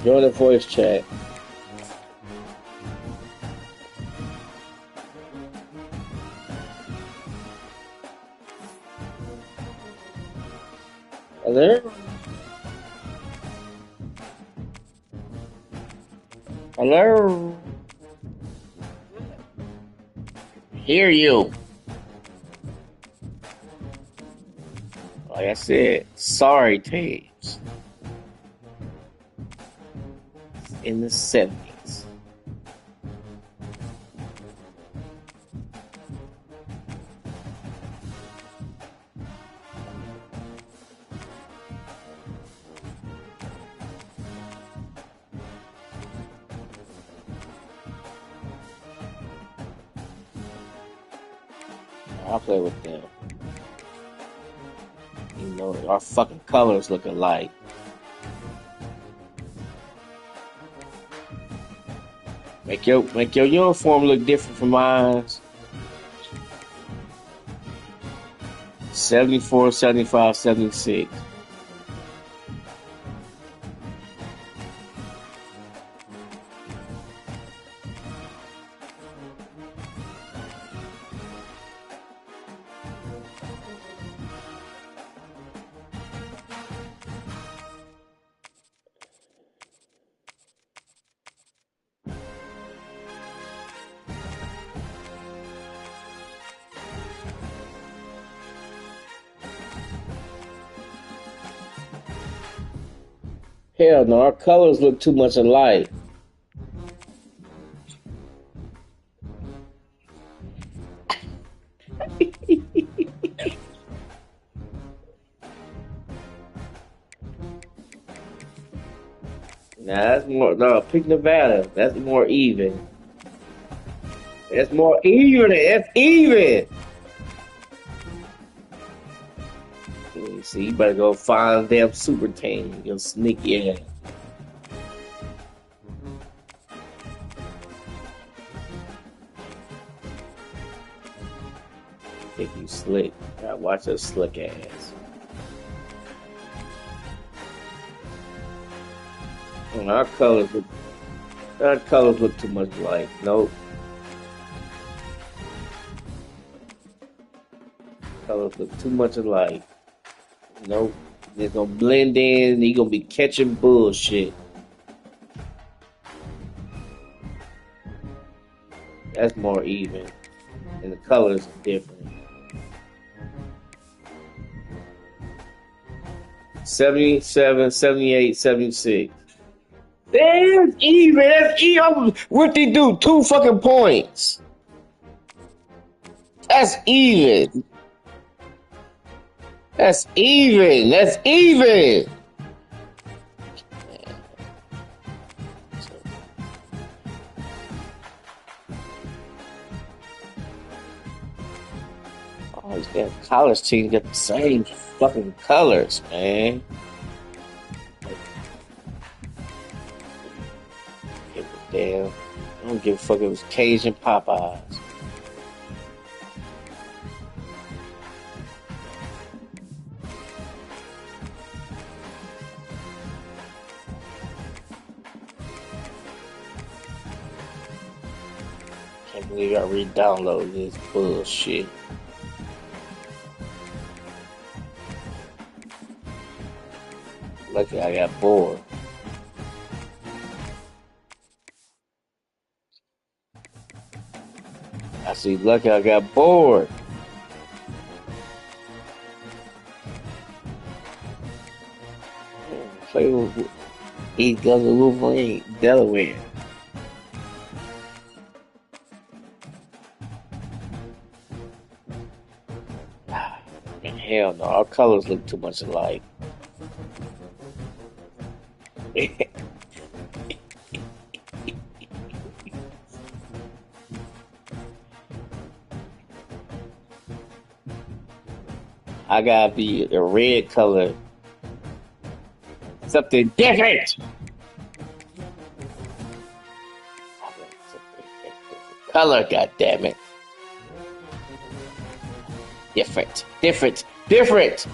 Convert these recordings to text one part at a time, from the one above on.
Join the voice chat. Hello? Hello? Hear you. Like I said, sorry tapes in the 70s. I'll play with them. You know, our fucking colors look alike. Make your uniform look different from mine. 74, 75, 76. Hell no, our colors look too much alike. Nah, that's more. No, pick Nevada. That's more even. That's more even. That's even. See, you better go find them super team. You sneaky ass. Think you slick. Gotta watch that slick ass. And our colors look too much alike. Nope. Colors look too much alike. Nope. They're gonna blend in. You're gonna be catching bullshit. That's more even. And the colors are different. 77, 78, 76. That's even. That's even. What they do? 2 fucking points. That's even. That's even. That's even. Oh, these damn college teams got the same fucking colors, man. Give a damn. I don't give a fuck if it was Cajun Popeyes. Can't believe I re-downloaded this bullshit. Lucky I got bored. I see, lucky I got bored. Play with East Guns of Wolverine, Delaware. Man, hell no, our colors look too much alike. I gotta be a red color. Something different. Color, goddammit. Different. Different. Different.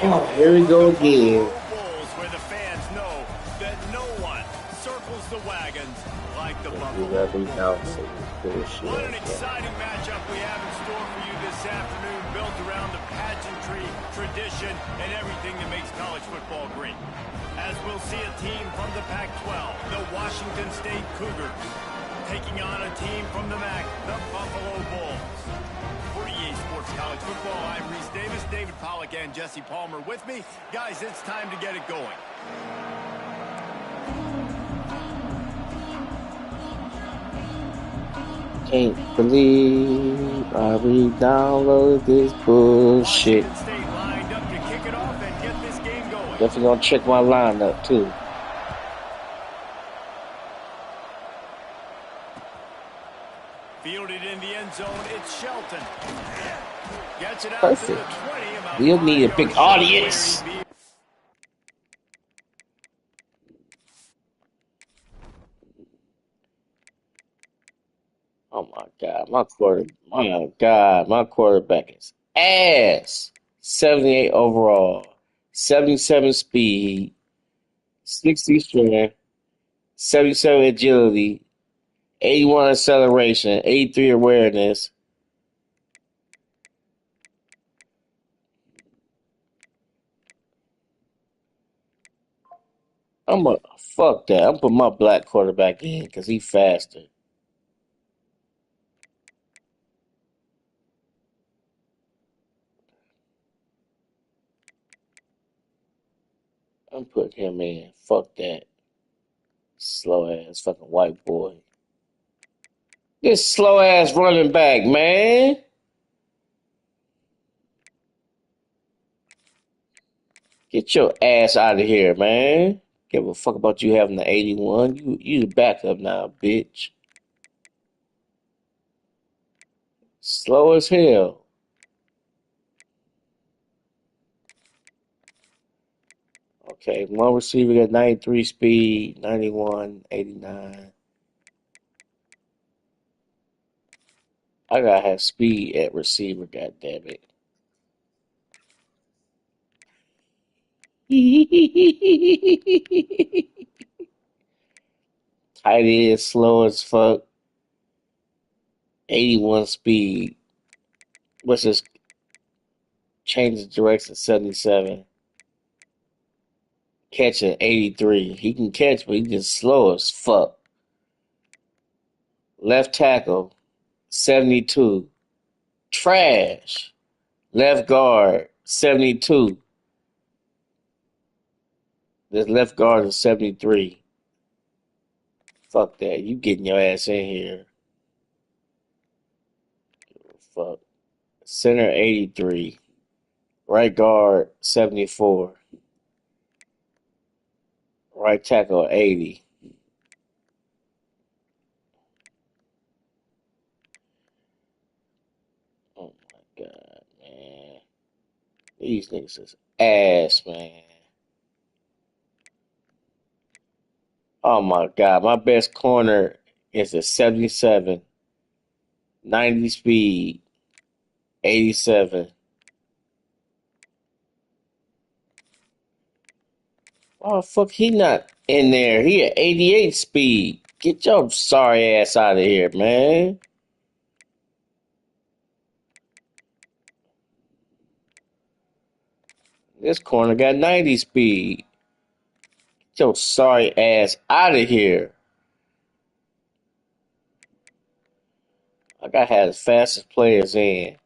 Oh, here we go again. Bulls, where the fans know that no one circles the wagons like the Buffalo Bulls. Bullshit. What an exciting matchup we have in store for you this afternoon, built around the pageantry, tradition, and everything that makes college football great. As we'll see a team from the Pac-12, the Washington State Cougars, taking on a team from the MAC, the Buffalo Bulls. For EA Sports College Football, I'm Reese Davis, David Pollack, and Jesse Palmer with me. Guys, it's time to get it going. Can't believe I re-downloaded this bullshit. Washington State lined up to kick it off and get this game going. Definitely gonna check my lineup too. Fielded in the end zone, it's Shelton. Gets it out Perfect. to the 20. About We'll need a big audience. Oh my God, my quarterback is ass. 78 overall, 77 speed, 60 strength, 77 agility, 81 acceleration, 83 awareness. Fuck that. I'm putting my black quarterback in because he's faster. I'm putting him in. Fuck that. Slow ass fucking white boy. This slow ass running back, man. Get your ass out of here, man. Give a fuck about you having the 81. You the backup now, bitch. Slow as hell. Okay, one receiver got 93 speed, 91, 89. I gotta have speed at receiver, goddammit. Tight end, slow as fuck. 81 speed. What's this? Change the direction, 77. Catching 83. He can catch, but he's just slow as fuck. Left tackle, 72. Trash. Left guard, 72. This left guard is 73. Fuck that. You getting your ass in here. Fuck. Center, 83. Right guard, 74. Right tackle, 80. Oh my God, man. These niggas is ass, man. Oh my God. My best corner is a 77, 90 speed, 87. Oh the fuck he not in there? He at 88 speed. Get your sorry ass out of here, man. This corner got 90 speed. Get your sorry ass out of here. I gotta have the fastest players in.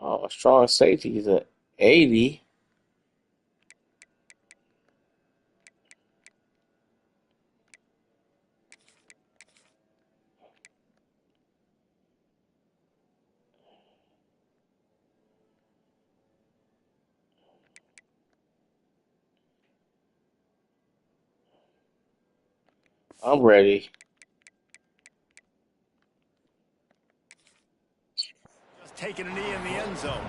Oh, strong safety is a 80. I'm ready. Just taking a knee in the end zone.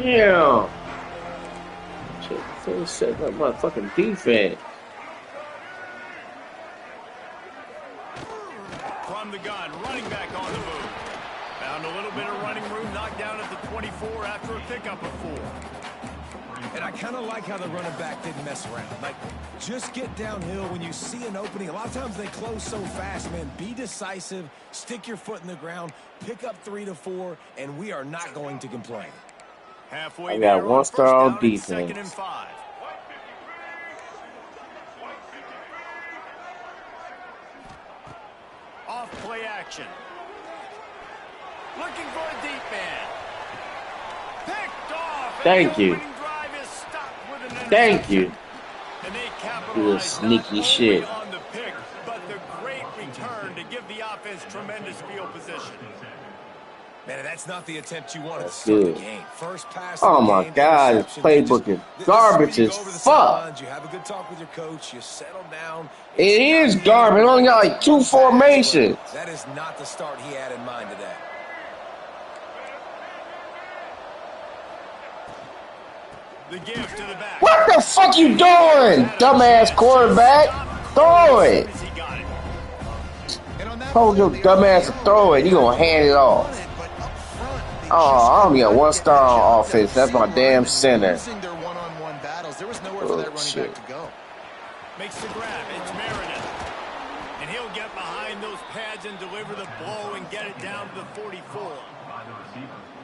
Damn. Shit, finish setting up my fucking defense. From the gun, running back on the move. Found a little bit of running room, knocked down at the 24 after a pickup of 4. And I kind of like how the running back didn't mess around. Like, just get downhill when you see an opening. A lot of times they close so fast, man. Be decisive, stick your foot in the ground, pick up 3 to 4, and we are not going to complain. Halfway I got there 1 on star first on down and 2nd and defense. 5. Off play action. Looking for a deep man. Picked off. Thank the you. opening drive is stopped with an Thank you. interception. And they You capitalize sneaky not shit. only on the pick, but the great return to give the offense tremendous field position. Man, that's not the attempt you wanted to That's start good. the game. First pass Oh of the my game, God, this interception. playbook is This garbage where you as go over the fuck. sidelines, you have a good talk with your coach, you settle down. It It's is not the end of garbage. the It only got world, like it's 2 run fast, formations. but that is not the start he had in mind today. The give to the back. What the fuck you doing, dumbass quarterback? Throw it. As he got it. Told your dumbass to throw it. You gonna hand it off. Oh, I only got 1 star on offense. That's my damn center. Oh, shit. Makes the grab. It's Meredith. And he'll get behind those pads and deliver the blow and get it down to the 44.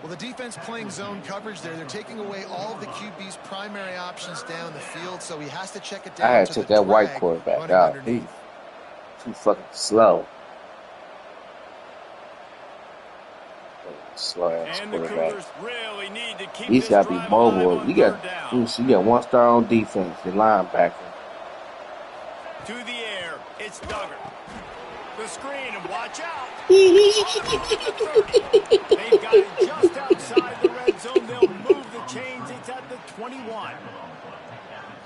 Well, the defense playing zone coverage there. They're taking away all of the QB's primary options down the field, so he has to check it down. I had to to take the that white drag quarterback running out. underneath. He's too fucking slow. Slow ass And the quarterback. Cougars really need to keep He's this gotta be drive mobile. alive on You got, third down. you got 1 star on defense. The linebacker. To the air, it's Duggar. The screen, and watch out. They've got it just outside the red zone. They'll move the chains. It's at the 21.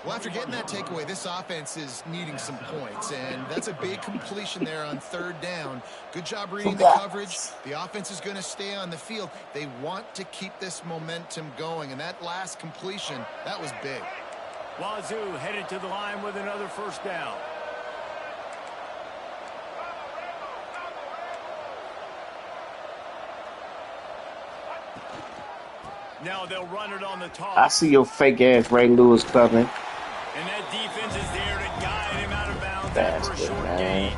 Well, after getting that takeaway, this offense is needing some points, and that's a big completion there on 3rd down. Good job reading the coverage. The offense is going to stay on the field. They want to keep this momentum going, and that last completion, that was big. Wazoo headed to the line with another first down. Now they'll run it on the toss. I see your fake ass Ray Lewis coming. And that defense is there to guide him out of bounds after a Bastard, short man. gain.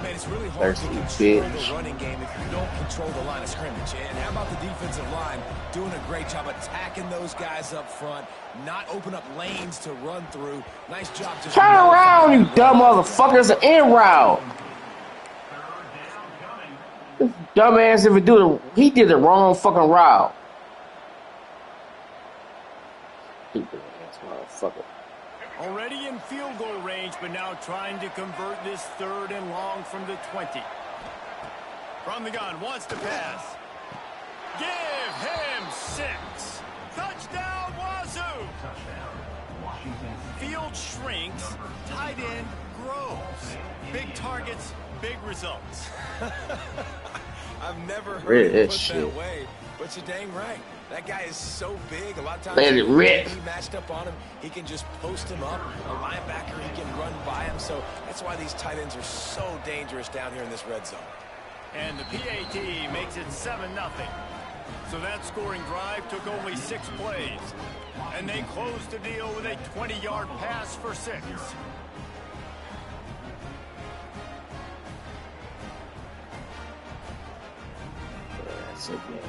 Man, it's really hard to Thirsty control bitch. the running game if you don't control the line of scrimmage. And how about the defensive line doing a great job attacking those guys up front, not open up lanes to run through. Nice job just Turn around, you dumb motherfucker. It's an in route. This dumbass if it do it, he did the wrong fucking route. Stupid ass motherfucker. Already in field goal range, but now trying to convert this 3rd and long from the 20. From the gun, wants to pass. Give him 6. Touchdown, Wazoo! Field shrinks, tight end grows. Big targets, big results. I've never Read heard it that put shit. that way, but you're dang right. That guy is so big. A lot of times, Let it rip. he matched up on him. He can just post him up. A linebacker, he can run by him. So that's why these tight ends are so dangerous down here in this red zone. And the PAT makes it 7-0. So that scoring drive took only 6 plays. And they closed the deal with a 20-yard pass for 6. That's it, man.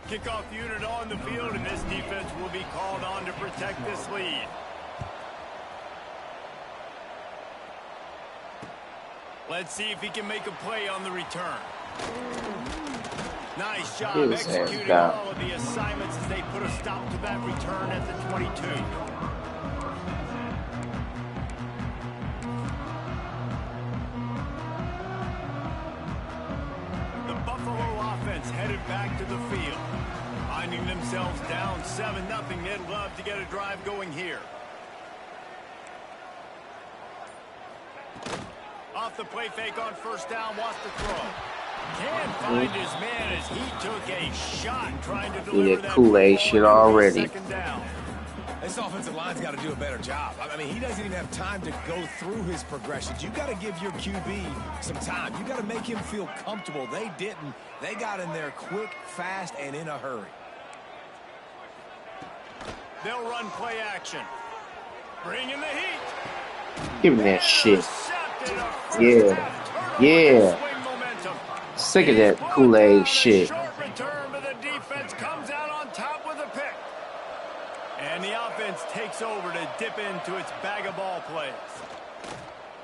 Kickoff unit on the field, and this defense will be called on to protect this lead. Let's see if he can make a play on the return. Nice job His ass executing down. all of the assignments as they put a stop to that return at the 22. The Buffalo offense headed back to the field. Finding themselves down 7-0, they'd love to get a drive going here. Off the play fake on first down, wants to throw. Can't find his man as he took a shot trying to Do deliver that that Kool-Aid football shit on already. second down. This offensive line's got to do a better job. I mean, he doesn't even have time to go through his progressions. You got to give your QB some time. You got to make him feel comfortable. They didn't. They got in there quick, fast, and in a hurry. They'll run play action. Bring in the heat. Give me that shit. Intercepted. A first Yeah. half turnover Yeah. to swing momentum. Sick of that Kool-Aid shit. Short return, but the defense comes out on top with a pick. And the offense takes over to dip into its bag of ball plays.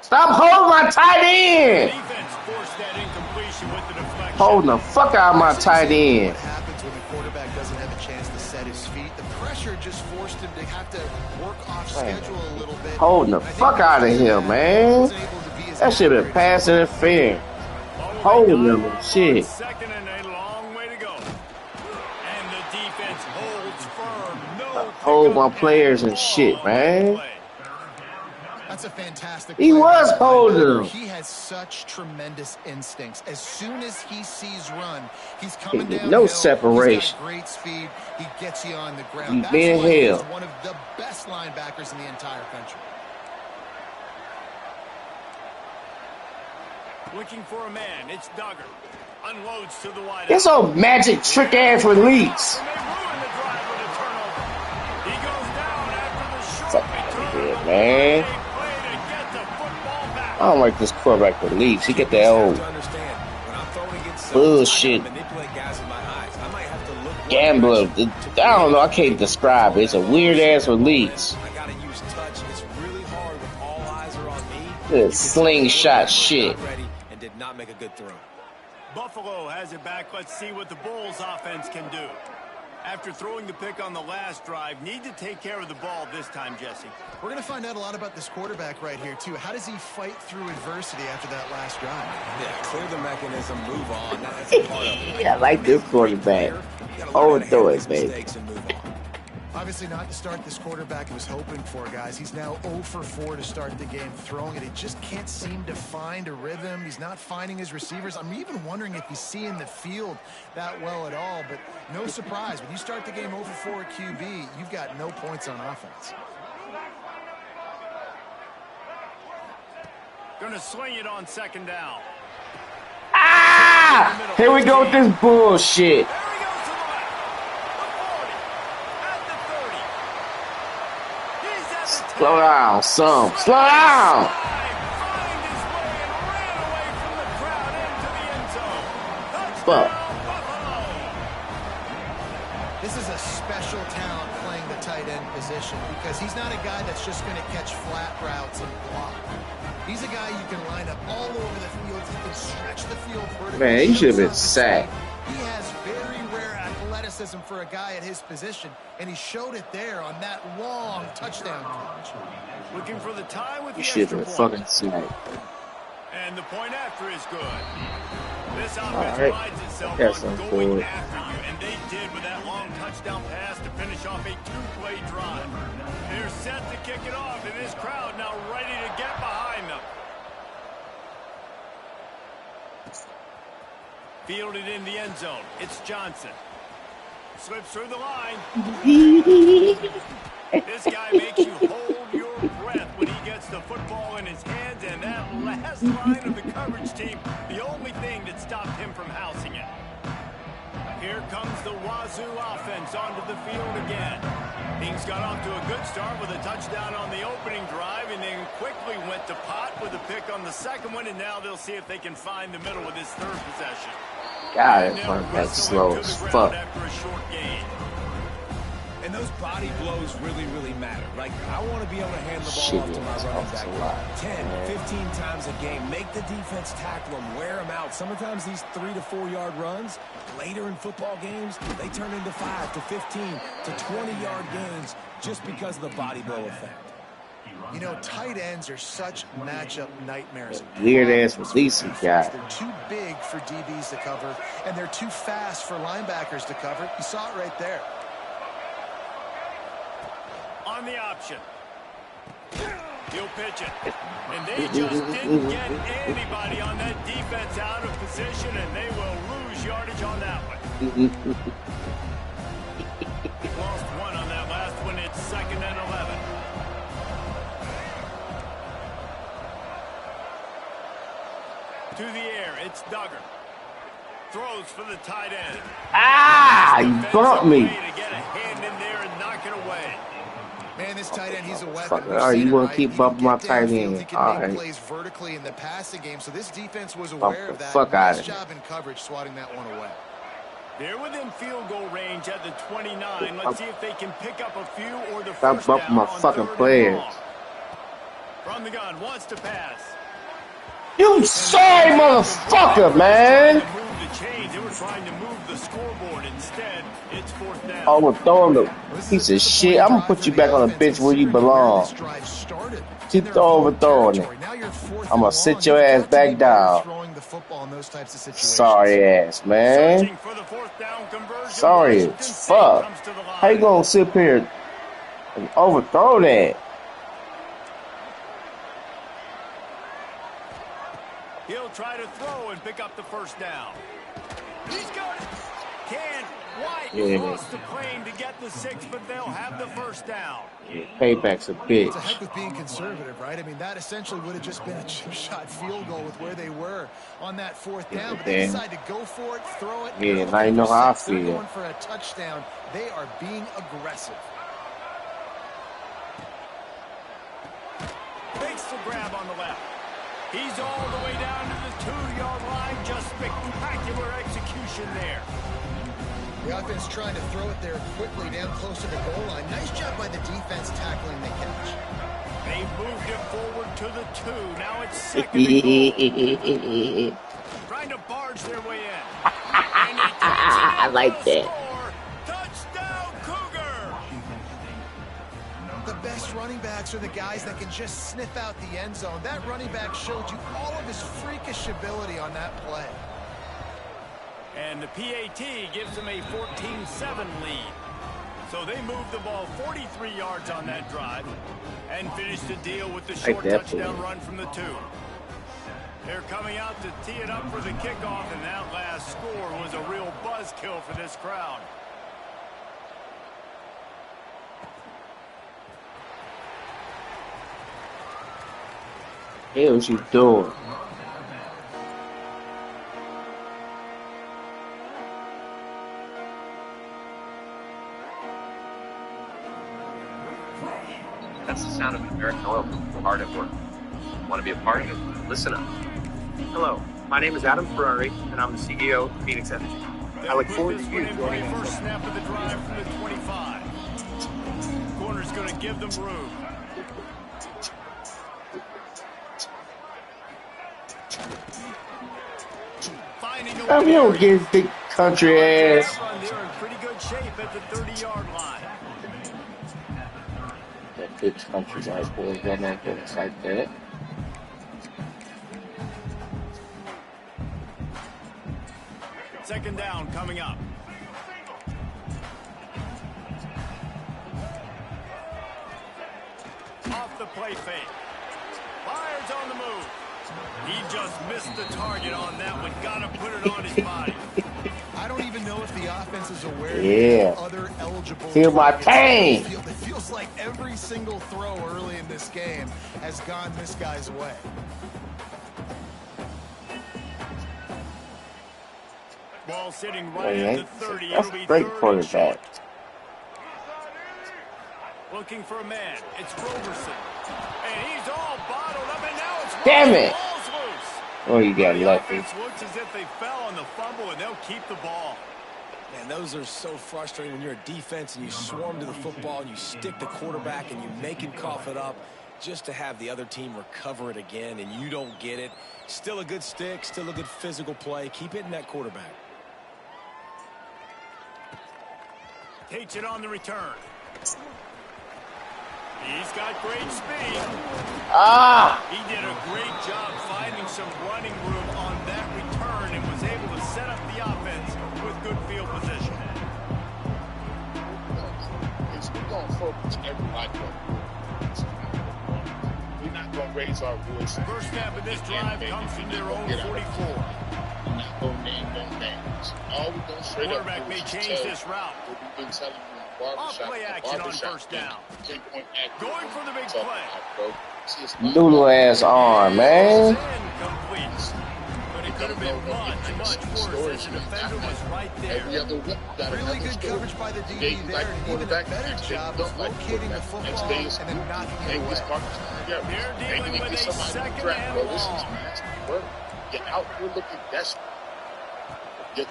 Stop holding my tight end. Defense forced that incompletion with the deflection. Holding the fuck out of my tight end. What happens when the quarterback doesn't have a chance to set his feet? The pressure just forced him to have to work off schedule a little bit. Holding the fuck out of him, man. That shit been pass interference. Holding them and shit. Second and a long way to go. And the defense holds firm. No Hold my players and shit, man. That's a fantastic He play was by the holding linebacker. him. He has such tremendous instincts. As soon as he sees run, he's coming He- down. no separation. He's got great speed. He gets you on the ground. He That's been why he's hell. one of the best linebackers in the entire country. Looking for a man. It's Duggar. Unloads to the wide. It's old magic trick ass release. And they ruin the drive with a turnover. He goes down after the short Fuck out of return. here, man. They play to get the football back. I don't like this quarterback release. He get that old To understand, when I'm throwing against bullshit. I gotta manipulate guys with my eyes. I might have to look one gambler. direction I don't know. I can't describe it. It's a weird ass release. I gotta use touch. It's really hard when all eyes are on me. Good You can slingshot tell shit. not ready and did not make a good throw. Buffalo has it back. Let's see what the Bulls offense can do. After throwing the pick on the last drive, need to take care of the ball this time, Jesse. We're going to find out a lot about this quarterback right here, too. How does he fight through adversity after that last drive? Yeah, clear the mechanism, move on. That's a part of it. Yeah, I like this quarterback. Overthrow it, baby. Mistakes and move on. Obviously not to start this quarterback was hoping for, guys. He's now 0 for 4 to start the game throwing it. He just can't seem to find a rhythm. He's not finding his receivers. I'm even wondering if he's seeing the field that well at all, but no surprise. When you start the game 0 for 4 QB, you've got no points on offense. Going to sling it on second down. Ah! Here we go with this bullshit. There he goes to the left. The 40. At the 30. He's at the 10. Slow down, son. Slow down. Find his way and ran away from the crowd into the end zone. Fuck. Touchdown, Buffalo. This is a special talent playing the tight end position because he's not a guy that's just going to catch flat routes and block. He's a guy you can line up all over the field. He can stretch the field vertically. Man, he should have been Shows sacked. He has very rare athleticism for a guy at his position, and he showed it there on that long touchdown catch. Looking for the tie with You the should extra have point. fucking sacked. And the point after is good. This offense right. prides itself That's on so going cool. after you, and they did with that long touchdown pass to finish off a two-play drive. They're set to kick it off, and this crowd now ready to get behind them. Fielded in the end zone. It's Johnson. Slips through the line. This guy makes you hold your breath when he gets the football in his hands, and that last line of the coverage team, the only thing that stopped him from housing it. Here comes the Wazoo offense onto the field again. Things got off to a good start with a touchdown on the opening drive, and then quickly went to pot with a pick on the second one, and now they'll see if they can find the middle with this third possession. God, And that they'll running back whistle slow him to as the fuck. ground after a short gain. And those body blows really, really matter. Like, I want to be able to hand the ball Shit, off to my it's running off back a lot, 10, man. 15 times a game. Make the defense tackle them, wear them out. Sometimes these 3 to 4 yard runs, later in football games, they turn into 5 to 15 to 20-yard gains just because of the body blow effect. You know, tight ends are such matchup nightmares. Weird-ass release he got. They're too big for DBs to cover, and they're too fast for linebackers to cover. You saw it right there. On the option. He'll pitch it. And they just didn't get anybody on that defense out of position, and they Lost one on that last one. It's 2nd and 11. To the air, it's Duggar. Throws for the tight end. Ah, you bumped me. To get a hand in there and knock it away. Man, this tight end, he's a weapon. Fuck, all right, you want to keep bumping my tight end. He can All make right. plays vertically in the passing game, so this defense was Bump aware the of that. fuck out Nice of me. job in coverage swatting that one away. They're within field goal range at the 29. Let's see if they can pick up a few or the Stop first bumping down my on fucking 3rd and players. long. From the gun, wants to pass. You sorry motherfucker, man. They were trying to move the chains. They were trying to move the scoreboard. Instead, it's 4th down. Overthrowing the piece of shit. I'm gonna put you back on the bench where you belong. Keep overthrowing it. I'm gonna sit your ass back down. Sorry ass, man. Searching for the 4th down conversion. Sorry Washington as State fuck. comes to the line. How you gonna sit up here and overthrow that? He'll try to throw and pick up the 1st down. He's got it. Can White Yeah. lost the claim to get the 6, but they'll have the 1st down. Yeah, payback's a It's a bitch. heck with being conservative, right? I mean, that essentially would have just been a chip shot field goal with where they were on that 4th down, but they Yeah. decided to go for it, throw it. Yeah, they're now you looking know for how I 6. They're feel. going for a touchdown. They are being aggressive. Makes the grab on the left. He's all the way down to the 2-yard line. Just spectacular execution there. The offense trying to throw it there quickly down close to the goal line. Nice job by the defense tackling the catch. They moved it forward to the 2. Now it's 2nd and goal. Trying to barge their way in. And he takes it I in like for the that. score. Touchdown, Cougar! The best running backs are the guys that can just sniff out the end zone. That running back showed you all of his freakish ability on that play. And the PAT gives them a 14-7 lead. So they moved the ball 43 yards on that drive and finished the deal with the short that touchdown play. run from the 2. They're coming out to tee it up for the kickoff, and that last score was a real buzzkill for this crowd. Hey, what you doing? That's the sound of American Oil Company, hard at work. Want to be a part of it? Listen up. Hello, my name is Adam Ferrari, and I'm the CEO of Phoenix Energy. I look forward to you joining us. First snap of the drive from the 25. Corner's going to give them room. If you don't get his big country ass. They're in pretty good shape at the 30-yard line. That big country guy boy got no things like that. Second down coming up. Off the play fake. Fires on the move. He just missed the target on that one. Gotta put it on his body. I don't even know if the offense is aware Yeah. of other eligible Feel my targets on the pain. field. It feels like every single throw early in this game has gone this guy's way. Ball sitting right Hey, at ain't- the 30. that's It'll be great 3rd and quarterback. short. Looking for a man. It's Roberson. And he's all bottled up, and now it's Damn Ross. it. Ball's loose. Oh, you got The lucky. offense looks as if they fell on the fumble, and they'll keep the ball. Man, those are so frustrating when you're a defense and you swarm to the football and you stick the quarterback and you make him cough it up just to have the other team recover it again and you don't get it. Still a good stick, still a good physical play. Keep hitting that quarterback. Takes it on the return. He's got great speed. Ah! He did a great job finding some running room on that return and was able to set up the offense with good field position. We're going to focus everybody on. We're not going to raise our voice. First snap of this drive comes from their own 44. We're not going to name no names. All all we're going to straight up Quarterback do may is just change tell this route. what we've been telling you in the Off barbershop. play action on first down. 3-point accuracy. Going for the big Talking play. about, bro. See, it's not Noodle like ass arm, man. Incomplete. But it could have been much worse as the defender was right there. every other week. Really good coverage by the DB there, and even a better job of locating the football and then knocking it away. They're dealing with a second and long. You're out here looking desperate. You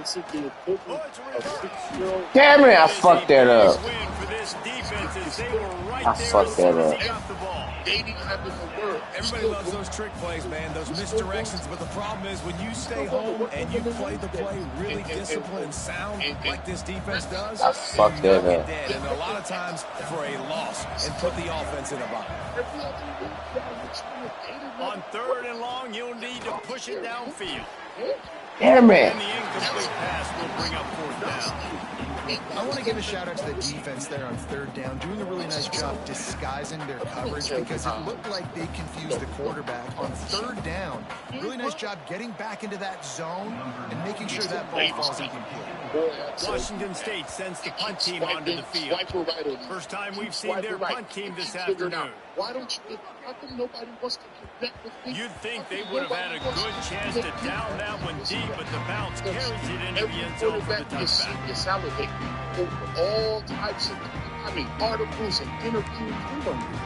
see the equivalent of 6-year-old. Damn it, I fucked that up. Win for this defense as they were right I there fucked as soon that as up. he got the ball. They didn't have the word. Everybody loves those trick plays, man, those misdirections. But the problem is when you stay home and you play the play really disciplined and sound like this defense does, I fucked that you knock up. it dead. And a lot of times for a loss and put the offense in a bind. On third and long, you'll need to push it downfield. Damn it. And the incomplete pass will bring up fourth down. I want to give a shout out to the defense there on third down, doing a really nice job disguising their coverage because it looked like they confused the quarterback on third down. Really nice job getting back into that zone and making sure that ball falls incomplete. Washington State sends the punt team onto the field. First time we've seen their punt team this afternoon. Why don't you? How come nobody wants to connect with me? You'd think they would have had a good chance to down that one deep, but the bounce carries it into the end zone for the touchback. You salivate over all types of, articles and interviews. We don't do it.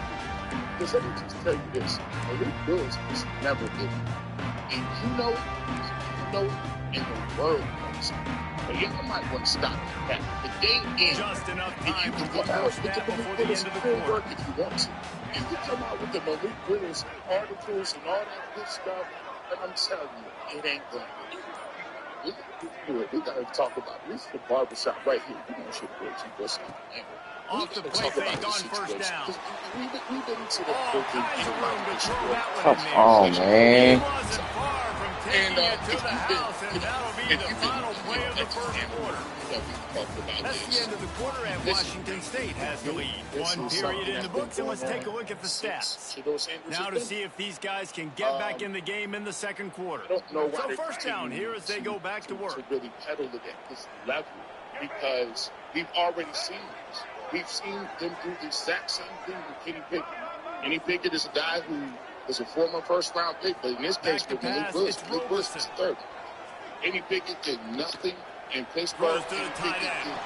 Because let me just tell you this. Malik Willis was never good. And you know it, and the world knows it. But y'all might want to stop that. The game ends. Just enough And time you to can put come out first with the down before Malik the Willis end of the quarter. framework if you want to. You can come out with the Malik Willis articles and all that good stuff, and I'm telling you, it ain't going to be. We got to talk about this. The barbershop right here. You know, shit, boys, you listen. Off the play fake on first down. We've been into the All kinds of room to throw that one Come in there. on, He man. wasn't far from taking it to the house, and that'll be the final play of the first quarter. That's the end of the quarter, and Washington State has the lead. One period in the books, and let's take a look at the stats. Now to see if these guys can get back in the game in the second quarter. So first down here as they go back to work. To really pedal it at this level because we've already seen this. We've seen them do the exact same thing with Kenny Pickett. Kenny Pickett is a guy who was a former first-round pick, but in this case, with Malik Willis, Malik Willis is third. Kenny Pickett did nothing in Pittsburgh. Throws to the tight end.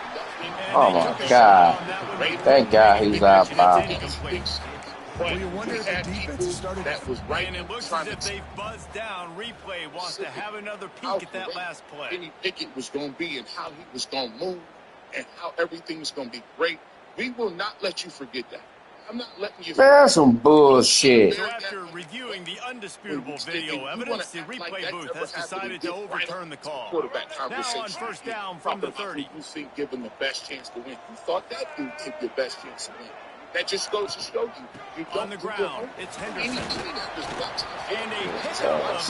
Oh, my God. Thank God he's out foul. Well, you wonder if the defense started that was right. And it looks as if they've buzzed down. Replay wants to have another peek at that last play. Kenny Pickett was going to be and how he was going to move and how everything was going to be great. We will not let you forget that. I'm not letting you forget. That's some bullshit. So after reviewing the undisputable video evidence, the replay booth has decided to overturn the call. Now on first down from the 30. You think given the best chance to win. You thought that dude gave you the best chance to win. That just goes to show you don't On the ground, it's Henderson. And a pickup pickup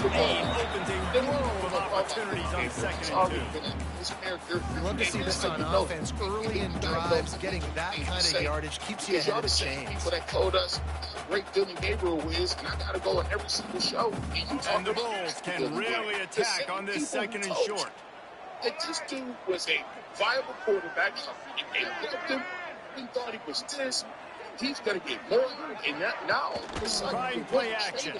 of 8 opens a world of opportunities on second and 2. You love to see this on offense early in drives. Getting that kind of yardage keeps you ahead of the chains. People that told us how great Dylan Gabriel is, and I got to go on every single show. And the Bulls can really attack on this second and short. That this dude was a viable quarterback, and they loved him and thought he was this. He's going to get more, and now Trying play action.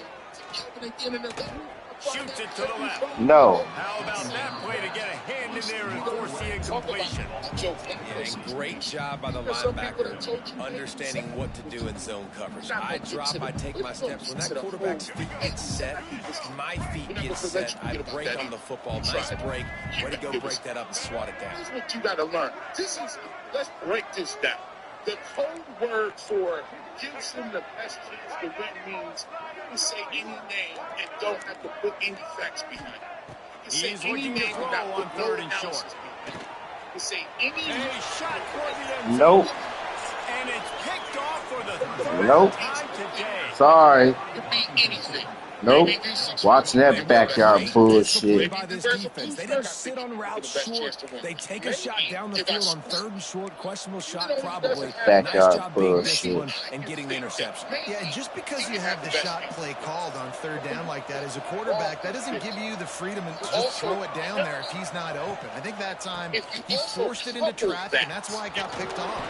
Shoots it to the left. No. How about that play to get a hand in there and force the incompletion? Yeah, and great job by the linebacker understanding what to do in zone coverage. I drop, I take my steps. When that quarterback's feet get set, my feet get set. I break on the football. Nice break. Way to go break that up and swat it down. Here's what you got to learn. Let's break this down. The code word for gives him the best chance to win means you say any name and don't have to put any facts behind it. You He's say any looking to name throw without on no third and analysis short. behind it. You say any A shot for the end zone. Nope. And it's picked off for the third Nope. time today. Sorry. Could be anything. Nope. Maybe do some Watching that sort backyard Great bullshit. discipline by this defense. They didn't sit on routes short. They take a shot down the field on third and short. Questionable shot, probably. Nice Backyard job being bullshit. disciplined and getting the interception. Yeah, and just because you have the shot play called on third down like that as a quarterback, that doesn't give you the freedom to just throw it down there if he's not open. I think that time he forced it into traffic, and that's why it got picked off.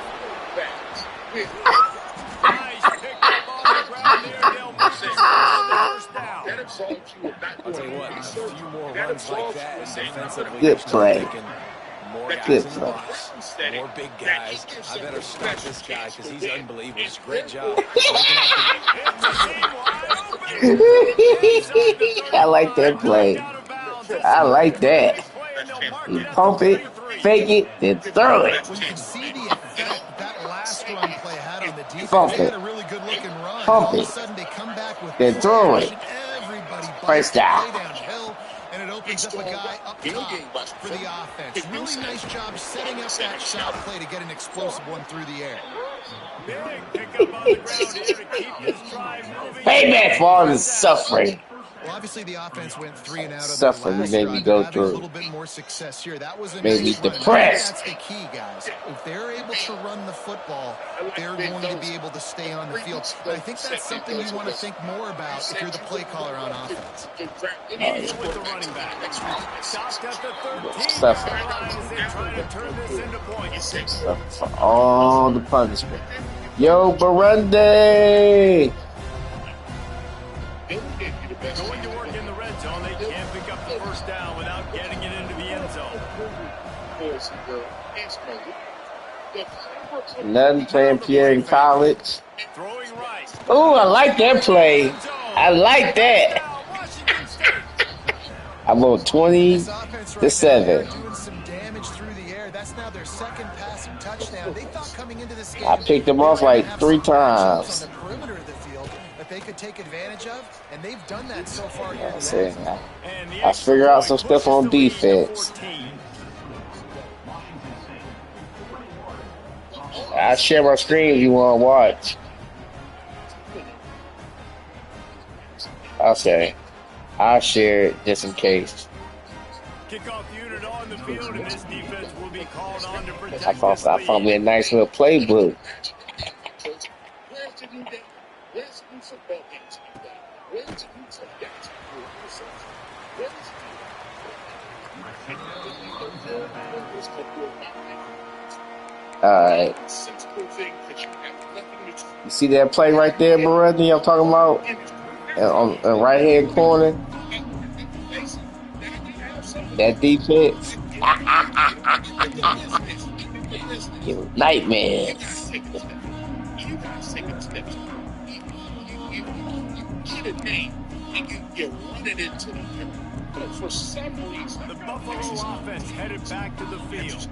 Nice pick up on the ground there. They'll move this on the first down. That absolves you of not I'll tell you what, a few more runs like that, and defensively, Good they start play. thinking more guys Good in the play. box, more big guys. I better stop this guy because he's unbelievable. Great job. Breaking out I like that play. I like that. You pump it, fake it, then throw it. When you can see the effect that last run play had on the defense, Pump they it. had a really good looking run. Pump All of it. a sudden, they come back with Then throw it. Everybody First bites the down. play downhill, and it opens up a guy up top for the offense. Really nice job setting up that shot play to get an explosive one through the air. Big pickup on the ground here to keep this drive moving. Payback for all this suffering. Well, obviously the offense went 3 and out on Suffering the last made drive. me go Having through. a little bit more success here. That was a Made me nice run. depressed. That's the key, guys. If they're able to run the football, they're going to be able to stay on the field. But I think that's something you want to think more about if you're the play caller on offense. Easy with the running back. Stopped at the 13 Suffering. line as they try to turn this into points. For all the punishment. Yo, Burundi! Going to work in the red zone. They can't pick up the first down without getting it into the end zone. Nothing playing Pierre in college. Throwing right. Ooh, I like that play. I like that. Washington State. I'm on 20 This offense to right now, 7. they're doing some damage through the air. That's now their second passing touchdown. They thought coming into this game, I picked them they off were gonna like have 3 some matchups times. on the perimeter of the field that they could take advantage of, and they've done that so far here I today. said, And the I figure out some extra stuff on point pushes the lead to defense. 14. I share my screen if you want to watch. Okay. I'll share it just in case. Kickoff unit on the field, and this defense will be called on to protect I this found me a lead. nice little playbook. Where's the new day? Where's the new football games? Where's the new football games? Alright. You see that play right there, Burundi, I'm talking about? On the right hand corner? That defense? Give me nightmares. You guys take a step. You get a name and you run it into the middle. But for some reason, The Buffalo offense headed back to the field.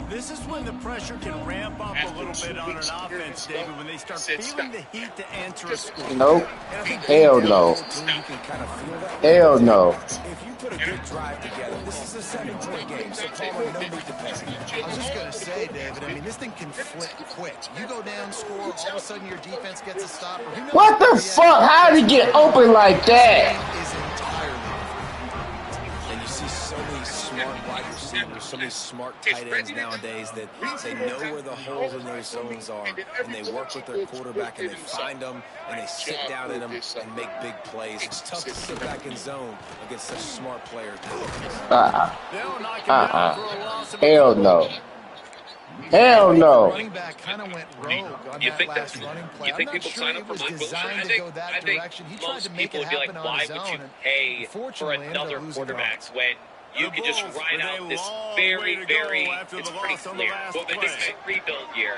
This is when the pressure can ramp up a little bit on an offense, David, when they start feeling the heat to answer a score. Nope. And I think Hell no. team, you can kind of feel that. Hell no. If you put a good drive together, this is a 7-point game, so Palmer, no need to panic. I was just going to say, David, I mean, this thing can flip quick. You go down, score, all of a sudden your defense gets a stop. Who knows What the where fuck? How did he get open like that? is entirely And you see so many smart wide receivers, so many smart tight ends nowadays that they know where the holes in those zones are, and they work with their quarterback, and they find them, and they sit down in them and make big plays. It's tough to sit back in zone against such smart players. They'll knock him down for a loss of a Hell no. Hell no. running back kind of went rogue on You that think last that- running play. you think I'm not people sure sign it up for was Mike Wilson? designed to go that direction. He tried most to make people it would be like, happen why on his would you own. and pay for unfortunately ended up another losing quarterback runs. when you The can just Bulls ride with a out this long very, way to go very, after it's the pretty loss on the clear. last Well, this is play. a rebuild year.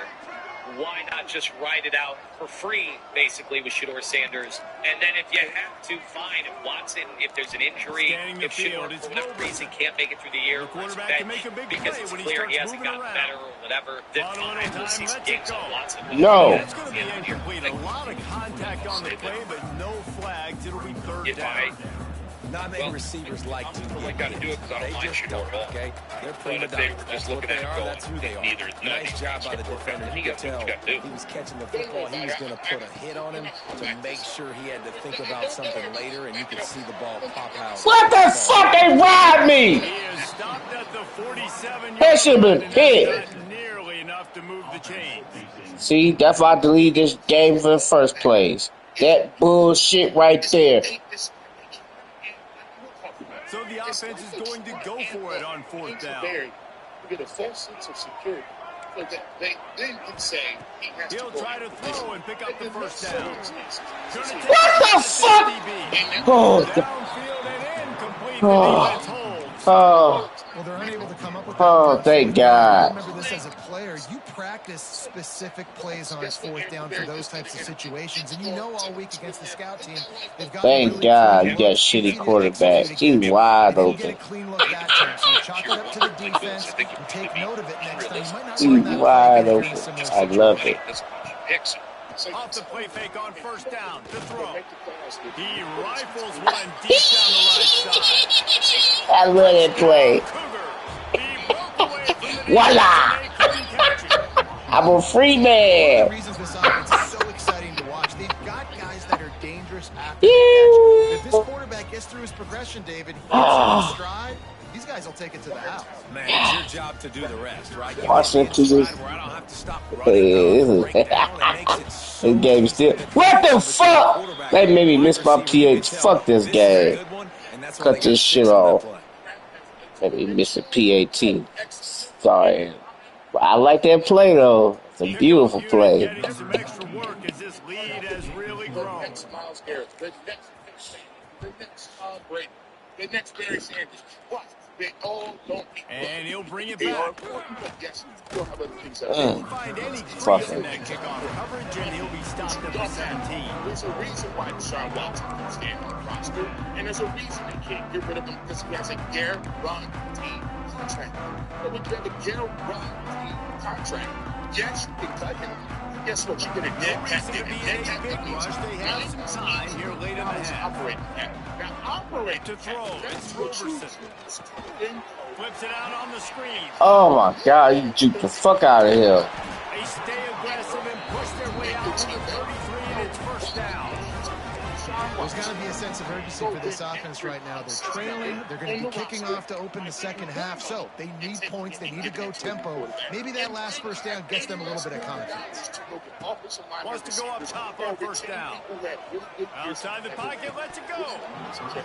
Why not just ride it out for free, basically, with Shedeur Sanders? And then if you have to, fine. If Watson, if there's an injury, Scanning the if Shedeur field, it's for whatever Wilbur. reason can't make it through the year, The quarterback bench can make a big because play it's when he clear he starts hasn't moving gotten around. better or whatever, then Bottom of fine. the We'll time, see some let's it games go. on Watson. No. That's going to be incomplete. A lot of contact on the play, but no flags. It'll be third If I down. Not many receivers like to I got to do it because I don't mind shooting over ball. Okay, they're prima But if they donnas. were just That's what looking they at it are. going, That's who they are. neither Nice job by the defender. Then You you could got to do what tell you got to do. he was catching the football. He was going to put a hit on him to make sure he had to think about something later, and you could see the ball pop out. What the fuck? They robbed me. He is stopped at the 47-yard That should have been line, picked. and that's not nearly enough to move the chains. See, that's why I deleted this game for the first place. That bullshit right there. So the offense is going to go for it on fourth down. You get a false sense of security. So that they then can say he has He'll to go try to throw and pick up the first down. What the fuck? Oh, Downfield and incomplete. Oh. The defense holds. oh, Well, they're unable to come up with Oh, that. thank God. Remember this as a player, you practice specific plays on fourth down for those types of situations, and you know all week against the scout team, they've got thank really God clean you got looks. shitty They need to quarterbacks. execute He's again. wide They didn't get open. a clean look that time, so chalk it up to the defense and take note of it next time. You might not He's run that wide play again if you're in a open. similar I love it. Picks. Off the play fake on first down to throw. He rifles one deep down the right side. I love that play. Cougar. He broke away from the Voila! defense and they couldn't catch him. I'm a free One of the man. reasons this offense is so exciting to watch, they've got guys that are dangerous after the catch. If this quarterback gets through his progression, David, he gets in his stride, these guys will take it to the house. Man, it's your job to do the rest, right? You Watch get it to me in this. stride where I don't have to stop running, break down, and makes it so This game still. What the fuck? They made me miss my PH. Fuck this game. Cut this shit off. Let me miss a PAT. Sorry. But I like that play though. It's a beautiful play. Getting some extra work as this lead has really grown. Myles Garrett, the next Brady, the next Barry Sanders. What? They all don't be And he'll bring it They are back. important, but yes, you'll have other things that He'll find any Fuck crease in it. that kickoff coverage, and he'll be stopped at the 17. There's a reason why Deshaun Watson is staying on the roster, and there's a reason they can't get rid of him because he has a guaranteed contract. But when you have a guaranteed contract, yes, you can cut him. Guess what? You get a dead cat. Reason to be in a big rush. They have some time here late in the half. Operating at. Now, operate To throw. It's Roberson. Flips it out on the screen. Oh my God, you juked the fuck out of here. They stay aggressive and push their way out to the 33, and it's first down. There's got to be a sense of urgency for this offense right now. They're trailing. They're going to be kicking off to open the second half. So they need points. They need to go tempo. Maybe that last first down gets them a little bit of confidence. Wants to go up top on first down. Outside the pocket, lets it go.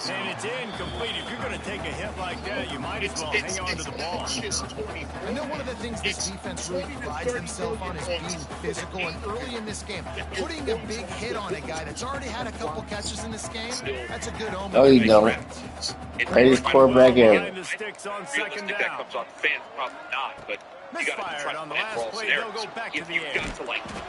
And it's incomplete. If you're going to take a hit like that, you might as well hang on to the ball. I know one of the things this defense really prides themselves on is being physical. And early in this game, putting a big hit on a guy that's already had a couple catches in this game, that's a good omen. No, you don't. Greatest quarterback ever. Behind the sticks on second Realistic, that down. comes on fans, probably not, but you got to Misfired try to on the plan last for all play. scenarios. They'll go back to If the you've air. got to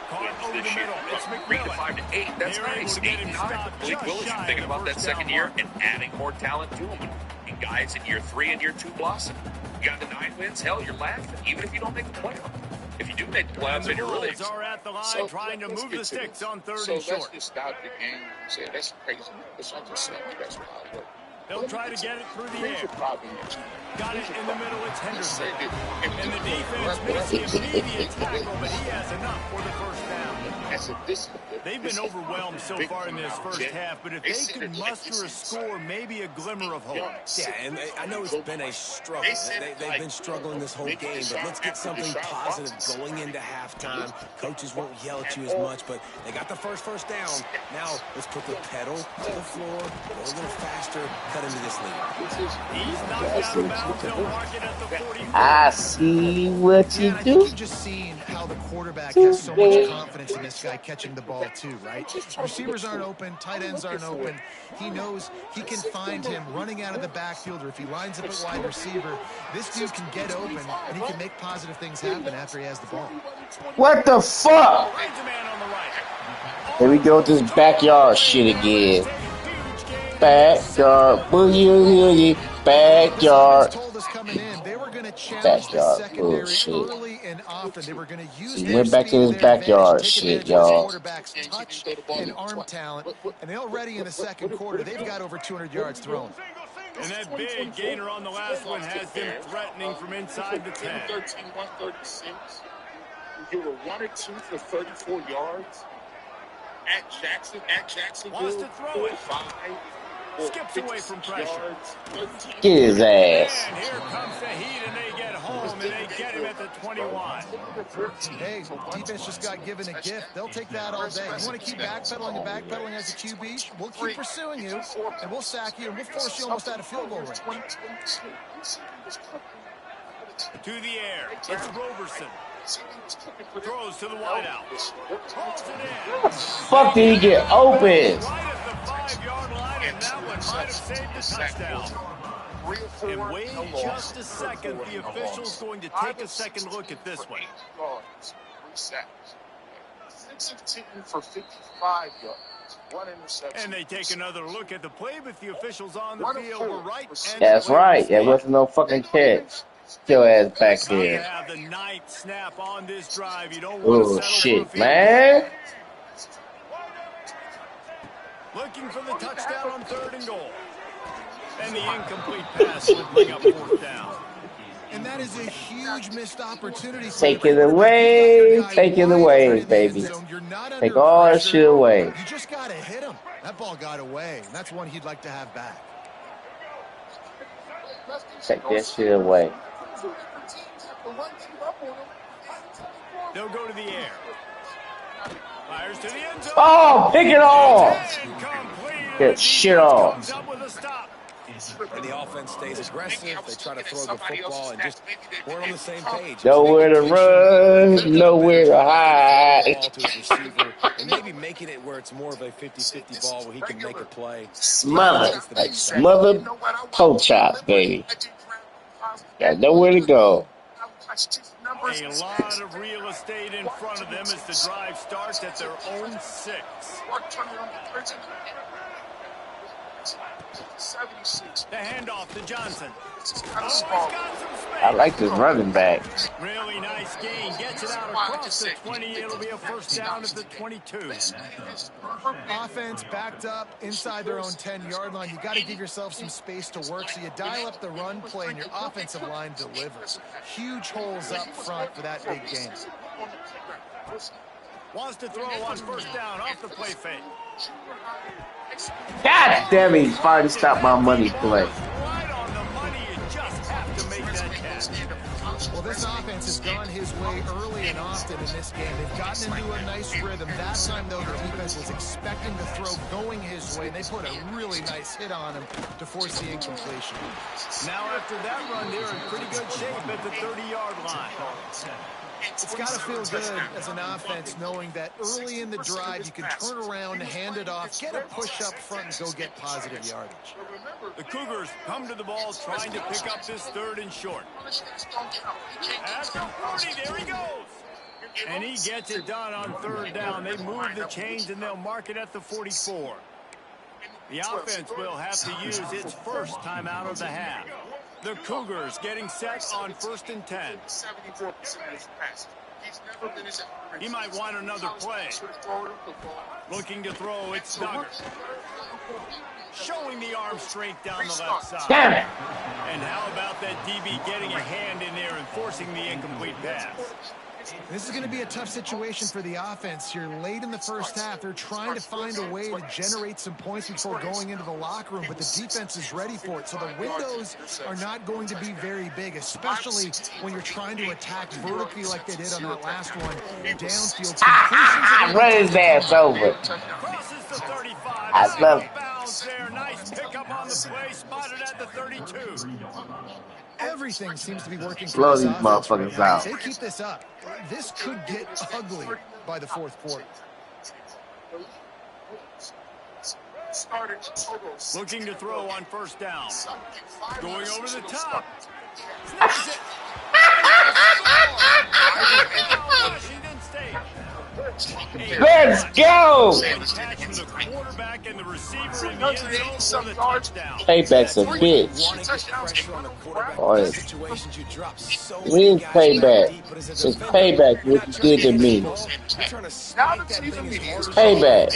Caught win over this the year, middle. It's from 3 to McMillan. 5 to 8, that's They're able nice. to 8 get him and 9. stopped Malik just Willis, shy you're of thinking the about that first down second year mark. and adding more talent to him. And guys in year 3 and year 2 blossom. You got the 9 wins, hell, you're laughing, even if you don't make the playoff. If you do make the playoffs, then you're really Bulls are at the line trying to move the sticks on third and Let's short. just start the game and say that's crazy. It's not just saying that's wild. They'll try to get it through the Here's air. the problem. Got it in the middle. It's Henderson. And And the defense makes the immediate tackle, but he has enough for the first down. They've been overwhelmed so far in this first half, but if they can muster a score, maybe a glimmer of hope. Yeah, and I know it's been a struggle. They've been struggling this whole game, but let's get something positive going into halftime. Coaches won't yell at you as much, but they got the first down. Now let's put the pedal to the floor, go a little faster, cut into this lead. He's knocked out of bounds. They'll mark it at the 44. I see what you I think do. you've just seen how the quarterback has so much confidence in this guy catching the ball too, right? Receivers aren't open, tight ends aren't open. He knows he can find him running out of the backfield, or if he lines up at wide receiver, this dude can get open and he can make positive things happen after he has the ball. What the fuck? Finds a man on the right. Here we go with this backyard shit again. Backyard, boogie, boogie, backyard. Told us coming in they were going to challenge the Backyard secondary bullshit. early and often. They were going to use He their went back to speed his to their backyard advantage, take shit, advantage of the y'all. quarterback's touch and arm talent. And they already in the second quarter, they've got over 200 yards thrown. And that big gainer on the last one has them threatening from inside the 10. 136. You were 1 or 2 for 34 yards. At Jacksonville, Wants to throw it. 5. Skips away from pressure. Get his ass. And here comes the heat, and they get home, and they get him at the 21. Hey, defense just got given a gift. They'll take that all day. You want to keep backpedaling and backpedaling as a QB? We'll keep pursuing you, and we'll sack you, and we'll force you almost out of field goal range. To the air. It's Roberson. Throws to the wideout. Pulls it in. Fuck did he get open? Right at the 5-yard line, and that one might have saved the touchdown. And wait just a second. The official's going to take a second look at this one. 6 of 10 for 55 yards. 1 interception. And they take another look at the play, but the officials on the field were right. That's right. There wasn't no fucking catch. Still ass back there. Have the 9th snap on this drive. You don't want to Oh settle shit, for a man. looking for the touchdown on 3rd and goal. And the incomplete pass will bring up 4th down. And that is a huge missed opportunity. Take it away. Take it away, baby. Take all that shit away. You just got to hit him. That ball got away, and that's one he'd like to have back. Take that shit away. They'll go to the air. Fires to the end zone. Oh, pick it off. Incomplete. Get shit off. Comes up with a stop. And the offense stays aggressive. They try to throw the football and just weren't on the same page. Nowhere to run, nowhere to hide. Ball to his receiver, and maybe making it where it's more of a 50-50 ball where he can make a play. Smother, like smothered pork chops, baby. Got nowhere to go. A lot of real estate in front of them as the drive starts at their own 6. The handoff to Johnson. I like this running back. Really nice gain. Gets it out across the 20. It'll be a 1st down at the 22. Offense backed up inside their own 10-yard line. You got to give yourself some space to work, so you dial up the run play, and your offensive line delivers. Huge holes up front for that big game. Wants to throw on 1st down off the play fake. God damn it, he's finally stopped my money play. Right on the money. You just have to make that catch. Well, this offense has gone his way early and often in this game. They've gotten into a nice rhythm. That time, though, the defense was expecting the throw going his way, and they put a really nice hit on him to force the incompletion. Now, after that run, they're in pretty good shape at the 30-yard line. It's got to feel good as an offense knowing that early in the drive you can turn around, hand it off, get a push up front, and go get positive yardage. The Cougars come to the ball trying to pick up this 3rd and short. After 40, there he goes. And he gets it done on 3rd down. They move the chains, and they'll mark it at the 44. The offense will have to use its 1st timeout of the half. The Cougars getting set on 1st and 10. He might want another play. Looking to throw, it's Duggar. Showing the arm strength down the left side. Damn it. And how about that DB getting a hand in there and forcing the incomplete pass? This is going to be a tough situation for the offense here. Late in the first half, they're trying to find a way to generate some points before going into the locker room, but the defense is ready for it. So the windows are not going to be very big, especially when you're trying to attack vertically like they did on that last one. Downfield. Run his ass over. Crosses the 35. I love it. Bounce there. Nice pickup on the play. Spotted at the 32. Everything seems to be working for Blow this these offense motherfuckers right now. out. They keep this up. This could get ugly by the 4th quarter. Looking to throw on 1st down. Going over the top. Snaps it. Washington State. Let's go. Attachment the quarterback and the receiver in the end zone for the touchdown. Payback's a bitch. Oh, we ain't payback. It's payback what you did to me. It's payback.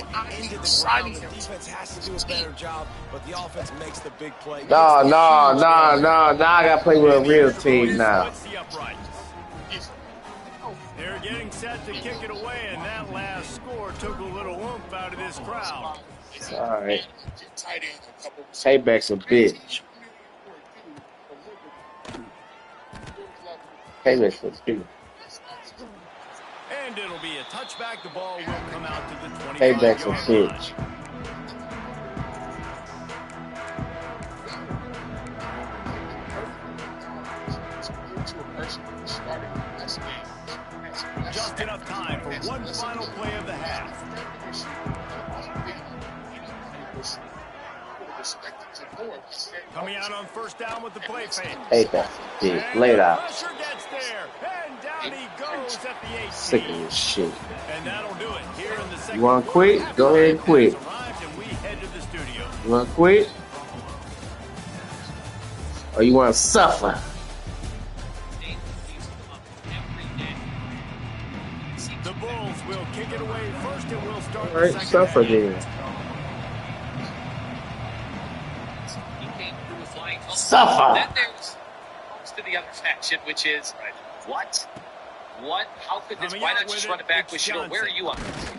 No. Now I gotta play with a real team now. They're getting set to kick it away, and that last score took a little oomph out of this crowd. All right. Payback's a bitch. Payback's a bitch. And it'll be a touchback. The ball will come out to the 25-yard line. Payback's a bitch. Just enough time for one final play of the half. Coming out on first down with the play fake. Payback's a bitch. Lay it out. Pressure gets there, and down he goes at the 18. Sick of this shit. And that'll do it here in the second. You want to quit? Go ahead and quit. You want to quit? Or you want to suffer? The Bulls will kick it away first, and we'll start. All right, suffer then. Suffer. Then there's to the other section, which is what? How could this? Why not just run it back with Shador? Where are you on this?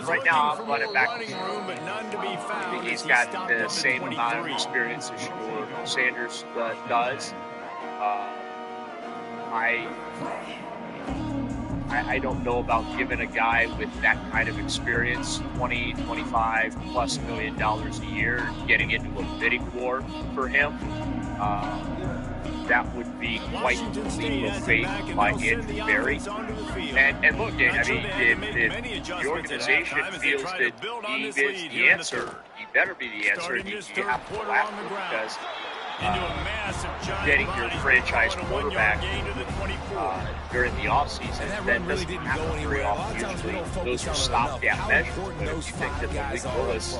Right now, I'm running back. I think he's got the same amount of experience as Shador Sanders does. I don't know about giving a guy with that kind of experience $25+ million a year, getting into a bidding war for him. That would be quite the leap of faith by Andrew Berry. And look, I mean, if the organization feels that he is the answer, he better be the answer, and you have to laugh at him because getting your franchise quarterback during the offseason, that doesn't happen very often. Usually, those are stopgap measures. But if you think that Malik Willis,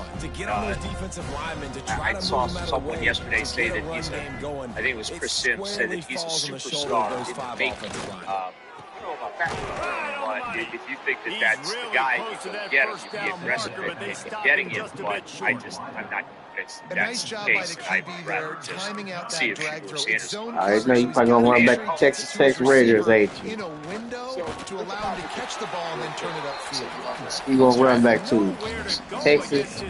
I saw someone yesterday say that he's I think it was Chris Sims, said that he's a superstar in the making. I don't know about that, but if you think that that's the guy, you can get him, you be aggressive in getting him, but I'm not. A nice job by the QB there, timing out that drag throw. It's zone I know you probably gonna run back to Texas Tech Raiders, ain't you? In a window to allow him to catch the ball and then turn it upfield. You gonna run back to Texas?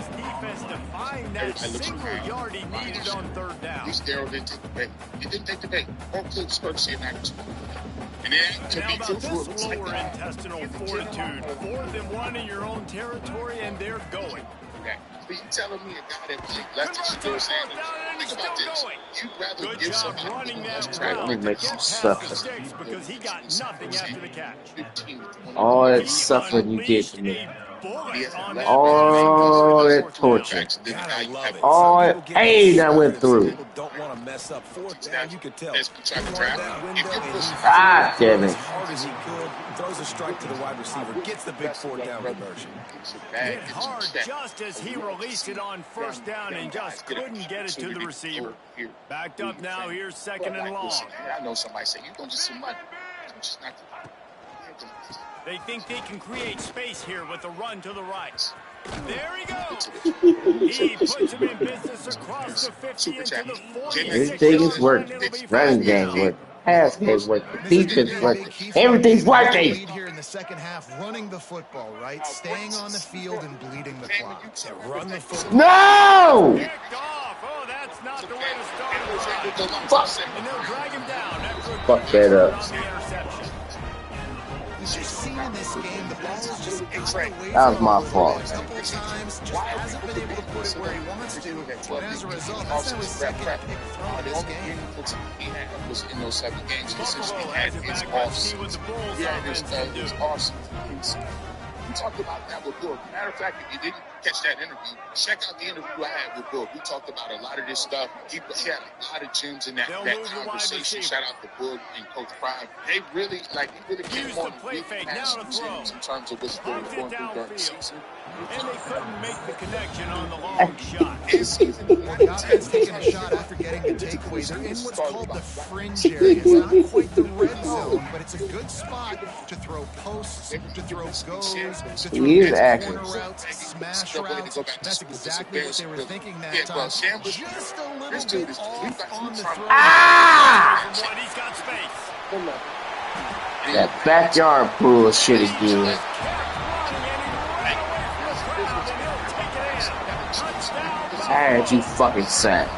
He didn't take the bait. All clips courtesy of Magnus. And then to be truthful, this lower intestinal fortitude, 4th and 1 in your own territory, and they're going. Okay. But you telling me a guy that left his Shador Sanders, think about this. You'd rather give somebody who has track. Let me make some suffer. Because he got nothing after the catch. All that suffering you did to me. All that torture. All that pain I went through. God damn it. Throws a strike to the wide receiver, gets the big 4th down conversion. Hit hard just as he released it on first down and just couldn't get it to the receiver. Backed up now, here's 2nd and long. I know somebody saying, you don't just see money. They think they can create space here with a run to the right. There he goes. He puts him in business across the 50 into the 40. Everything is working. Running game working. Pass game working. Defense working. Everything's working. Here in the second half, running the football, right? Staying on the field and bleeding the clock. Run the football. No! Kicked off. Oh, that's not the way to start a drive. Fuck. And they'll drag him down after a Fuck that up. on the interception. We've just seen in this game, the ball is just That was my fault. a couple of times, just hasn't been able to put it where he wants to. And as a result, that's now his second pick thrown this game. He had was in those 7 games because Buffalo he had has it his back. Let's see offseason. what the Bulls He had his offense can do. offseason. We talked about that with Doug. Matter of fact, if you didn't catch that interview, check out the interview I had with Boog. We talked about a lot of this stuff. He had a lot of gems in that conversation. Shout out to Boog and Coach Prime. They really, he really came on and really had some gems in terms of what's going through during the season. And they couldn't make the connection on the long shot. The offense taking a shot after getting the takeaway. They're in what's called the fringe area. It's not quite the red zone, but it's a good spot to throw posts, to throw goes, to throw corner routes, smash routes. That's exactly what they were thinking that time. Just a little bit off on the throw. He's got space. That backyard bullshit again. As you fucking said.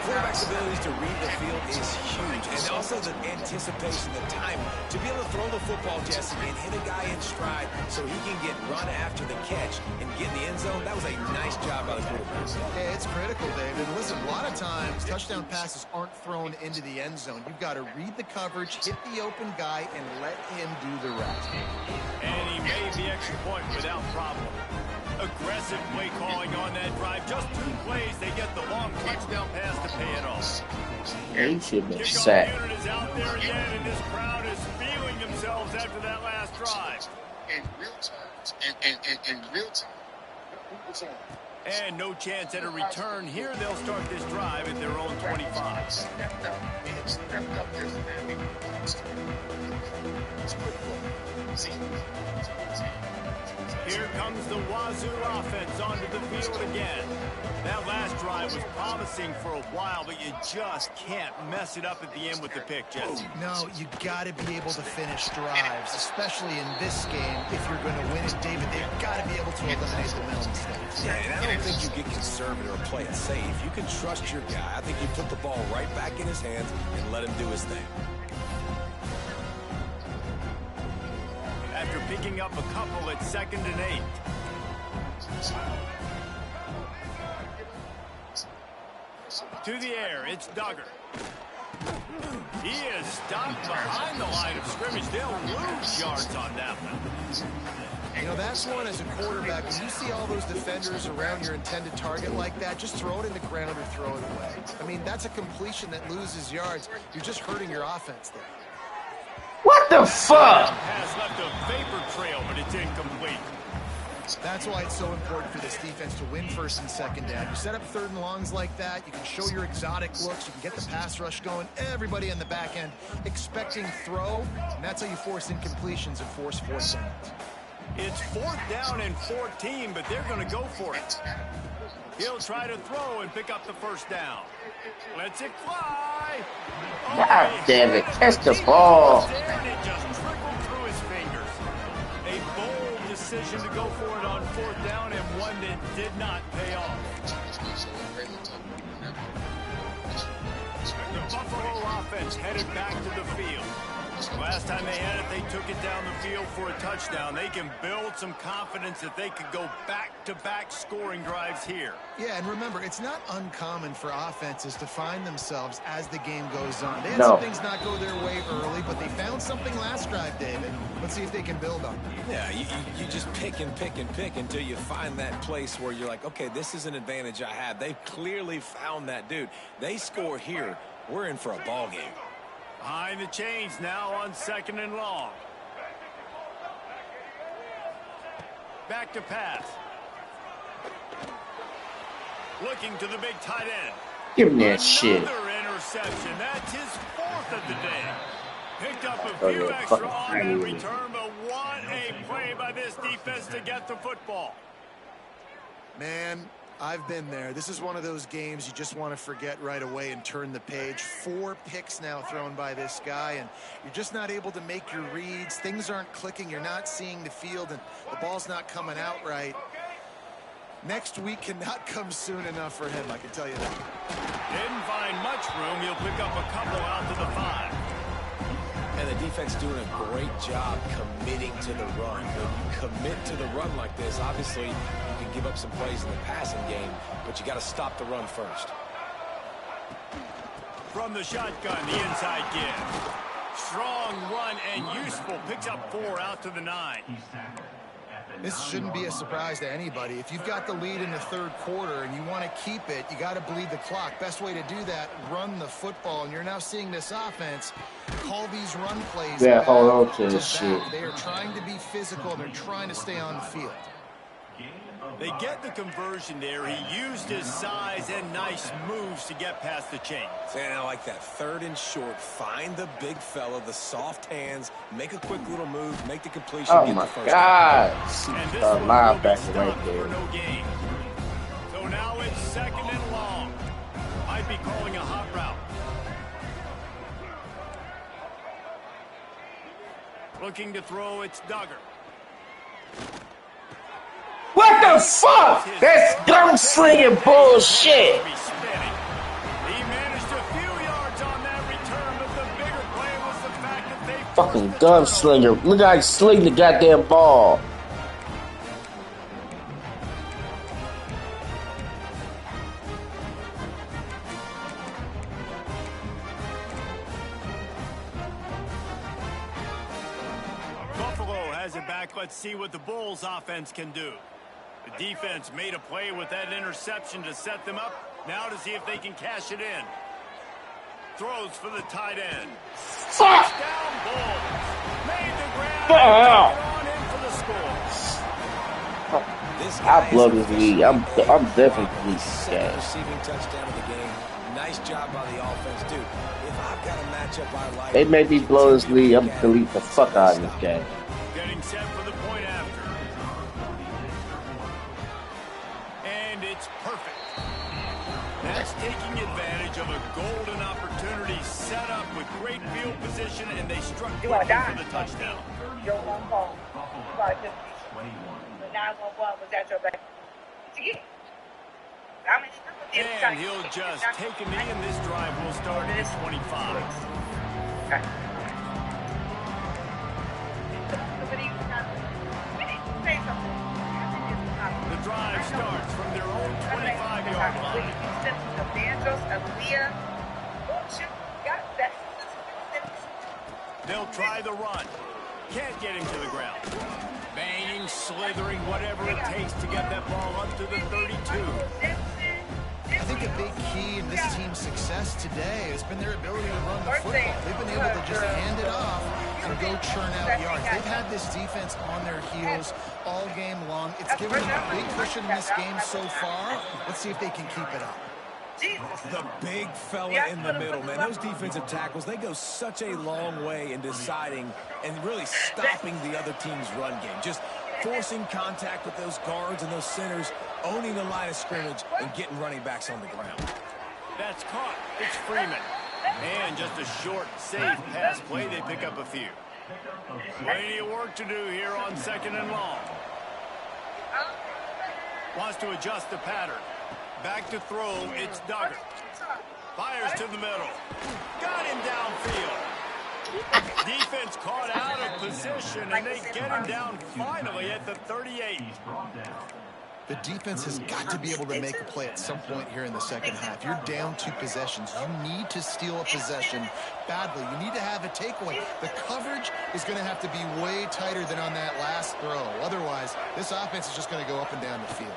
Quarterback's ability to read the field is huge, and also the anticipation, the time to be able to throw the football, Jesse, and hit a guy in stride so he can get run after the catch and get in the end zone. That was a nice job by the quarterback. Yeah, it's critical, David. Listen, a lot of times touchdown passes aren't thrown into the end zone. You've got to read the coverage, hit the open guy, and let him do the rest. And he made the extra point without problem. Aggressive play calling on that drive. Just 2 plays, they get the long touchdown pass to pay it off. Yeah, you should be Kickoff set. unit is out there again, and this crowd is feeling themselves after that last drive. In real time. In real time. And no chance at a return here. They'll start this drive at their own 25. Here comes the Wazoo offense onto the field again. That last drive was promising for a while, but you just can't mess it up at the end with the pick, Jesse. No, you got to be able to finish drives, especially in this game. If you're going to win it, David, they've got to be able to eliminate the mental mistakes. Yeah, and I don't think you get conservative or play it safe. You can trust your guy. I think you put the ball right back in his hands and let him do his thing. After picking up a couple at 2nd and 8. To the air, it's Duggar. He is stopped behind the line of scrimmage. They'll lose yards on that one. You know, that's one as a quarterback. When you see all those defenders around your intended target like that, just throw it in the ground or throw it away. I mean, that's a completion that loses yards. You're just hurting your offense there. What the fuck? Pass left a vapor trail, but it's incomplete. That's why it's so important for this defense to win 1st and 2nd down. You set up 3rd and longs like that, you can show your exotic looks, you can get the pass rush going, everybody in the back end expecting throw, and that's how you force incompletions and force 4th downs. It's 4th down and 14, but they're going to go for it. He'll try to throw and pick up the 1st down. Lets it fly. God damn it. Catch the ball. And it just trickled through his fingers. A bold decision to go for it on 4th down and one that did not pay off. The Buffalo offense headed back to the field. Last time they had it, they took it down the field for a touchdown. They can build some confidence that they could go back-to-back scoring drives here. Yeah, and remember, it's not uncommon for offenses to find themselves as the game goes on. They had No. some things not go their way early, but they found something last drive, David. Let's see if they can build on it. Yeah, you just pick and pick and pick until you find that place where you're like, okay, this is an advantage I have. They've clearly found that dude. They score here. We're in for a ball game. Behind the chains now on 2nd and long. Back to pass. Looking to the big tight end. Give him that shit. Another interception. That's his 4th of the day. Picked up a Oh, few yeah, extra fucking on that crazy. return, but what a play by this defense to get the football. Man, I've been there. This is one of those games you just want to forget right away and turn the page. 4 picks now thrown by this guy, and you're just not able to make your reads. Things aren't clicking. You're not seeing the field, and the ball's not coming out right. Next week cannot come soon enough for him, I can tell you that. Didn't find much room. He'll pick up a couple out to the 5. And the defense doing a great job committing to the run. When you commit to the run like this, obviously you can give up some plays in the passing game, but you got to stop the run first. From the shotgun, the inside give. Strong run and useful. Picks up 4 out to the 9. This shouldn't be a surprise to anybody. If you've got the lead in the third quarter and you want to keep it, you got to bleed the clock. Best way to do that, run the football. And you're now seeing this offense call these run plays. Yeah, hold on to this shit. They are trying to be physical. They're trying to stay on the field. They get the conversion there. He used his size and nice moves to get past the chains. And I like that. 3rd and short. Find the big fella, the soft hands, make a quick little move, make the completion. Oh get my the first God! Linebacker right there. No gain. So now it's 2nd and long. Might be calling a hot route. Looking to throw, it's Duggar. What the fuck? That's gunslinging bullshit. He managed a few yards on that return, but the bigger play was the fact that they Fucking gunslinger. Look how he sling the goddamn ball. Buffalo has it back. Let's see what the Bulls offense can do. The defense made a play with that interception to set them up. Now to see if they can cash it in. Throws for the tight end. Fuck! Touchdown Bulls. Made the grab. On in for the score. I love this league. I'm definitely scared. Receiving touchdown of the game. Nice job by the offense, dude. If I've got a matchup I like, They made me blow this league. I'm deleting the fuck out of this game. Getting set for the point after. And it's perfect. That's taking advantage of a golden opportunity set up with great field position, and they struck quickly for the touchdown. Your one phone. The 911 was at your back. And he'll just take a knee, and this drive will start at 25. Okay. The drive starts from their own 25-yard line. They'll try the run. Can't get him to the ground. Banging, slithering, whatever it takes to get that ball up to the 32. I think a big key in this team's success today has been their ability to run the football. They've been able to just hand it off and go churn out yards. They've had this defense on their heels all game long. It's given them a big cushion in this game so far. Let's see if they can keep it up. The big fella in the middle, man. Those defensive tackles, they go such a long way in deciding and really stopping the other team's run game. Just forcing contact with those guards and those centers, owning the line of scrimmage, and getting running backs on the ground. That's caught. It's Freeman. And just a short, safe pass play. They pick up a few. Plenty of work to do here on 2nd and long. Wants to adjust the pattern. Back to throw, it's Duggar. Fires to the middle. Got him downfield. Defense caught out of position, and they get him down finally at the 38. The defense has got to be able to make a play at some point here in the second half. You're down 2 possessions. You need to steal a possession badly. You need to have a takeaway. The coverage is going to have to be way tighter than on that last throw. Otherwise, this offense is just going to go up and down the field.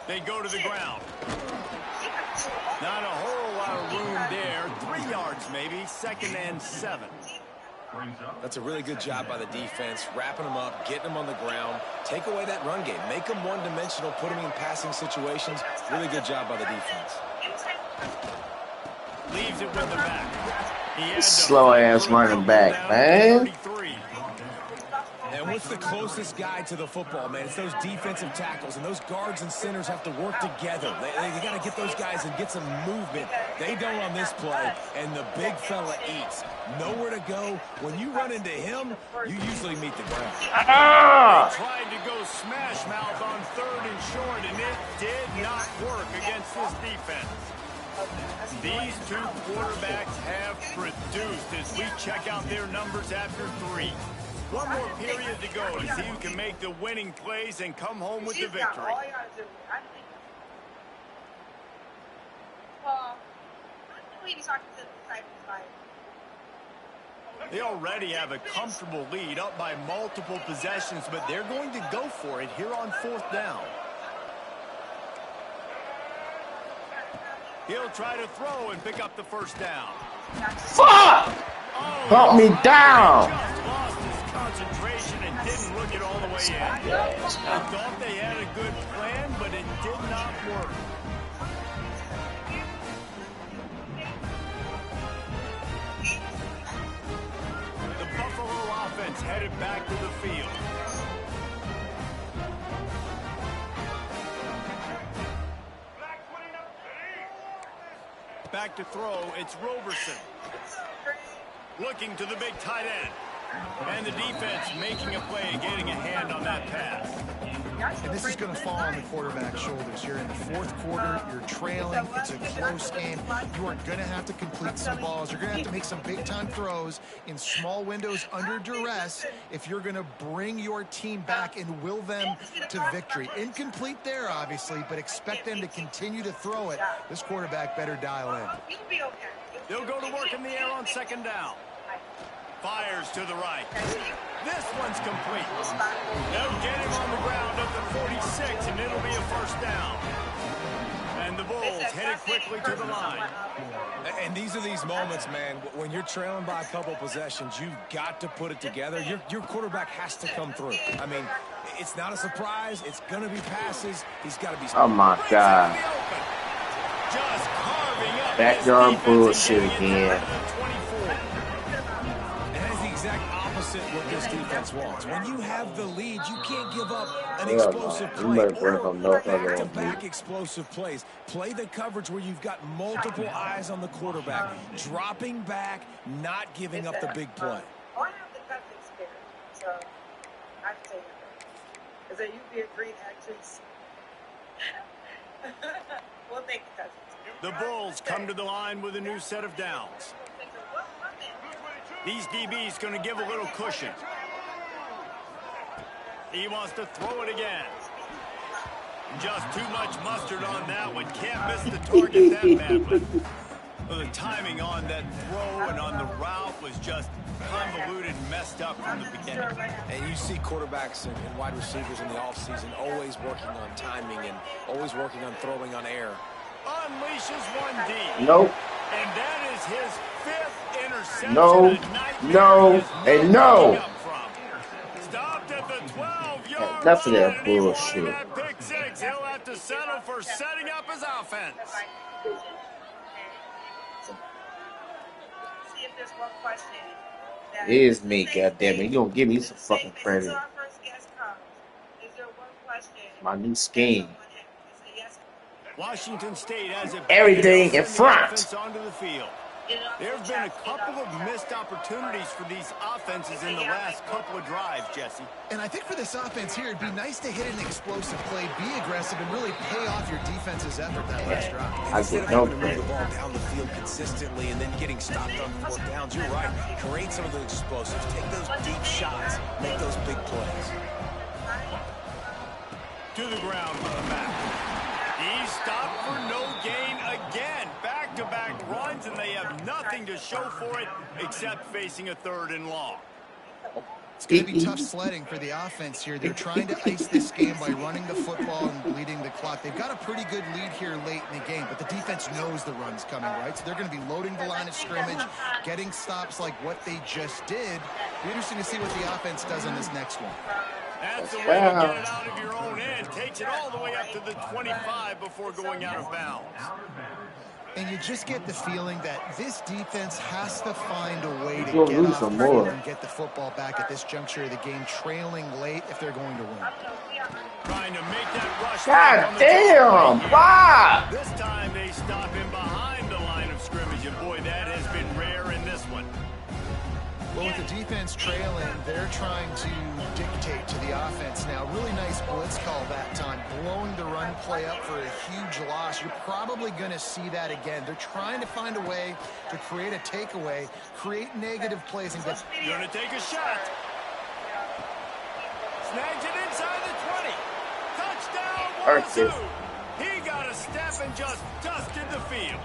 They go to the ground. Not a whole lot of room there. 3 yards maybe. 2nd and 7. That's a really good job by the defense, wrapping them up, getting them on the ground, take away that run game, make them one-dimensional, put them in passing situations. Really good job by the defense. Leaves it with the back. Slow-ass running back, man. And what's the closest guy to the football, man? It's those defensive tackles, and those guards and centers have to work together. They got to get those guys and get some movement. They don't on this play, and the big fella eats. Nowhere to go. When you run into him, you usually meet the ground. They tried to go smash mouth on 3rd and short, and it did not work against this defense. These 2 quarterbacks have produced as we check out their numbers after 3. One more period to go to see who can make the winning plays and come home with the victory. They already have a comfortable lead up by multiple possessions, but they're going to go for it here on 4th down. He'll try to throw and pick up the 1st down. Fuck! Bump me down. Just lost his concentration and didn't look it all the way in. I thought they had a good plan, but it did not work. The Buffalo offense headed back to the field. Back to throw, it's Roberson. Looking to the big tight end. And the defense making a play, getting a hand on that pass. And this is going to fall on the quarterback's shoulders. You're in the 4th quarter. You're trailing. It's a close game. You are going to have to complete some balls. You're going to have to make some big-time throws in small windows under duress if you're going to bring your team back and will them to victory. Incomplete there, obviously, but expect them to continue to throw it. This quarterback better dial in. They'll go to work in the air on 2nd down. Fires to the right. This one's complete. They'll get him on the ground at the 46, and it'll be a 1st down. And the Bulls headed quickly to the line. And these are these moments, man, when you're trailing by a couple possessions, you've got to put it together. Your quarterback has to come through. I mean, it's not a surprise. It's going to be passes. He's got to be... Oh, my God. Just carving up Backyard bullshit again. Opposite what this defense wants. When you have the lead, you can't give up an explosive play or back-to-back explosive plays. Play the coverage where you've got multiple eyes on the quarterback, dropping back, not giving up the big play. I have the cousin spirit, so I can tell you that. Is that you'd be a great actress. Well, thank you, cousins. The Bulls come to the line with a new set of downs. These DBs going to give a little cushion. He wants to throw it again. Just too much mustard on that one. Can't miss the target that badly. Well, the timing on that throw and on the route was just convoluted and messed up from the beginning. And you see quarterbacks and wide receivers in the offseason always working on timing and always working on throwing on air. Unleashes one deep. Nope. And that is his 5th interception. No, no, and no. Stopped at the 12-yard Enough of that line, and he won't bullshit. get that pick 6. He'll have to settle for setting up his offense. See if there's one question. It is me, goddammit. You gonna give me some fucking credit. My new scheme. Washington State has a Everything in front. onto the field. There's been a couple of missed opportunities for these offenses in the last couple of drives, Jesse. And I think for this offense here, it'd be nice to hit an explosive play, be aggressive, and really pay off your defense's effort that last drive. I get no Move the credit. ball down the field consistently and then getting stopped on 4th downs. You're right. Create some of those explosives. Take those deep shots. Make those big plays. To the ground with the back. He stopped for no gain again. Back-to-back runs, and they have nothing to show for it except facing a 3rd and long. It's going to be tough sledding for the offense here. They're trying to ice this game by running the football and bleeding the clock. They've got a pretty good lead here late in the game, but the defense knows the run's coming, right? So they're going to be loading the line of scrimmage, getting stops like what they just did. It'll be interesting to see what the offense does on this next one. That's the way to get it out of your own end. Takes it all the way up to the 25 before going out of bounds. And you just get the feeling that this defense has to find a way to You'll get lose off some the more. field and get the football back at this juncture of the game, trailing late if they're going to win. Trying to make that rush. God damn! Bob! This time they stop him behind the line of scrimmage, and boy, that has been rare in this one. Well, with the defense trailing, they're trying to dictate to the offense now. Really nice blitz call that time, blowing the run play up for a huge loss. You're probably going to see that again. They're trying to find a way to create a takeaway, create negative plays, and get... Going to take a shot. Snags it inside the 20. Touchdown, Wazoo. He got a step and just dusted the field.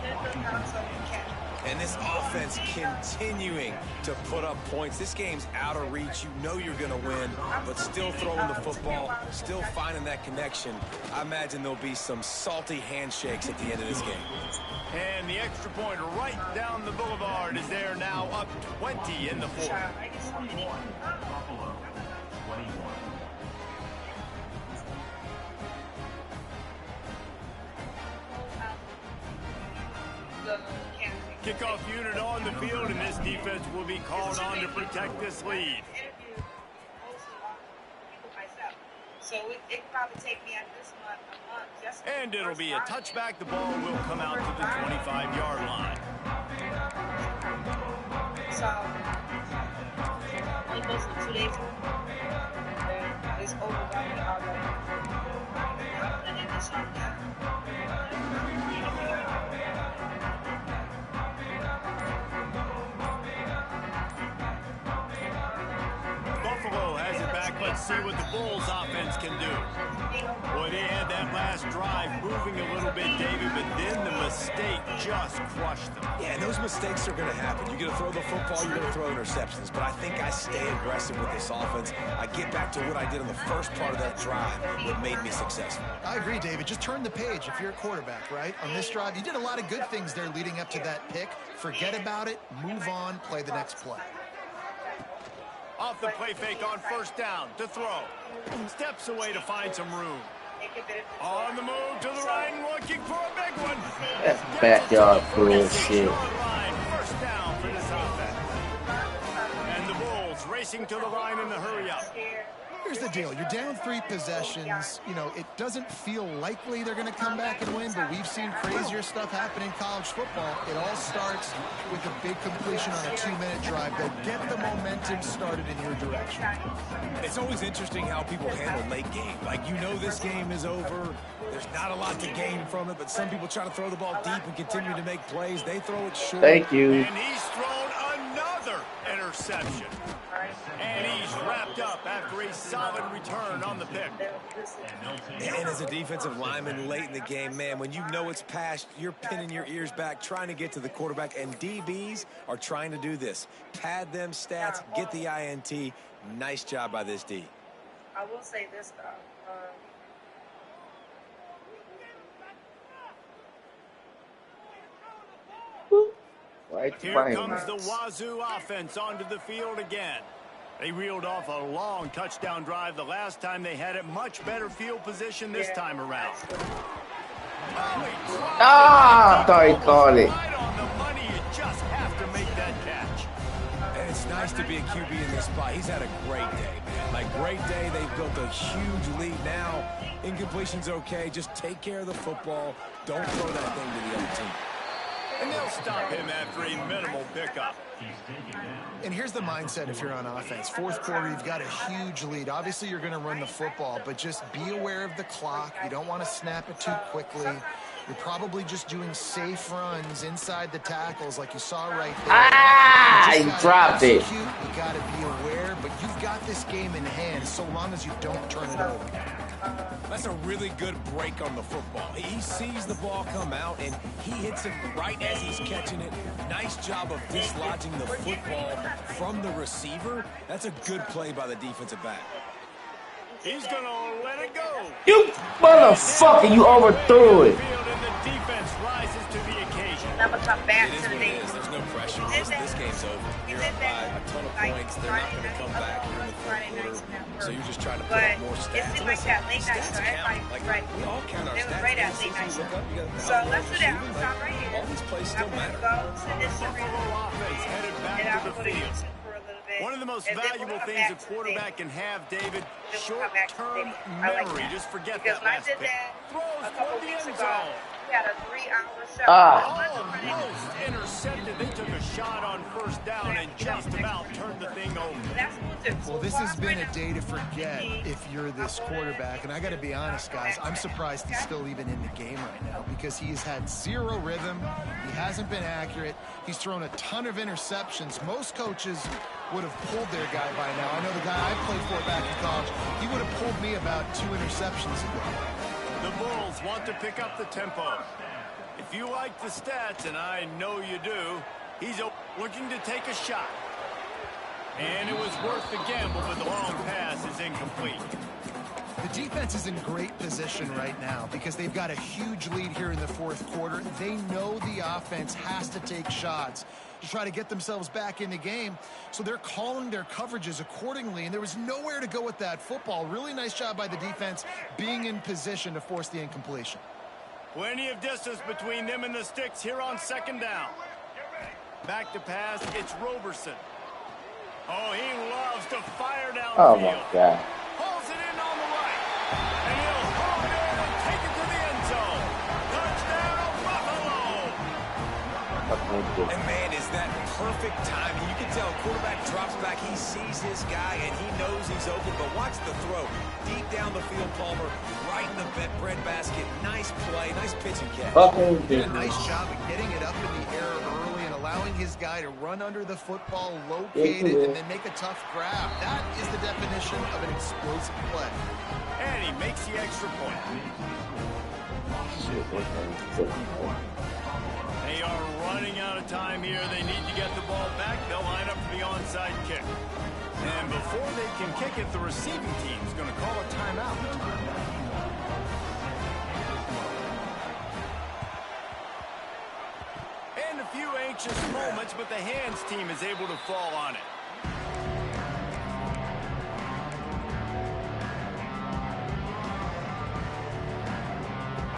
And this offense continuing to put up points. This game's out of reach. You know you're going to win, but still throwing the football, still finding that connection. I imagine there'll be some salty handshakes at the end of this game. And the extra point right down the boulevard is there now, up 20 in the fourth. Kickoff unit on the field, and this defense will be called on to protect this lead. So it probably take me at this month a month just. And it'll be a touchback. The ball will come out to the 25-yard line. So only goes for 2 days. And it's overwhelming already. And then it's on that. Buffalo has it back. Let's see what the Bulls offense can do. Boy, they had that last drive moving a little bit, David, but then the mistake just crushed them. Yeah, and those mistakes are going to happen. You're going to throw the football, you're going to throw interceptions. But I think I stay aggressive with this offense. I get back to what I did on the first part of that drive, what made me successful. I agree, David. Just turn the page if you're a quarterback, right? On this drive, you did a lot of good things there leading up to that pick. Forget about it, move on, play the next play. Off the play fake on first down to throw. Steps away to find some room. On the move to the right, looking for a big one. That's backyard bullshit. First down for this offense. And the Bulls racing to the line in the hurry up. Here's the deal. You're down 3 possessions. You know, it doesn't feel likely they're going to come back and win, but we've seen crazier stuff happen in college football. It all starts with a big completion on a 2-minute drive that get the momentum started in your direction. It's always interesting how people handle late game. Like, you know this game is over. There's not a lot to gain from it, but some people try to throw the ball deep and continue to make plays. They throw it short. Thank you. And he's thrown another interception. And he's wrapped up after a solid return on the pick. And as a defensive lineman late in the game, man, when you know it's past, you're pinning your ears back, trying to get to the quarterback, and DBs are trying to do this. Pad them stats, get the INT. Nice job by this D. I will say this, though. Here comes the Wazoo offense onto the field again. They reeled off a long touchdown drive the last time they had it. Much better field position this time around. I thought he caught it. Right on the money. You just have to make that catch. And it's nice to be a QB in this spot. He's had a great day, man. Like, great day. They've built a huge lead now. Incompletion's okay. Just take care of the football. Don't throw that thing to the other team. And they'll stop him after a minimal pickup. And here's the mindset if you're on offense. Fourth quarter, you've got a huge lead. Obviously, you're going to run the football, but just be aware of the clock. You don't want to snap it too quickly. You're probably just doing safe runs inside the tackles like you saw right there. He dropped it. You got to be aware, but you've got this game in hand so long as you don't turn it over. That's a really good break on the football. He sees the ball come out, and he hits it right as he's catching it. Nice job of dislodging the football from the receiver. That's a good play by the defensive back. He's going to let it go. You motherfucker, you overthrew it. And the defense rises to the occasion. I'm going to come back It is to the what it day. is. There's no pressure. This game's over. You're up by a ton of points. They're not going to come back here in the fourth quarter. So you're just trying to put up more stats. It seemed like that late night, so everybody was right. We all count our It was stats. right at late night. So let's do that. I'm going to stop right here. All these plays still I'm going matter. to go to this Buffalo offense headed and back I'm to the going to go to field. YouTube for a little bit. One of the most And then we'll valuable come things a back to the quarterback stadium. can have, David, Then we'll come back to the short-term stadium. I like memory. that. Just forget Because that when I last did pick. that Throws a couple for the weeks end ago, zone. we had a 3-hour show. Almost intercepted. They took a shot on first down and just about turned the thing over. That's what we'll do. Well, this has been a day to forget if you're this quarterback. And I got to be honest, guys, I'm surprised he's still even in the game right now because he has had zero rhythm. He hasn't been accurate. He's thrown a ton of interceptions. Most coaches would have pulled their guy by now. I know the guy I played for back in college, he would have pulled me about 2 interceptions ago. The Bulls want to pick up the tempo. If you like the stats, and I know you do, he's looking to take a shot. And it was worth the gamble, but the long pass is incomplete. The defense is in great position right now because they've got a huge lead here in the fourth quarter. They know the offense has to take shots to try to get themselves back in the game, so they're calling their coverages accordingly, and there was nowhere to go with that football. Really nice job by the defense being in position to force the incompletion. Plenty of distance between them and the sticks here on second down. Back to pass, it's Roberson. Oh, he loves to fire downfield. Oh my God. Pulls it in on the right. And he'll hold it and take it to the end zone. Touchdown, Buffalo. And man, is that perfect timing. You can tell quarterback drops back. He sees his guy and he knows he's open. But watch the throw. Deep down the field, Palmer. Right in the bread basket. Nice play. Nice pitch and catch. Did a nice job of getting it up in the air early and allowing his guy to run under the football, locate it, and then make a tough grab. That is the definition of an explosive play. And he makes the extra point. They are running out of time here. They need to get the ball back. They'll line up for the onside kick. And before they can kick it, the receiving team is going to call a timeout. And a few anxious moments, but the hands team is able to fall on it.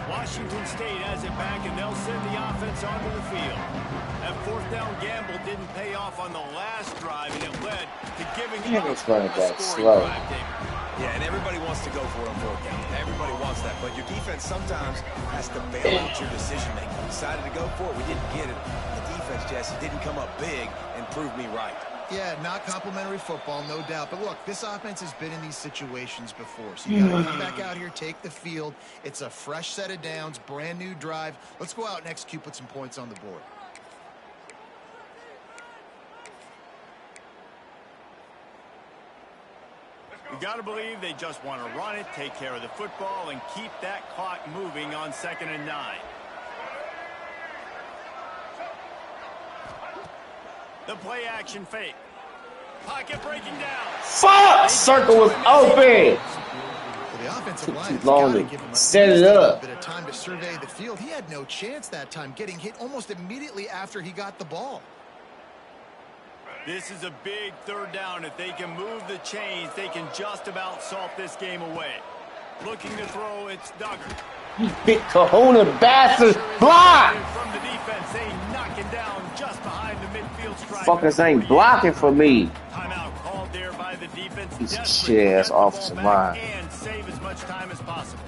Washington State has it back, and they'll send the offense onto the field. That fourth down gamble didn't pay off on the last drive, and it led to giving up a scoring drive, David. Yeah, and everybody wants to go for it on fourth down. Everybody wants that, but your defense sometimes has to bail out your decision-making. We decided to go for it. We didn't get it. The defense, Jesse, didn't come up big and prove me right. Yeah, not complimentary football, no doubt. But look, this offense has been in these situations before. So you got to come back out here, take the field. It's a fresh set of downs, brand new drive. Let's go out and execute, put some points on the board. You got to believe they just want to run it, take care of the football, and keep that clock moving on 2nd and 9. The play action fake. Pocket breaking down. Fuck! Circle was open. Well, the offensive line Too long to give him set it up. A bit of time to survey the field. He had no chance that time, getting hit almost immediately after he got the ball. This is a big third down. If they can move the chains, they can just about salt this game away. Looking to throw, it's Duggar. You big kahuna bastard. Block! From the defense, they knock it down just behind the midfield stripe. Fuckers ain't blocking for me. Timeout called there by the defense. Piece of shit ass offensive line. And save as much time as possible.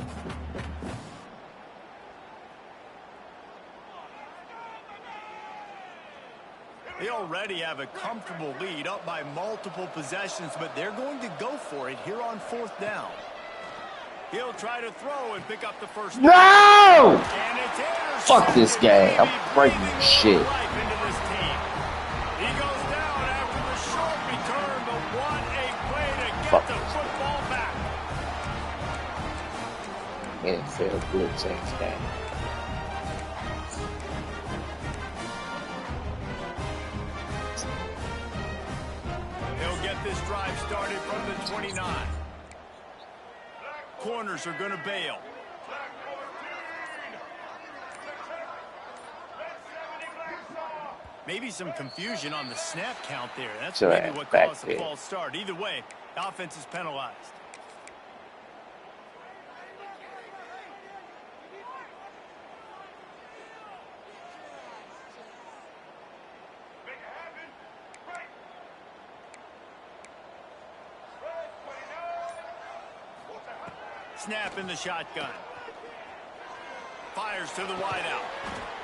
They already have a comfortable lead, up by multiple possessions, but they're going to go for it here on 4th down. He'll try to throw and pick up the first down. No! And it's Fuck this game. I'm breaking this shit. Life into this team. He goes down after the short return, but what a play to get the football back. NFL blitz X game. He'll get this drive started from the 29. Corners are going to bail. Maybe some confusion on the snap count there. That's maybe what caused the false start. Either way, the offense is penalized. Snap in the shotgun. Fires to the wideout.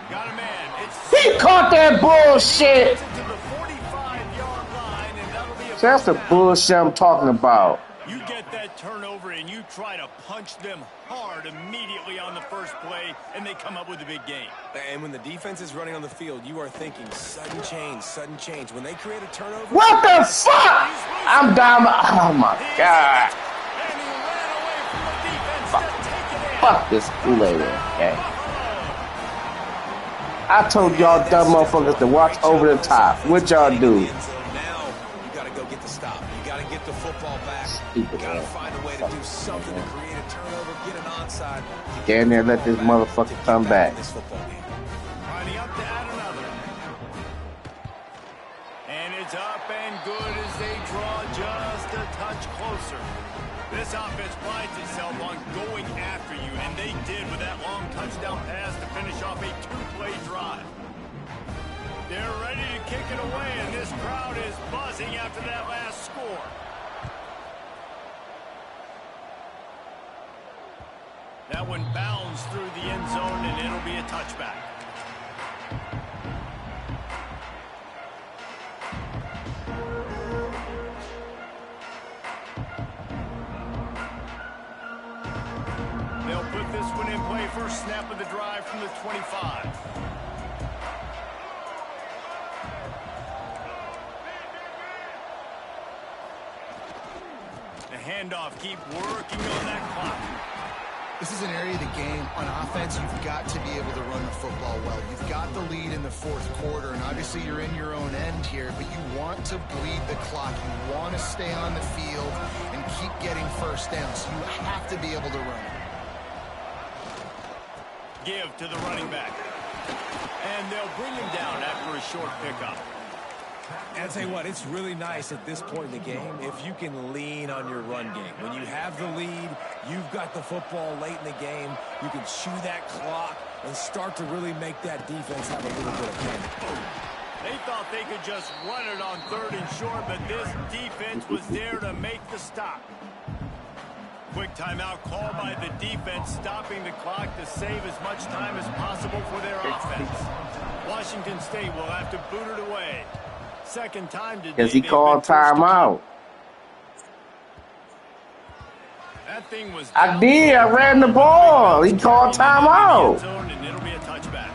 Got a man. He caught that bullshit. So that's the bullshit I'm talking about. You get that turnover and you try to punch them hard immediately on the first play, and they come up with a big game. And when the defense is running on the field, you are thinking sudden change, sudden change. When they create a turnover... What the fuck? I'm down. Oh, my God. Fuck this Kool-Aid game. I told y'all dumb motherfuckers to watch over the top. What y'all do? Now you gotta go get the stop. You gotta get the football back. You gotta find a way to do something to create a turnover, get an onside. Damn near let this motherfucker come back. Lining up to add another. And it's up and good as they draw just a touch closer. This offense prides itself on going after you, and they did with that long touchdown pass to finish off a two-play drive. They're ready to kick it away, and this crowd is buzzing after that last score. That one bounds through the end zone, and it'll be a touchback. They'll put this one in play first snap of the drive from the 25. The handoff, keep working on that clock. This is an area of the game on offense you've got to be able to run the football well. You've got the lead in the fourth quarter, and obviously you're in your own end here, but you want to bleed the clock. You want to stay on the field and keep getting first down, so you have to be able to run it. Give to the running back. And they'll bring him down after a short pickup. And I'll tell you what, it's really nice at this point in the game if you can lean on your run game. When you have the lead, you've got the football late in the game, you can chew that clock and start to really make that defense have a little bit of pain. They thought they could just run it on third and short, but this defense was there to make the stop. Quick timeout called by the defense, stopping the clock to save as much time as possible for their offense. Washington State will have to boot it away. Second time today. Because he called timeout. That thing was. I did. I ran the ball. He called timeout. And it'll be a touchback.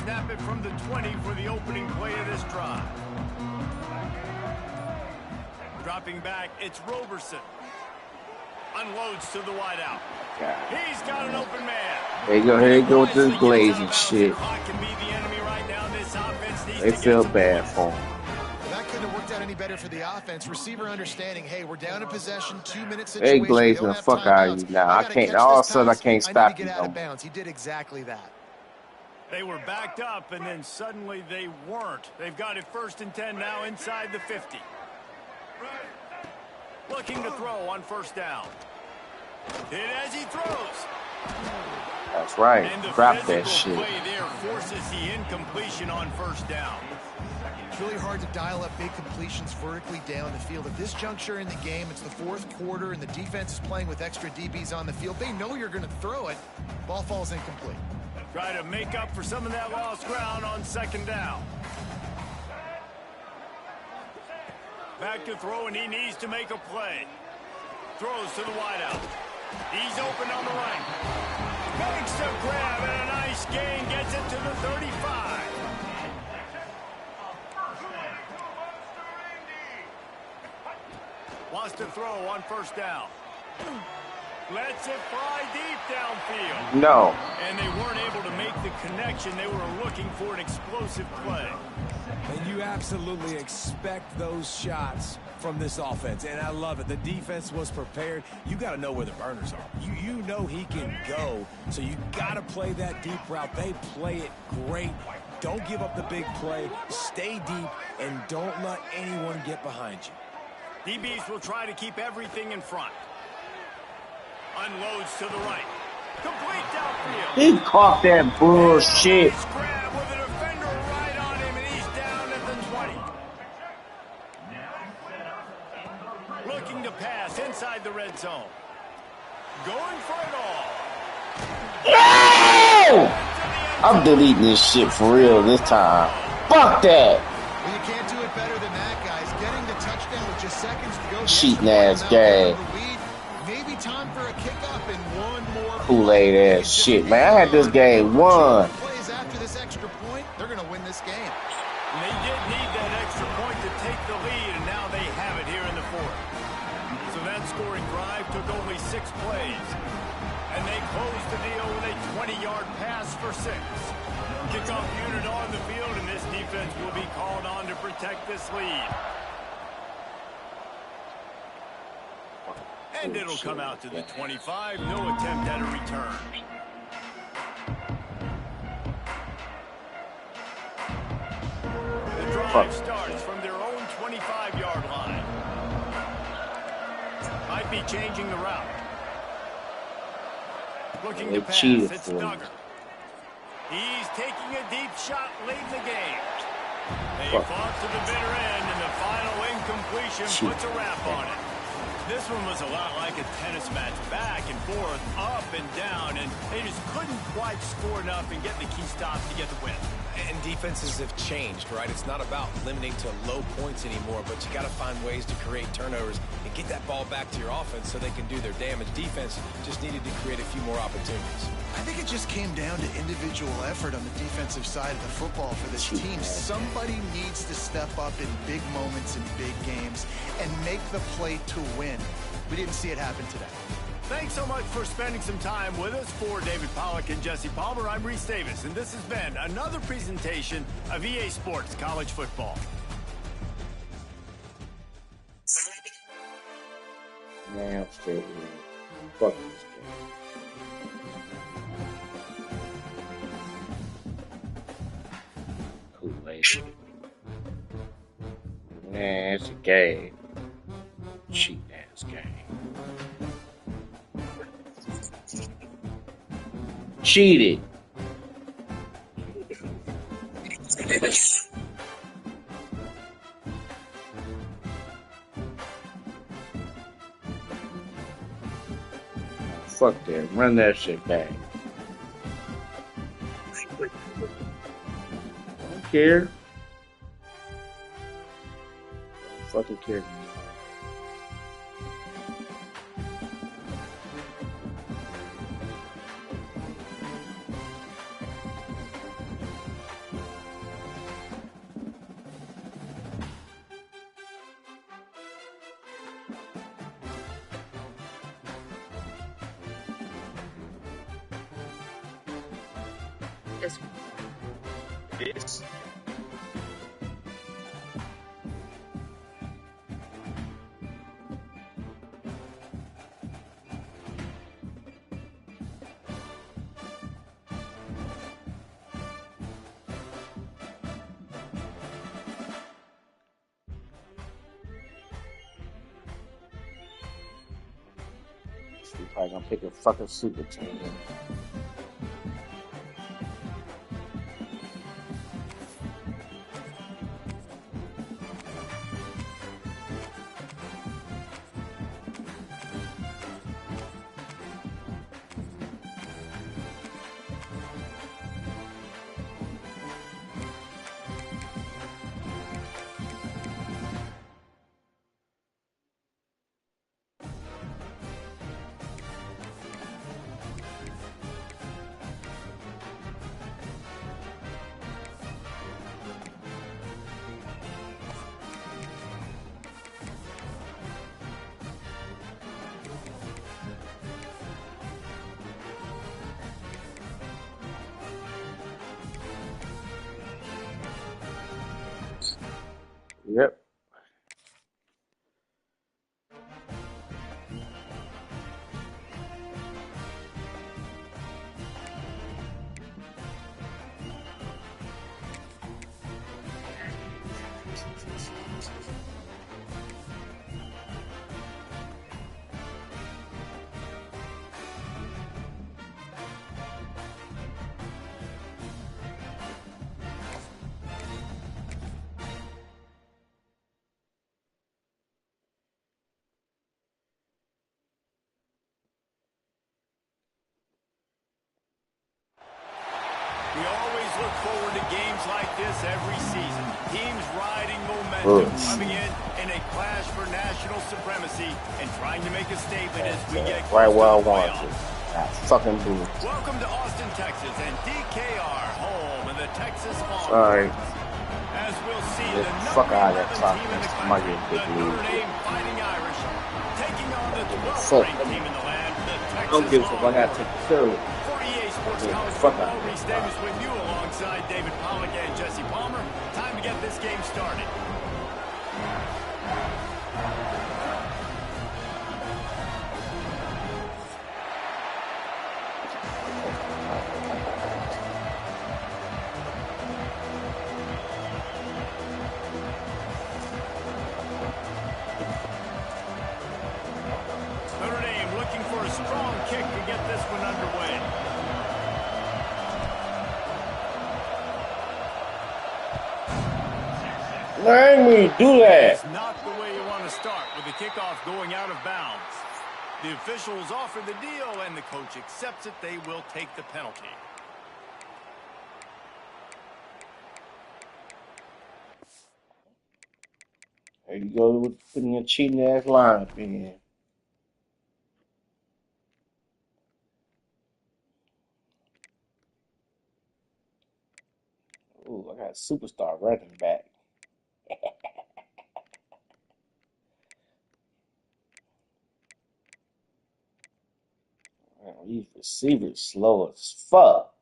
Snap it from the 20 for the opening play of this drive. Dropping back, it's Roberson. Unloads to the wideout. He's got an open man. There you go. Here you go with this glazing shit. They feel bad for him. That couldn't have worked out any better for the offense. Receiver understanding, hey, we're down in possession, 2-minute situation. Hey, glazing the fuck out of you now. I can't. All of a sudden, I can't stop you. He did exactly that. They were backed up, and then suddenly they weren't. They've got it 1st and 10 now inside the 50. Looking to throw on first down. Hit as he throws. That's right. Drop that shit. Play there forces the incompletion on first down. It's really hard to dial up big completions vertically down the field. At this juncture in the game, it's the fourth quarter, and the defense is playing with extra DBs on the field. They know you're going to throw it. Ball falls incomplete. Try to make up for some of that lost ground on second down. Back to throw, and he needs to make a play. Throws to the wideout. He's open on the right. Makes the grab, and a nice gain gets it to the 35. Wants to throw on first down. Lets it fly deep downfield. No. And they weren't able to make the connection. They were looking for an explosive play. And you absolutely expect those shots from this offense, and I love it. The defense was prepared. You got to know where the burners are. You know he can go, so you got to play that deep route. They play it great. Don't give up the big play. Stay deep, and don't let anyone get behind you. DBs will try to keep everything in front. Unloads to the right. Complete downfield. He caught that bullshit. Nice grab with a defender right on him, and he's down at the 20. Looking to pass inside the red zone. Going for it all. No! I'm deleting this shit for real this time. Fuck that. Well, you can't do it better than that, guys. Getting the touchdown with just seconds to go. Cheating ass game. Maybe time Kool-Aid ass shit, man. I had this game won. Plays after this extra point, they're going to win this game. And they did need that extra point to take the lead, and now they have it here in the fourth. So that scoring drive took only 6 plays. And they closed the deal with a 20-yard pass for 6. Kickoff unit on the field, and this defense will be called on to protect this lead. And it'll come out to the 25. No attempt at a return. The drive starts from their own 25-yard line. Might be changing the route. Looking to pass, it's Duggar. He's taking a deep shot late in the game. They fought to the bitter end, and the final incompletion puts a wrap on it. This one was a lot like a tennis match, back and forth, up and down, and they just couldn't quite score enough and get the key stop to get the win. And defenses have changed, right? It's not about limiting to low points anymore, but you got to find ways to create turnovers and get that ball back to your offense so they can do their damage. Defense just needed to create a few more opportunities. I think it just came down to individual effort on the defensive side of the football for this team. Somebody needs to step up in big moments in big games and make the play to win. We didn't see it happen today. Thanks so much for spending some time with us. For David Pollack and Jesse Palmer, I'm Reese Davis, and this has been another presentation of EA Sports College Football. Man, I'm straight here. Fuck this game. Kool-Aid. Man, it's a game. Cheap ass game. Cheated. Fuck that. Run that shit back. Don't care. Don't fucking care. Yes. He's probably gonna pick a fucking super team. Yep. We always look forward to games like this every season. Teams riding momentum, coming in a clash for national supremacy and trying to make a statement as we get close right where I to the want playoffs. to. Fucking boo. Welcome to Austin, Texas, and DKR, home of the Texas Sorry. Longhorns. As we'll see, Get the the number fuck out of 11 that clock. team in the Somebody country, get a the big Notre lead. Dame Fighting Irish, taking on the 12th Fuck. ranked team in the land, the I don't Texas give a fuck. I gotta Longhorns. take the third. 48 Sports Yeah, College fuck Football, out of Reese here. Davis with you alongside David Pollack and Jesse Palmer. Time to get this game started. Notre Dame looking for a strong kick to get this one underway. Let me do that. It's not the way you want to start with the kickoff going out of bounds. The officials offer the deal, and the coach accepts it. They will take the penalty. There you go with putting your cheating ass lineup in. Ooh, I got a superstar running back. Man, these receivers slow as fuck.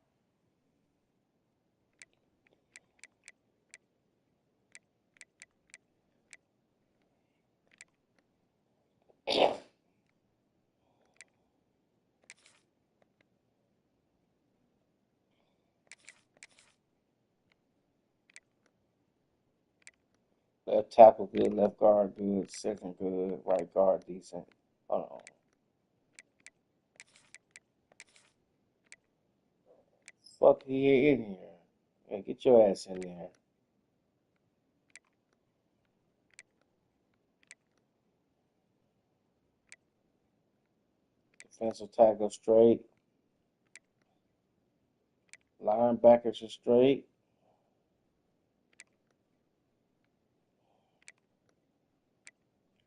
Left tackle good, left guard good, second good, right guard decent. Hold on. Fuck you in here. Yeah, get your ass in there. Defensive tackle straight. Linebackers are straight.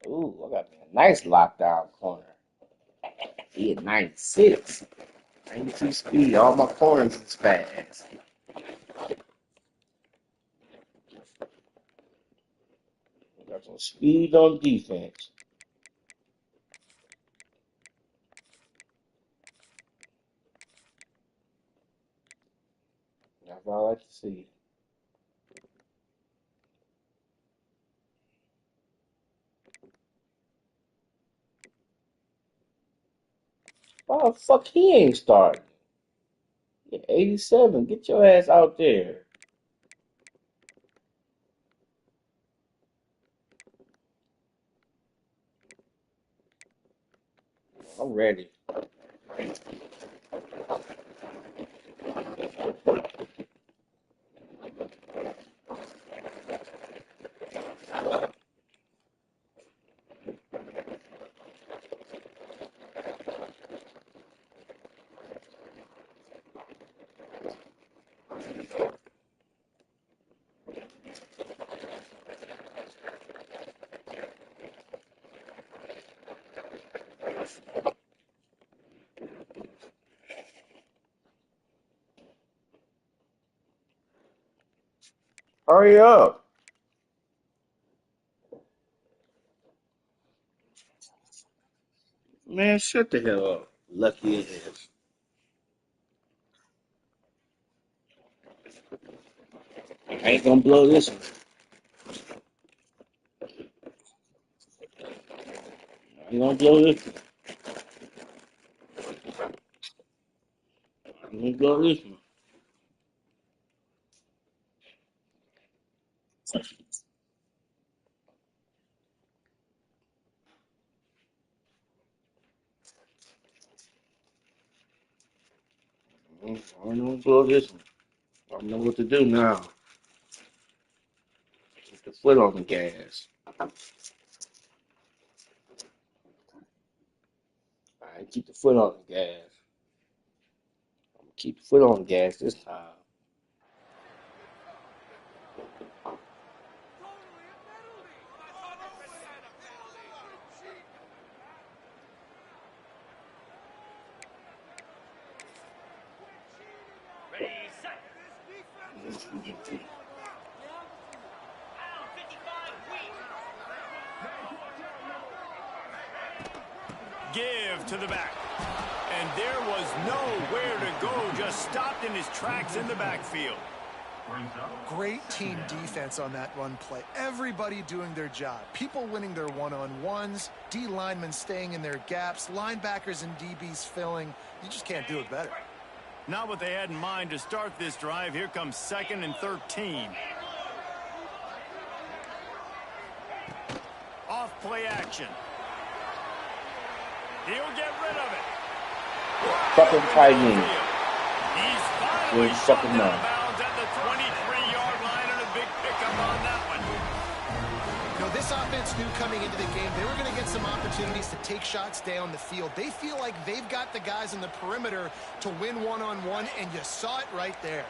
Ooh, I got me a nice lockdown corner. He at 96. 92 speed. All my corners is fast. Got some speed on defense. That's all I like to see. Oh, fuck, he ain't starting. Yeah, 87. Get your ass out there. I'm ready. Hurry up. Man, shut the hell up. Lucky ass. I ain't gonna blow this one. I ain't gonna blow this one. I ain't gonna blow this one. I ain't gonna blow this one. I don't know what to do now. Keep the foot on the gas. I keep the foot on the gas. I'm gonna keep the foot on the gas this time. Give to the back. And there was nowhere to go, just stopped in his tracks in the backfield. Great team defense on that run play. Everybody doing their job. People winning their one-on-ones, D linemen staying in their gaps, linebackers and DBs filling. You just can't do it better. Not what they had in mind to start this drive. Here comes 2nd and 13. Off play action. He'll get rid of it. Fucking tight end. He's finally Really shot fucking down nice. bounds at the 23-yard line, and a big pickup on that one. You know, this offense knew coming into the game they were going to get some opportunities to take shots down the field. They feel like they've got the guys in the perimeter to win one-on-one, and you saw it right there.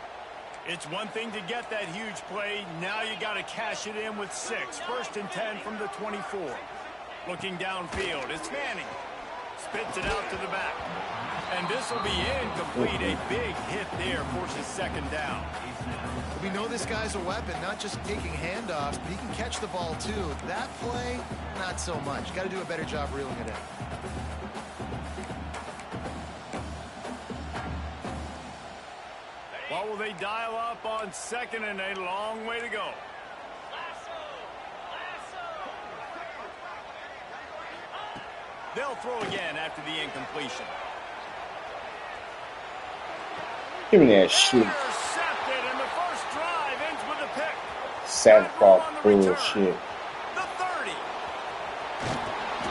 It's one thing to get that huge play. Now you got to cash it in with 6. 1st and 10 from the 24. Looking downfield, it's Manning. Spits it out to the back. And this will be incomplete. A big hit there, forces 2nd down. We know this guy's a weapon, not just taking handoffs, but he can catch the ball too. That play, not so much. Got to do a better job reeling it in. What will they dial up on 2nd and a long way to go? They'll throw again after the incompletion. Give me that shit. Intercepted, and the first drive ends with a pick. Santa Claus On the return. bullshit. The 30.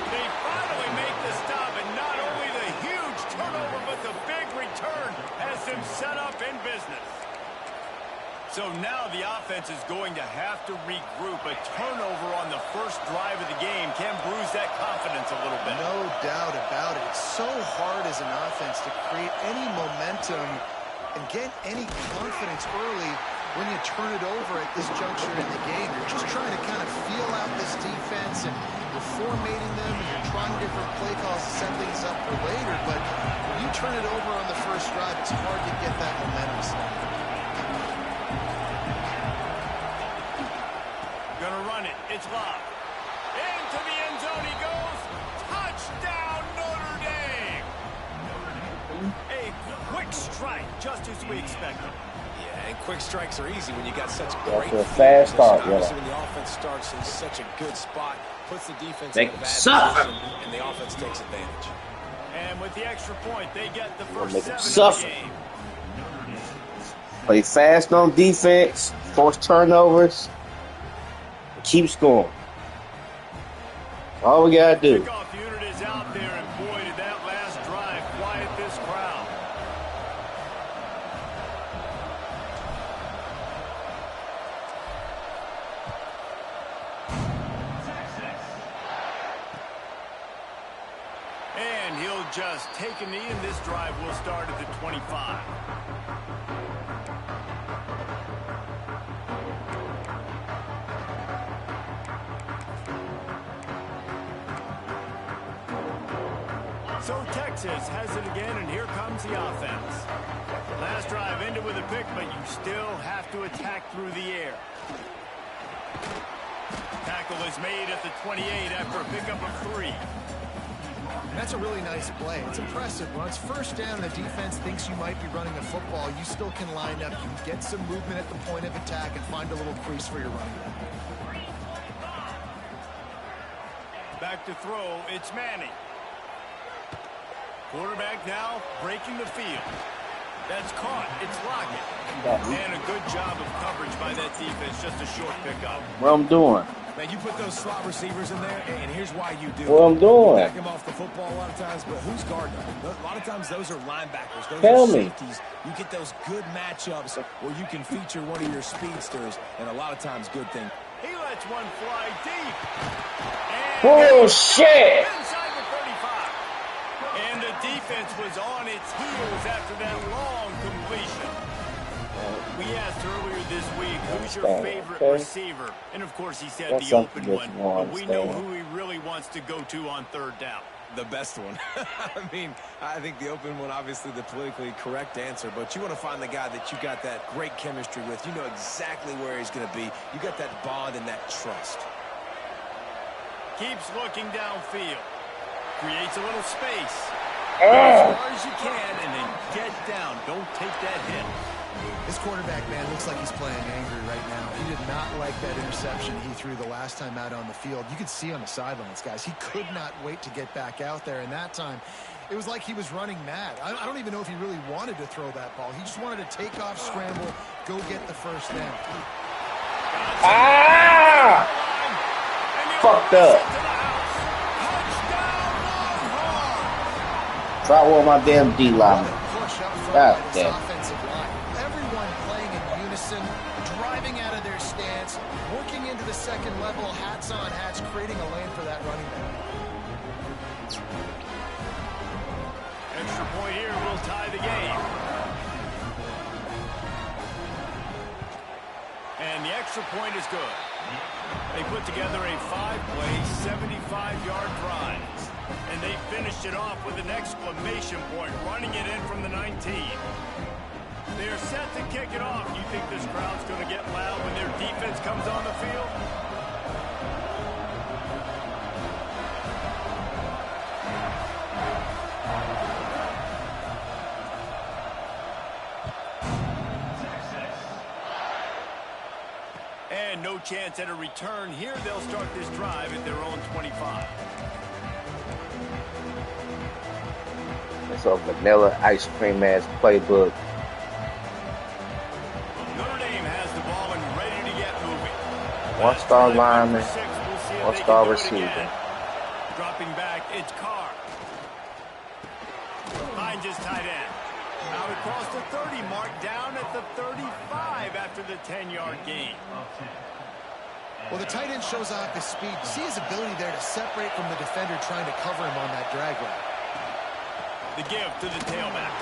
They finally make the stop, and not only the huge turnover, but the big return has them set up in business. So now the offense is going to have to regroup. A turnover on the first drive of the game can bruise that confidence a little bit. No doubt about it. It's so hard as an offense to create any momentum and get any confidence early when you turn it over at this juncture in the game. You're just trying to kind of feel out this defense, and you're formatting them, and you're trying different play calls to set things up for later. But when you turn it over on the first drive, it's hard to get that momentum started. Gonna run it. It's Love. Into the end zone he goes. Touchdown, Notre Dame. A quick strike, just as we expected. Yeah, and quick strikes are easy when you got such That's great a fast start, Obviously, yeah. when the offense starts in such a good spot, puts the defense They in a bad suck. position, and the offense takes advantage. And with the extra point, they get the Gonna first make 'em 7 suffer. of the game. Play fast on defense, force turnovers, keep scoring. All we gotta do. Kickoff unit is out there, and boy, did that last drive quiet this crowd. And he'll just take a knee, and this drive will start at the 25. So Texas has it again, and here comes the offense. Last drive ended with a pick, but you still have to attack through the air. Tackle is made at the 28 after a pickup of 3. That's a really nice play. It's impressive. When it's first down and the defense thinks you might be running a football, you still can line up. You can get some movement at the point of attack and find a little crease for your running back. Back to throw, it's Manning. Quarterback now breaking the field. That's caught. It's Lockett. And a good job of coverage by that defense. Just a short pickup. What I'm doing? Man, you put those slot receivers in there, and here's why you do. What I'm doing? You back them off the football a lot of times, but who's guarding them? A lot of times those are linebackers. Those Tell are me. safeties. You get those good matchups where you can feature one of your speedsters, and a lot of times good thing. He lets one fly deep. And Bullshit! inside the 35. And the defense was on its heels after that long completion. We asked earlier this week, who's your favorite receiver? And of course he said That's the open something one. that you want But we to know understand. who he really wants to go to on 3rd down. The best one. I mean, I think the open one, obviously the politically correct answer, but you want to find the guy that you got that great chemistry with. You know exactly where he's going to be. You got that bond and that trust. Keeps looking downfield. Creates a little space. As far as you can, and then get down. Don't take that hit. This quarterback, man, looks like he's playing angry right now. He did not like that interception he threw the last time out on the field. You could see on the sidelines, guys, he could not wait to get back out there. And that time, it was like he was running mad. I don't even know if he really wanted to throw that ball. He just wanted to take off, scramble, go get the first down. Ah! Fucked up. Try one of my damn D linemen. God damn. Second level, hats on hats, creating a lane for that running back. Extra point here will tie the game. And the extra point is good. They put together a 5-play, 75-yard drive. And they finished it off with an exclamation point, running it in from the 19. They're set to kick it off. You think this crowd's going to get loud when their defense comes on the field? And no chance at a return here. They'll start this drive at their own 25. It's a vanilla ice cream ass playbook. One-star lineman, one-star receiver. Dropping back, it's Carr. Finds his tight end. Out across the 30 mark, down at the 35 after the 10-yard gain. Well, the tight end shows off his speed. See his ability there to separate from the defender trying to cover him on that drag route. The give to the tailback.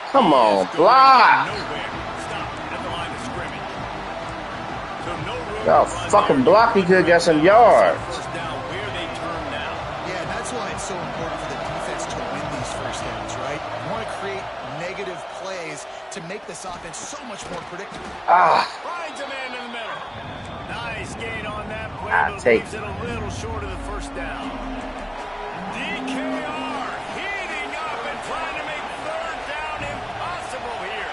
Come on, block! Stop at the line of scrimmage. Y'all fucking block, he could get some yards. Yeah, that's why it's so important for the defense to win these first downs, right? You want to create negative plays to make this offense so much more predictable. Finds a man in the middle. Nice gain on that play, but leaves it a little short of the first down. DKR heating up and trying to make third down impossible here.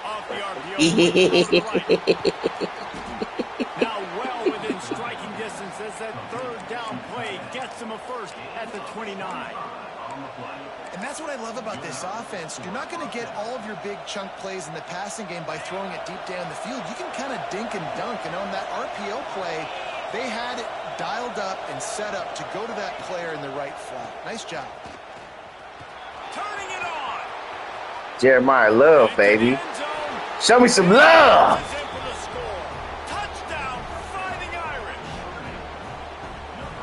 Off the RPO. Now well within striking distance as that third down play gets him a first at the 29. And that's what I love about this offense. You're not going to get all of your big chunk plays in the passing game by throwing it deep down the field. You can kind of dink and dunk. And on that RPO play, they had it dialed up and set up to go to that player in the right flat. Nice job. Turning it on. Jeremiah Love, baby. Show me some love. Touchdown, Fighting Irish.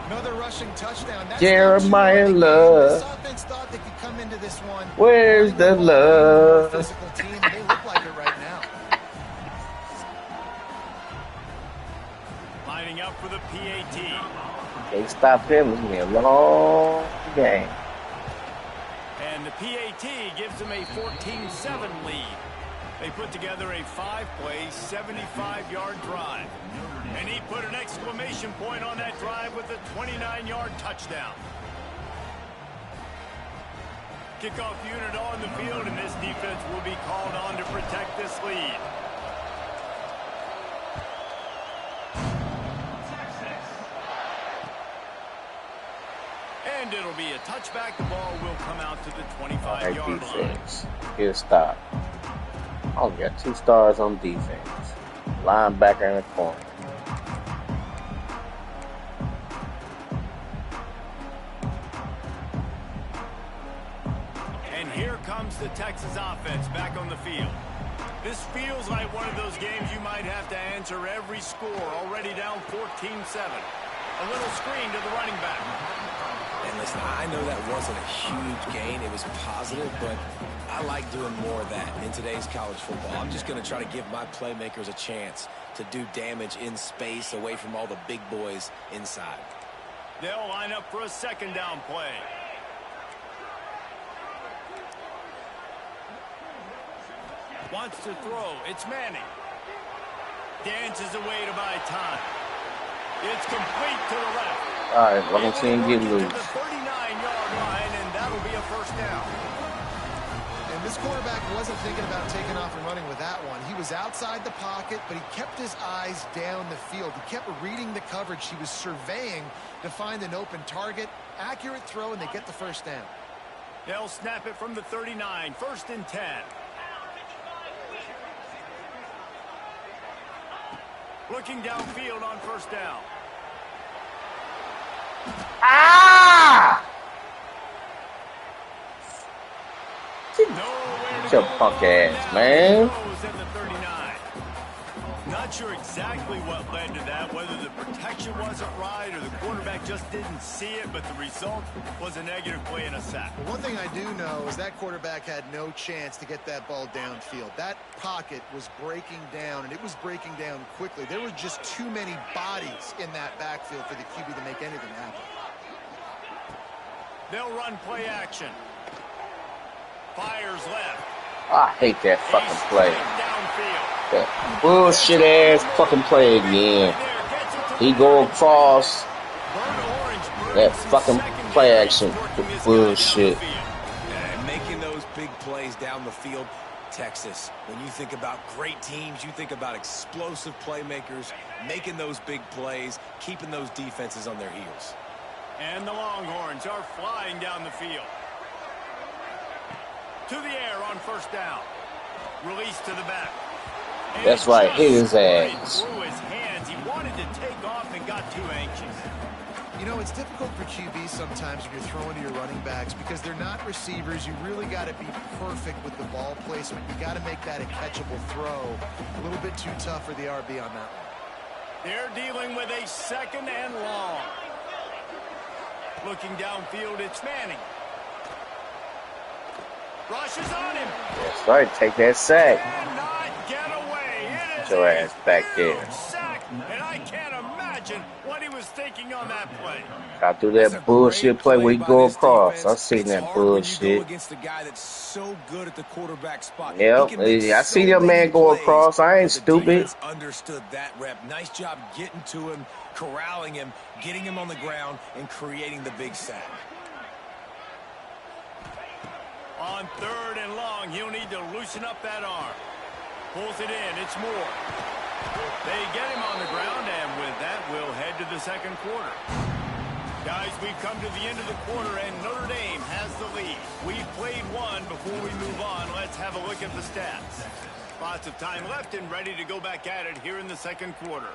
Another rushing touchdown. That's Jeremiah Love. This offense thought they could come into this one. Where's the love? Physical team, and they look like it right now. Lining up for the PAT. They stopped him. It's going to be a long game. And the PAT gives them a 14-7 lead. They put together a 5-play, 75-yard drive. And he put an exclamation point on that drive with a 29-yard touchdown. Kickoff unit on the field, and this defense will be called on to protect this lead. And it'll be a touchback. The ball will come out to the 25-yard line. Here's stop. I only got 2 stars on defense. Linebacker in the corner. And here comes the Texas offense back on the field. This feels like one of those games you might have to answer every score. Already down 14-7. A little screen to the running back. And listen, I know that wasn't a huge gain. It was positive, but I like doing more of that in today's college football. I'm just going to try to give my playmakers a chance to do damage in space away from all the big boys inside. They'll line up for a second down play. Wants to throw. It's Manning. Dances away to buy time. It's complete to the left. All right, let me see him get loose. To the 39-yard line, and that'll be a first down. And this quarterback wasn't thinking about taking off and running with that one. He was outside the pocket, but he kept his eyes down the field. He kept reading the coverage. He was surveying to find an open target. Accurate throw, and they get the first down. They'll snap it from the 39. First and 10. Looking downfield on first down. Ah! Nowhere to Your go. punk ass, Now man. he goes at the 39. Not sure exactly what led to that, whether the protection wasn't right or the quarterback just didn't see it, but the result was a negative play and a sack. Well, one thing I do know is that quarterback had no chance to get that ball downfield. That pocket was breaking down, and it was breaking down quickly. There were just too many bodies in that backfield for the QB to make anything happen. They'll run play action. Fires left. I hate that fucking play. Downfield. That bullshit ass fucking play again. He go across that fucking play action. Bullshit. And making those big plays down the field, Texas. When you think about great teams, you think about explosive playmakers, making those big plays, keeping those defenses on their heels. And the Longhorns are flying down the field. To the air on first down. Release to the back. And That's right, hit his right ass. through his hands. He wanted to take off and got too anxious. You know, it's difficult for QB sometimes when you're throwing to your running backs because they're not receivers. You really got to be perfect with the ball placement. You got to make that a catchable throw. A little bit too tough for the RB on that one. They're dealing with a second and long. Looking downfield, it's Manning. Rushes on him. That's right, take that sack. Cannot get away. It is Get your a ass back there. huge sack, and I can't imagine what he was thinking on that play. I do that bullshit play where he go across. I seen that bullshit. Against a guy that's so good at the quarterback spot. Yep, I see that man go across. I ain't stupid. Understood that rep. Nice job getting to him, corralling him, getting him on the ground, and creating the big sack. On third and long, he'll need to loosen up that arm. Pulls it in. It's Moore. They get him on the ground, and with that, we'll head to the second quarter. Guys, we've come to the end of the quarter, and Notre Dame has the lead. We've played one. Before we move on, let's have a look at the stats. Lots of time left and ready to go back at it here in the second quarter.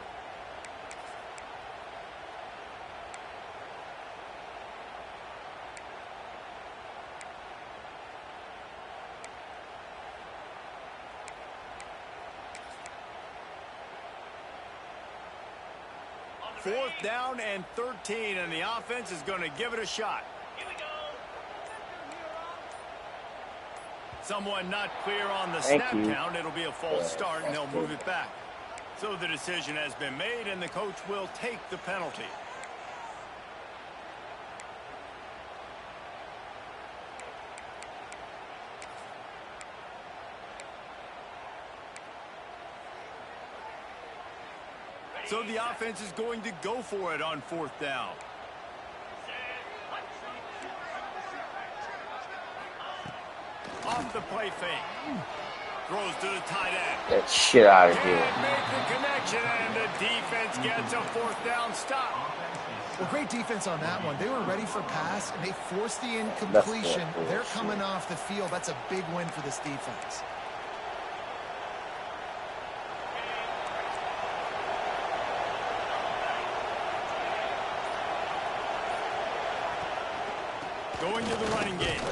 Fourth down and 13, and the offense is going to give it a shot. Someone not clear on the snap count. It'll be a false start, and they'll move it back. So the decision has been made, and the coach will take the penalty. So the offense is going to go for it on fourth down. Off the play fake. Throws to the tight end. That shit out of here. And make the connection, and the defense gets a fourth down stop. Well, great defense on that one. They were ready for pass, and they forced the incompletion. They're coming off the field. That's a big win for this defense. Going to the running game.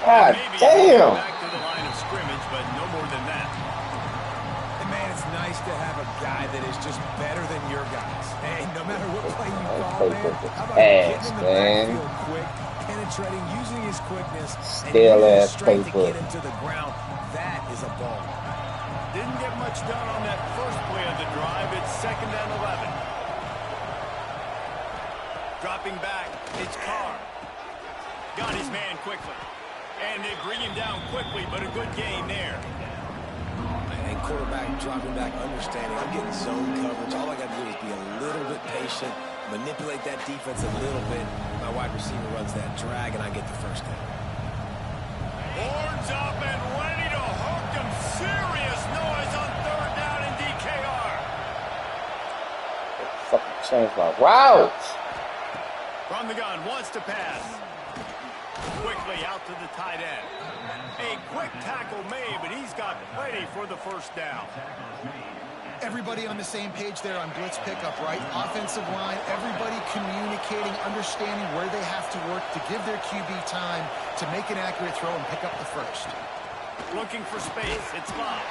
God Maybe damn. back to the line of scrimmage, but no more than that. And man, it's nice to have a guy that is just better than your guys. Hey, no matter what play you call, man, how about getting in the backfield quick, penetrating, using his quickness, and using his strength to get him to the ground. That is a ball. Didn't get much done on that first play of the drive. It's second and 11. Dropping back, it's Carr. Got his man quickly. And they bring him down quickly, but a good gain there. And quarterback dropping back, understanding I'm getting zone coverage. All I got to do is be a little bit patient, manipulate that defense a little bit. My wide receiver runs that drag, and I get the first down. Horns up and ready to hook him. Serious noise on third down in DKR. Fucking change my route. From the gun, wants to pass. Quickly out to the tight end. A quick tackle made, but he's got plenty for the first down. Everybody on the same page there on blitz pickup, right? Offensive line, everybody communicating, understanding where they have to work to give their QB time to make an accurate throw and pick up the first. Looking for space. It's Bob.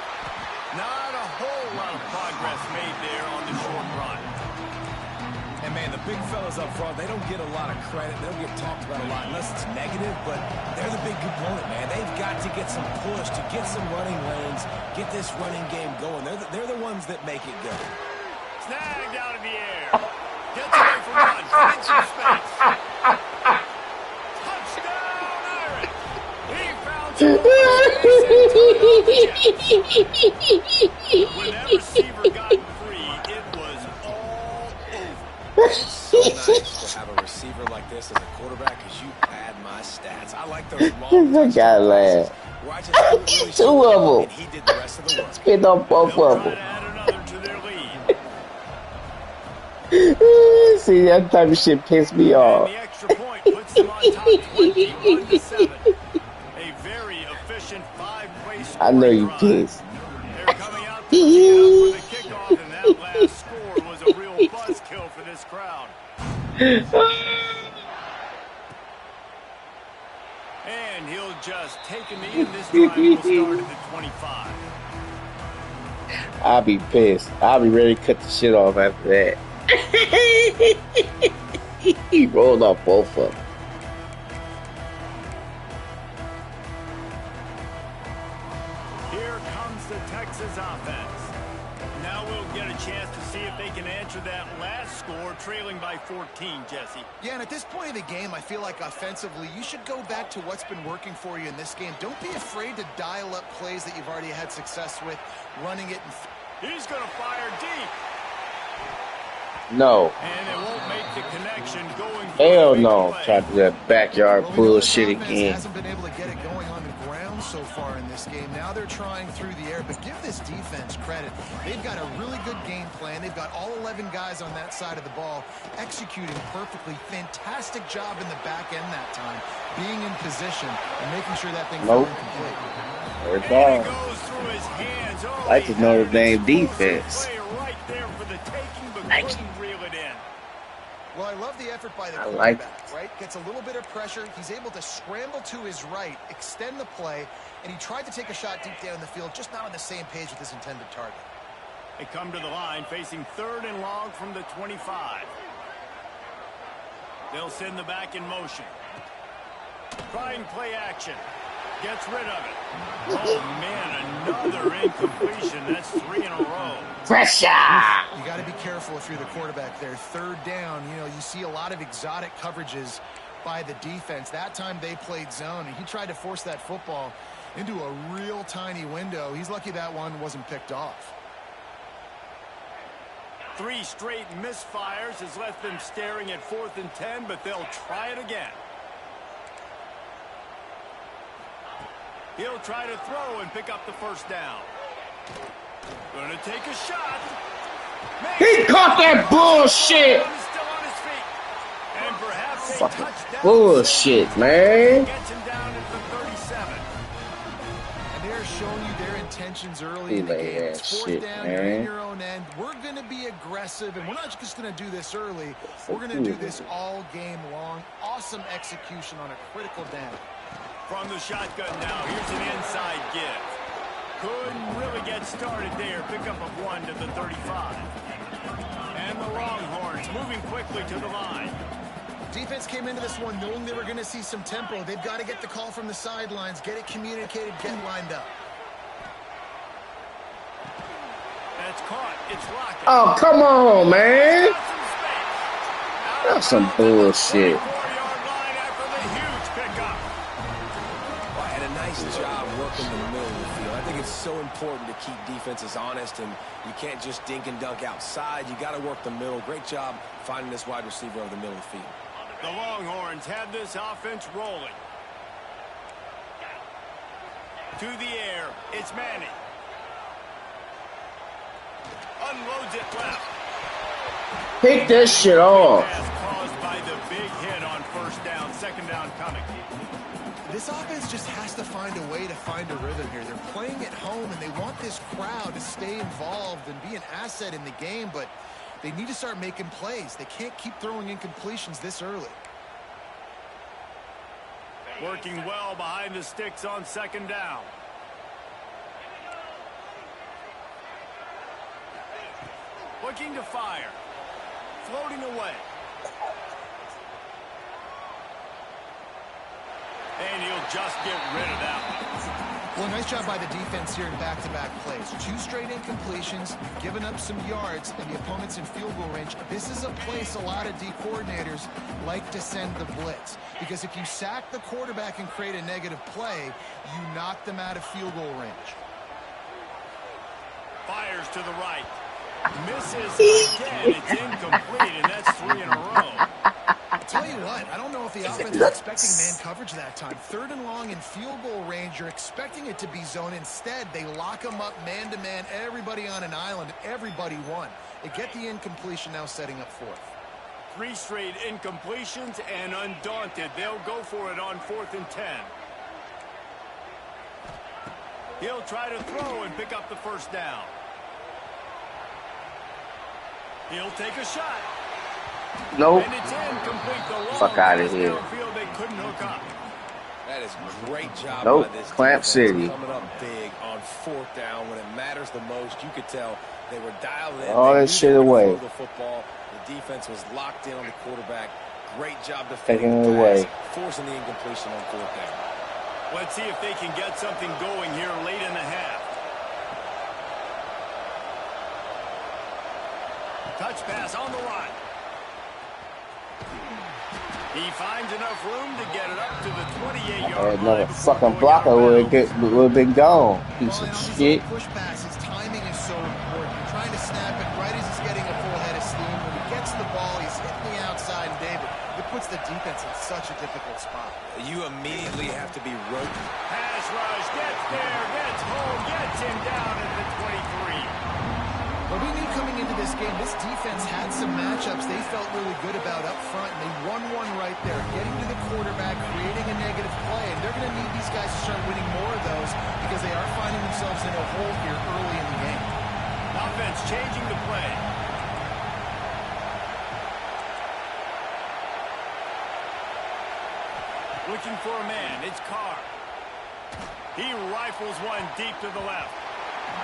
Not a whole lot of progress made there on the short run. And, man, the big fellas up front, they don't get a lot of credit. They don't get talked about a lot unless it's negative, but they're the big component, man. They've got to get some push, to get some running lanes, get this running game going. They're the ones that make it go. Snagged out of the air. Gets away from one. Finds some space. Touchdown, Irish. He found some when that receiver got free, it was all over. So nice to have a receiver like this as a quarterback because you pad my stats. I like those long I gotta laugh. where I just couldn't really Two of them. and he did the rest of the work. Hit on both They'll of try to them. add another to their lead. See, that type of shit pissed me And off. the extra point puts them on top 21-7. A very efficient five-play scoring I know you drive. pissed. They're coming out to tee it up for the kickoff, and that last score was a real buzzkill for this crowd. And he'll just take him in. This drive will start at the 25. I'll be pissed. I'll be ready to cut the shit off after that. He rolled off both of them. Here comes the Texas offense. Now we'll get a chance to see if they can answer that last score, trailing by 14, Jesse. Yeah, and at this point of the game, I feel like offensively, you should go back to what's been working for you in this game. Don't be afraid to dial up plays that you've already had success with, running it. He's going to fire deep. No. And it won't make the connection going. Hell no. Try to do that backyard Well, we know bullshit this offense again. hasn't been able to get it going on the ground so far in this game. Now they're trying through the air, but give this defense credit. They've got a really good game plan. They've got all 11 guys on that side of the ball executing perfectly. Fantastic job in the back end that time, being in position and making sure that thing Nope. And fell incomplete. Third it down. goes through his hands. Oh, Like he the Notre had Dame an explosive defense. play right there for the taking, but Like couldn't reel it in. Well, I love the effort by the I quarterback, like right? Gets a little bit of pressure. He's able to scramble to his right, extend the play, and he tried to take a shot deep down the field, just not on the same page with his intended target. They come to the line facing third and long from the 25. They'll send the back in motion. Trying play action. Gets rid of it. Oh, man, another incompletion. That's 3 in a row. Pressure! You got to be careful if you're the quarterback there. Third down, you know, you see a lot of exotic coverages by the defense. That time they played zone, and he tried to force that football into a real tiny window. He's lucky that one wasn't picked off. 3 straight misfires has left them staring at 4th and 10, but they'll try it again. He'll try to throw and pick up the first down. Going to take a shot. He caught that bullshit! He's still on his feet. And perhaps a Fucking touchdown. bullshit, man. Gets him down at the 37. And they're showing you their intentions early He in the lay game. that It's fourth shit, down, you're in man. your own end. We're going to be aggressive, and we're not just going to do this early. We're going to do this all game long. Awesome execution on a critical down. From the shotgun now, here's an inside give. Couldn't really get started there. Pickup of 1 to the 35. And the Longhorns moving quickly to the line. Defense came into this one knowing they were going to see some tempo. They've got to get the call from the sidelines, get it communicated, get lined up. That's caught. It's Lockett. Oh, come on, man. Got some space. Out That's some bullshit. 4-yard line after the huge pickup. And a nice job working the middle of the field. I think it's so important to keep defenses honest, and you can't just dink and dunk outside. You got to work the middle. Great job finding this wide receiver over the middle of the field. The Longhorns have this offense rolling. To the air, it's Manning. Unloads it left. Pick this shit off. Pass caused by the big hit on first down, second down coming. This offense just has to find a way to find a rhythm here. They're playing at home, and they want this crowd to stay involved and be an asset in the game, but they need to start making plays. They can't keep throwing incompletions this early. Working well behind the sticks on second down. Looking to fire. Floating away. And he'll just get rid of that one. Well, nice job by the defense here in back-to-back plays. 2 straight incompletions, giving up some yards, and the opponent's in field goal range. This is a place a lot of D coordinators like to send the blitz, because if you sack the quarterback and create a negative play, you knock them out of field goal range. Fires to the right. Misses again. It's incomplete, and that's 3 in a row. I'll tell you what, I don't know if the offense is expecting man coverage that time. 3rd and long in field goal range, you're expecting it to be zone. Instead, they lock them up man-to-man, everybody on an island, everybody won. They get the incompletion, now setting up 4th. 3 straight incompletions, and undaunted, they'll go for it on 4th and 10. He'll try to throw and pick up the first down. He'll take a shot. Nope. And it's incomplete. The Fuck out of here. downfield, they couldn't hook up. That is a great job Nope. by this Clamp defense, City. coming up big on 4th down when it matters the most. You could tell they were dialed in. All They that knew shit they could away. throw the football. The defense was locked in on the quarterback. Great job Taking defending it the away. pass, forcing the incompletion on 4th down. Let's see if they can get something going here late in the half. Touch pass on the run. He finds enough room to get it up to the 28-yard line. Another fucking blocker would have been gone. Piece of shit. Push passes, timing is so important. You're trying to snap it right as he's getting a full head of steam. When he gets the ball, he's hitting the outside, and David, it puts the defense in such a difficult spot. You immediately have to be roped. Pass rush, gets there, gets home, gets him down at the 23. What we knew coming into this game, this defense had some matchups they felt really good about up front, and they won one right there, getting to the quarterback, creating a negative play, and they're going to need these guys to start winning more of those because they are finding themselves in a hole here early in the game. Offense changing the play. Looking for a man, it's Carr. He rifles one deep to the left.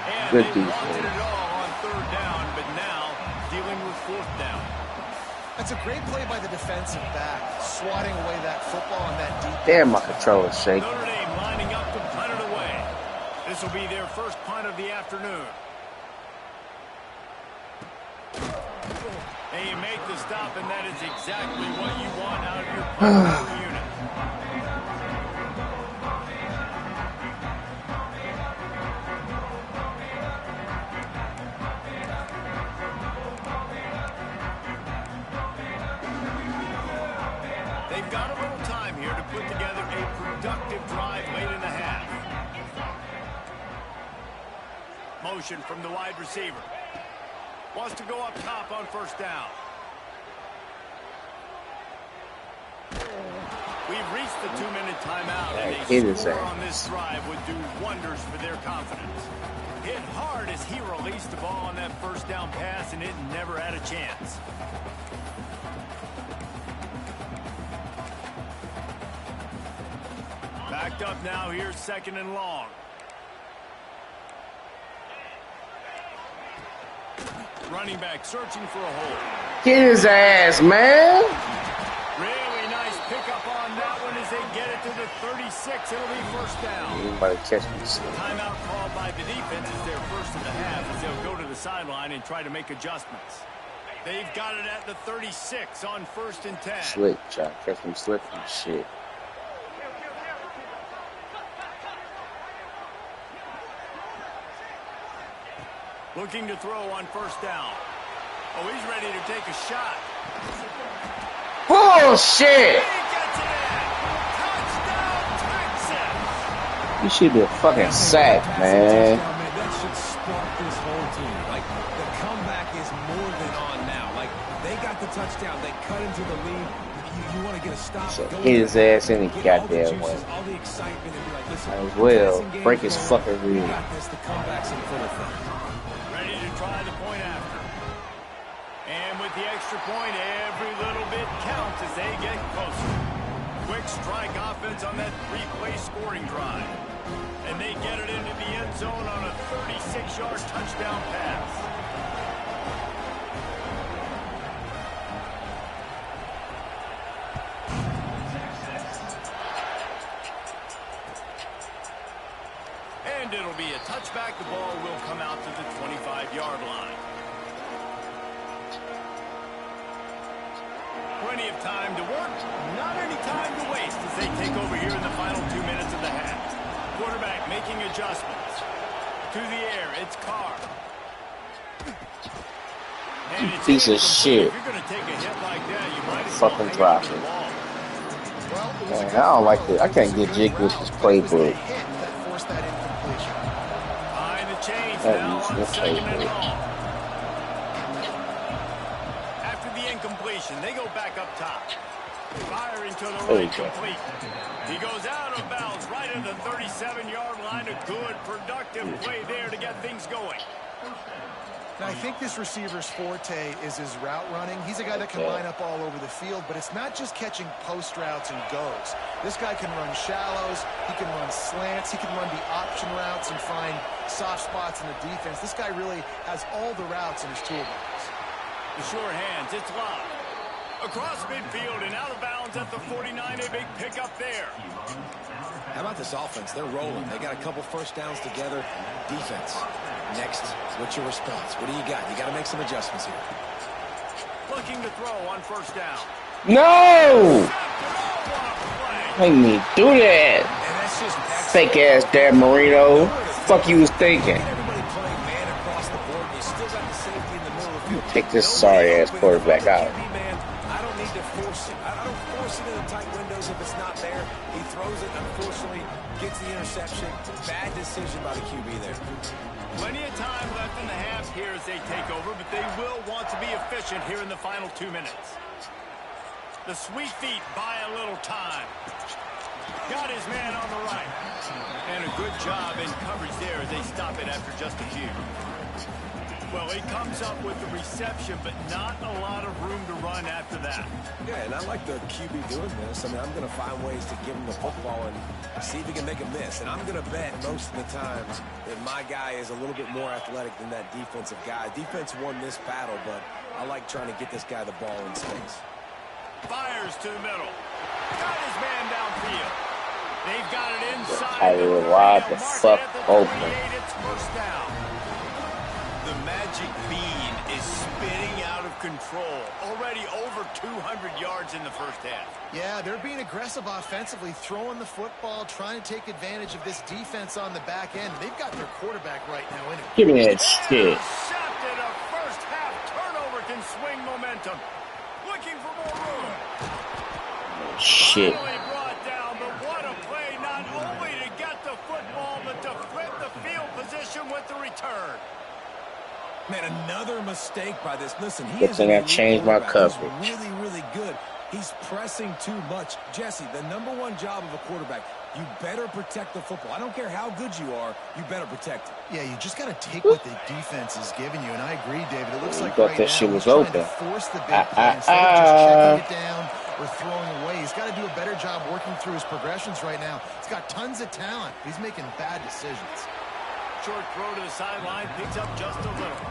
And Good they defense. wanted it all on 3rd down, but now dealing with 4th down. That's a great play by the defensive back, swatting away that football on that deep. Damn, my controller's shaking. Notre Dame lining up to punt it away. This will be their first punt of the afternoon. And you make the stop, and that is exactly what you want out of your punt unit. They've got a little time here to put together a productive drive late in the half. Motion from the wide receiver. Wants to go up top on 1st down. We've reached the 2-minute timeout, and a score on this drive would do wonders for their confidence. Hit hard as he released the ball on that 1st down pass, and it never had a chance. Backed up now, here's 2nd and long. Running back searching for a hole. Get his ass, man. Really nice pickup on that one as they get it to the 36. It'll be 1st down. Anybody catch me? Timeout called by the defense is their first of the half as they'll go to the sideline and try to make adjustments. They've got it at the 36 on 1st and 10. Slick, try to catch him slick and shit. Looking to throw on 1st down. Oh, he's ready to take a shot. Bullshit! He gets it in. Touchdown, Texas! You should be a fucking sack, man. That should spark this whole team. Like, the comeback is more than on now. Like, they got the touchdown. They cut into the lead. You want to get a stop. So hit his ass any goddamn way. All the excitement and be like, listen, Might as well break his fucking we rib. got this. The comeback's in full effect. Ready to try the point after. And with the extra point, every little bit counts as they get closer. Quick strike offense on that 3-play scoring drive. And they get it into the end zone on a 36-yard touchdown pass. And it'll be a touchback. The ball will come out to the 25-yard line. Plenty of time to work, not any time to waste as they take over here in the final 2 minutes of the half. Quarterback making adjustments. To the air, it's Carr. And it's Piece of shit. If you're going to take a hit like that, you might as Fucking drop it. Man, I don't like it. I can't get jig with this playbook. Behind the chains That now is on the 2nd and playbook. long. After the incompletion, they go back up top. Firing to the right, complete. He goes out of bounds right at the 37-yard line. A good, productive play there to get things going. Now, I think this receiver's forte is his route running. He's a guy that can line up all over the field, but it's not just catching post routes and goes. This guy can run shallows, he can run slants, he can run the option routes and find soft spots in the defense. This guy really has all the routes in his toolbox. The sure hands, it's locked. Across midfield and out of bounds at the 49, a big pickup there. How about this offense? They're rolling. They got a couple first downs together. Defense. Next, what's your response? What do you got? You got to make some adjustments here. Looking to throw on 1st down. No! Make me do that. And that's just Fake ass Dan Marino. Fuck you was thinking. everybody playing man across the board. You still got the safety in the middle of the field. Take this sorry ass quarterback out. Man, I don't need to force it. I don't force it in the tight windows if it's not there. He throws it, unfortunately, gets the interception. Bad decision by the QB there. Plenty of time left in the half here as they take over, but they will want to be efficient here in the final 2 minutes. The sweet feet buy a little time. Got his man on the right. And a good job in coverage there as they stop it after just a few. Well, he comes up with the reception, but not a lot of room to run after that. Yeah, and I like the QB doing this. I mean, I'm going to find ways to give him the football and see if he can make a miss. And I'm going to bet most of the times that my guy is a little bit more athletic than that defensive guy. Defense won this battle, but I like trying to get this guy the ball in space. Fires to the middle. Got his man downfield. They've got it inside. I will wide the fuck open. It's 1st down. The magic bean is spinning out of control. Already over 200 yards in the 1st half. Yeah, they're being aggressive offensively, throwing the football, trying to take advantage of this defense on the back end. They've got their quarterback right now in it. Give me that shit. Intercepted. A 1st half turnover can swing momentum. Looking for more room. Shit. Finally brought down, but what a play, not only to get the football, but to flip the field position with the return. Man, another mistake by this. Listen, he Good is thing I changed my quarterback. coverage. He's really, really good. He's pressing too much. Jesse, the #1 job of a quarterback, you better protect the football. I don't care how good you are, you better protect it. Yeah, you just got to take what the defense is giving you, and I agree, David. It looks You like thought right that now shit was he's trying open. to force the big play instead of just checking it down or throwing away. He's got to do a better job working through his progressions right now. He's got tons of talent. He's making bad decisions. Short throw to the sideline, picks up just a little.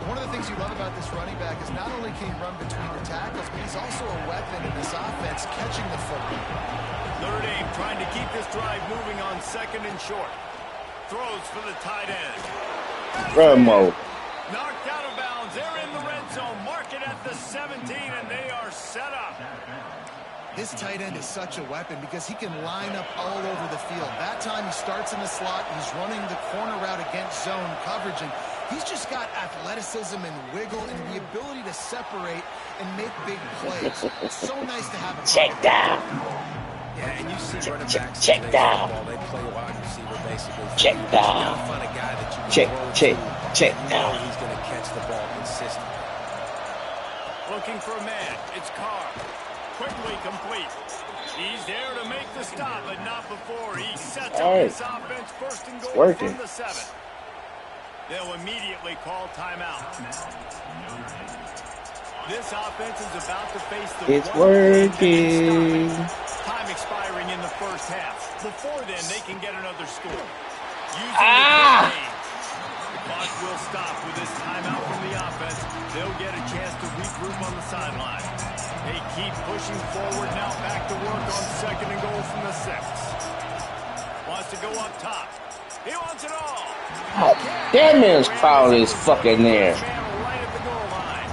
One of the things you love about this running back is not only can he run between the tackles, but he's also a weapon in this offense, catching the football. Notre Dame trying to keep this drive moving on 2nd and short. Throws for the tight end. Run mode. Knocked out of bounds. They're in the red zone. Mark it at the 17, and they are set up. This tight end is such a weapon because he can line up all over the field. That time he starts in the slot. He's running the corner route against zone coverage, and he's just got athleticism and wiggle and the ability to separate and make big plays. So nice to have him. Check down. Yeah, and you see running backs check down. Football, they play wide receiver basically. Check You down. gotta find a guy that you can Check, roll check, to, check and you down. know he's going to catch the ball consistently. Looking for a man. It's Carr. Quickly complete. He's there to make the stop, but not before he sets up this offense first and goal from the 7. They'll immediately call timeout. This offense is about to face the It's working. time expiring in the first half. Before then, they can get another score. Using the clock will stop with this timeout from the offense. They'll get a chance to regroup on the sideline. They keep pushing forward now, back to work on second and goal from the 6. Wants to go up top. He wants it all. That man's foul is fucking there. Right at the goal line.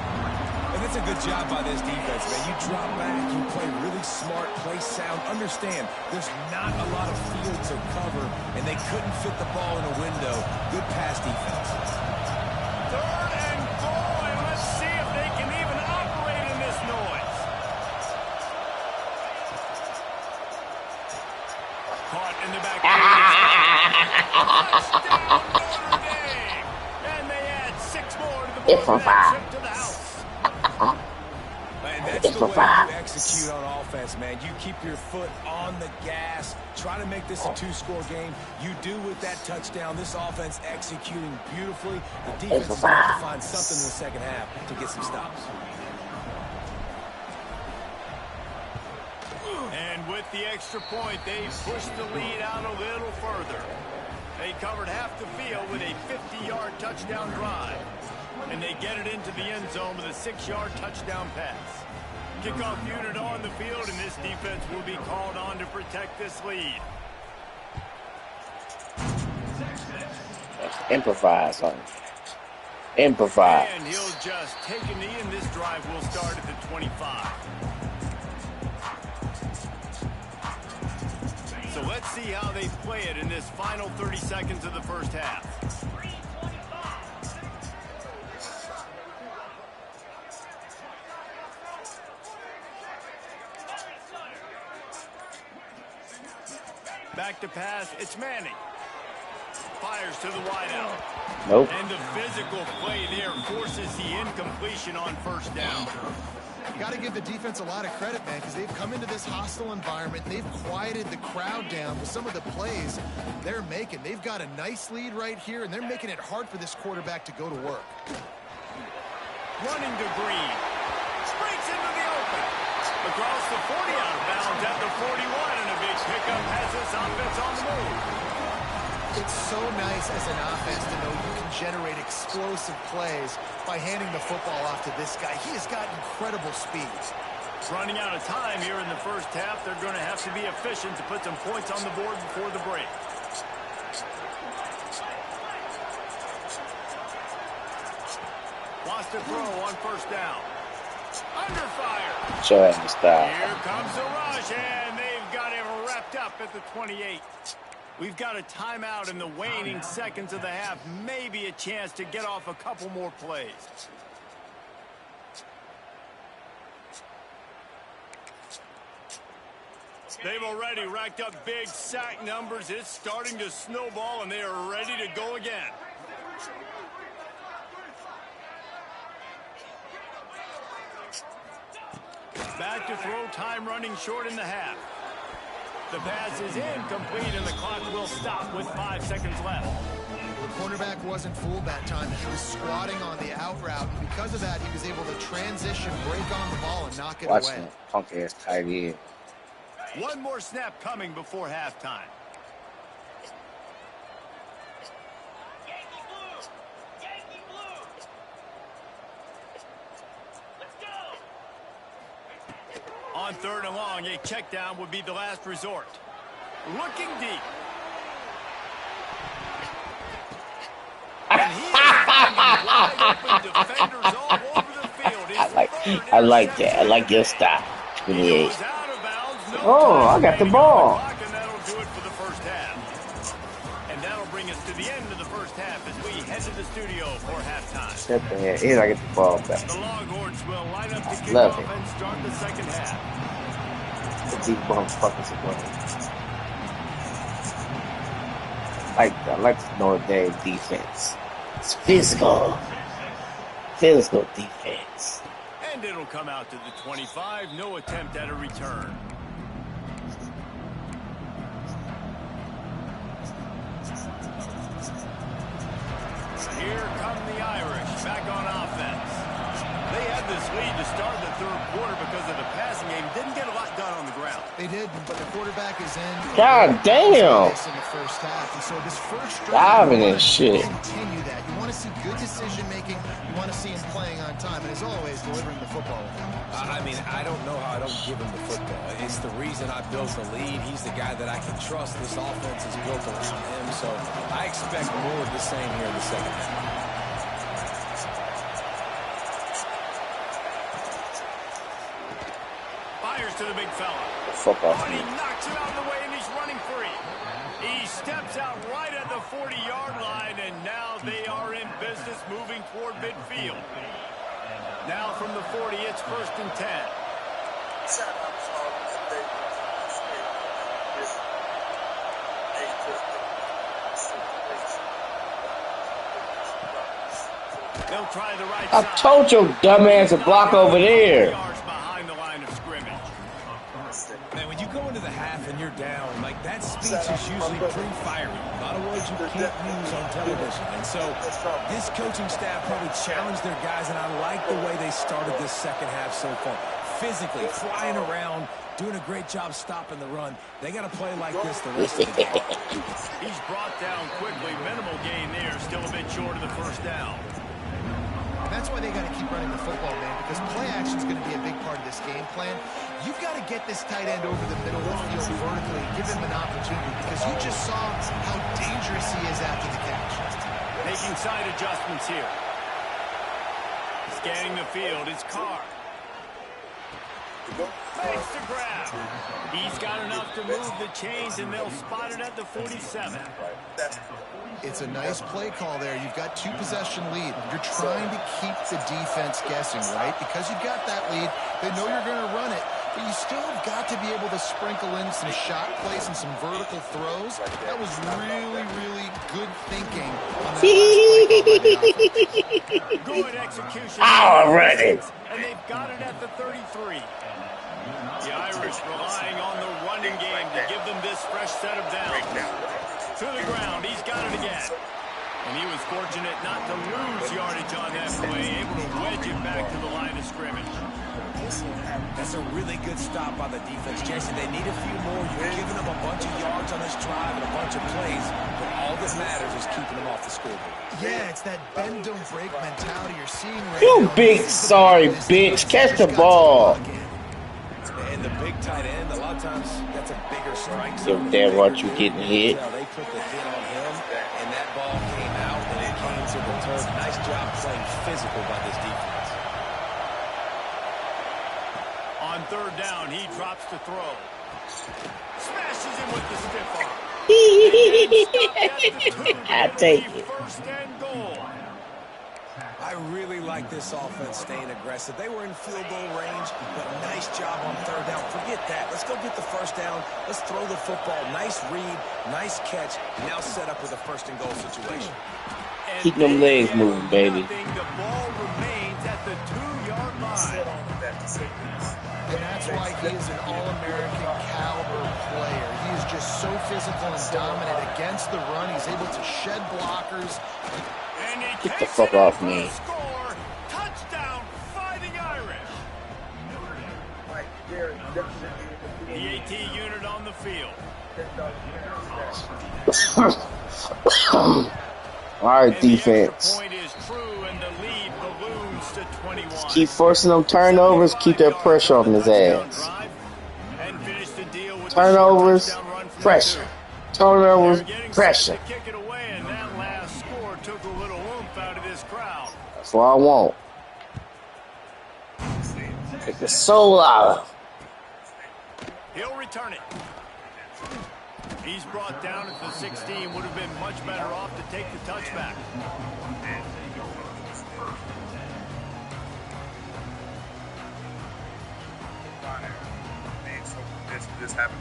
And it's a good job by this defense, man. You drop back, you play really smart, play sound. Understand, there's not a lot of field to cover, and they couldn't fit the ball in a window. Good pass defense. Third and goal, and let's see if they can even operate in this noise. Caught in the back. Touchdown, Notre Dame. And they add 6 more to the board for that trip to the house. And that's the way you execute on offense, man. You keep your foot on the gas. Try to make this a 2-score game. You do with that touchdown. This offense executing beautifully. The defense is going to have to find something in the second half to get some stops. And with the extra point, they pushed the lead out a little further. They covered half the field with a 50-yard touchdown drive. And they get it into the end zone with a 6-yard touchdown pass. Kickoff unit on the field, and this defense will be called on to protect this lead. Improvise, son. Improvise. And he'll just take a knee, and this drive will start at the 25. So let's see how they play it in this final 30 seconds of the first half. Back to pass, it's Manning. Fires to the wideout. Nope. And the physical play there forces the incompletion on first down. You got to give the defense a lot of credit, man, because they've come into this hostile environment. They've quieted the crowd down with some of the plays they're making. They've got a nice lead right here, and they're making it hard for this quarterback to go to work. Running to Green. Breaks into the open. Across the 40 out of bounds at the 41, and a big pickup has this offense on the move. It's so nice as an offense to know you can generate explosive plays by handing the football off to this guy. He has got incredible speed. Running out of time here in the first half. They're going to have to be efficient to put some points on the board before the break. Wants to throw on first down. Under fire. Show him the style. Here comes the rush, and they've got him wrapped up at the 28. We've got a timeout in the waning seconds of the half. Maybe a chance to get off a couple more plays. They've already racked up big sack numbers. It's starting to snowball, and they are ready to go again. Back to throw, time running short in the half. The pass is incomplete, and the clock will stop with 5 seconds left. The cornerback wasn't fooled that time. He was squatting on the out route, and because of that, he was able to transition, break on the ball, and knock it Watch away. that punk-ass tight end. One more snap coming before halftime. On third and long, a check down would be the last resort. Looking deep. And he is I like that. I like your style. 28. Oh, I got the ball. And that'll bring us to the end of the first half as we head to the studio for halftime. Shut the hell. Here I get the ball back. The Longhorns will line up to kick Love off it. and start the second half. Put these motherfuckers away. I like the Notre Dame defense. It's physical. Physical defense. And it'll come out to the 25. No attempt at a return. Here come the Irish back on offense. They had this lead to start the third quarter because of the passing game. Didn't get a lot done on the ground. They did, but the quarterback is in. God damn. In the first half, and so this first Diving and shit. Continue that. You want to see good decision making. You want to see him playing on time, and as always, delivering the football. I mean, I don't know how I don't give him the football. It's the reason I built the lead. He's the guy that I can trust. This offense is built around him, so I expect more of the same here in the second half. Fires to the big fella. Fuck off. And he knocks him out of the way, and he's running free. He steps out right at the 40-yard line, and now they are in business moving toward midfield. Now from the 40, it's 1st and 10. They'll try the right I side. told your dumbass to block over there. Yards behind the line of scrimmage. Man, when you go into the half and you're down, like that speech is usually pretty fiery. A lot of words you can't use on television. And so this coaching staff probably challenged their guys, and I like the way they started this second half so far. Physically, flying around, doing a great job stopping the run. They got to play like this the rest of the game. He's brought down quickly. Minimal gain there. Still a bit short of the first down. That's why they got to keep running the football, man, because play action is going to be a big part of this game plan. You've got to get this tight end over the middle of the field vertically and give him an opportunity, because you just saw how dangerous he is after the catch. Making side adjustments here. Scanning the field. It's Carr. Makes the grab. He's got enough to move the chains, and they'll spot it at the 47. It's a nice play call there. You've got 2-possession lead. You're trying to keep the defense guessing, right? Because you've got that lead, they know you're going to run it, but you still have got to be able to sprinkle in some shot plays and some vertical throws. That was really, really good thinking on that last play. Good execution. Already. And they've got it at the 33. The Irish relying on the running game to give them this fresh set of downs. To the ground, he's got it again. And he was fortunate not to lose yardage on that play, able to wedge it back to the line of scrimmage. That's a really good stop by the defense, Jason. They need a few more. You're giving them a bunch of yards on this drive and a bunch of plays, but all that matters is keeping them off the scoreboard. Yeah, it's that bend don't break mentality you're seeing right You now. big sorry bitch. Catch the ball. And the big tight end, a lot of times that's a bigger strike Give zone. a damn what you getting hit. They put the hit on him, and that ball came out, and it came to the turf. Nice job playing physical by this defense. On 3rd down, he drops to throw. Smashes him with the stiff arm. I take it. 1st and goal. I really like this offense staying aggressive. They were in field goal range, but nice job on 3rd down. Forget that. Let's go get the 1st down. Let's throw the football. Nice read, nice catch. Now set up with a 1st and goal situation. Keep them legs moving, baby. The ball remains at the 2-yard line. And that's why he is an All-American caliber player. He is just so physical and dominant against the run. He's able to shed blockers. And he Get the takes fuck it off for me. the score. Touchdown, Fighting Irish. The AT unit on the field. All right, And the extra defense. point is true, and the lead balloons to 21. Keep forcing them turnovers. Keep that pressure on his ass. And finish the deal with Turnovers, the touchdown run from pressure. the two. Turnovers, They're getting set pressure. to kick it away, and that last score sure took a little oomph out of this crowd. That's what I want. Take the soul out. He'll return it. He's brought down at the 16. Would have been much better off to take the touchback. This happened.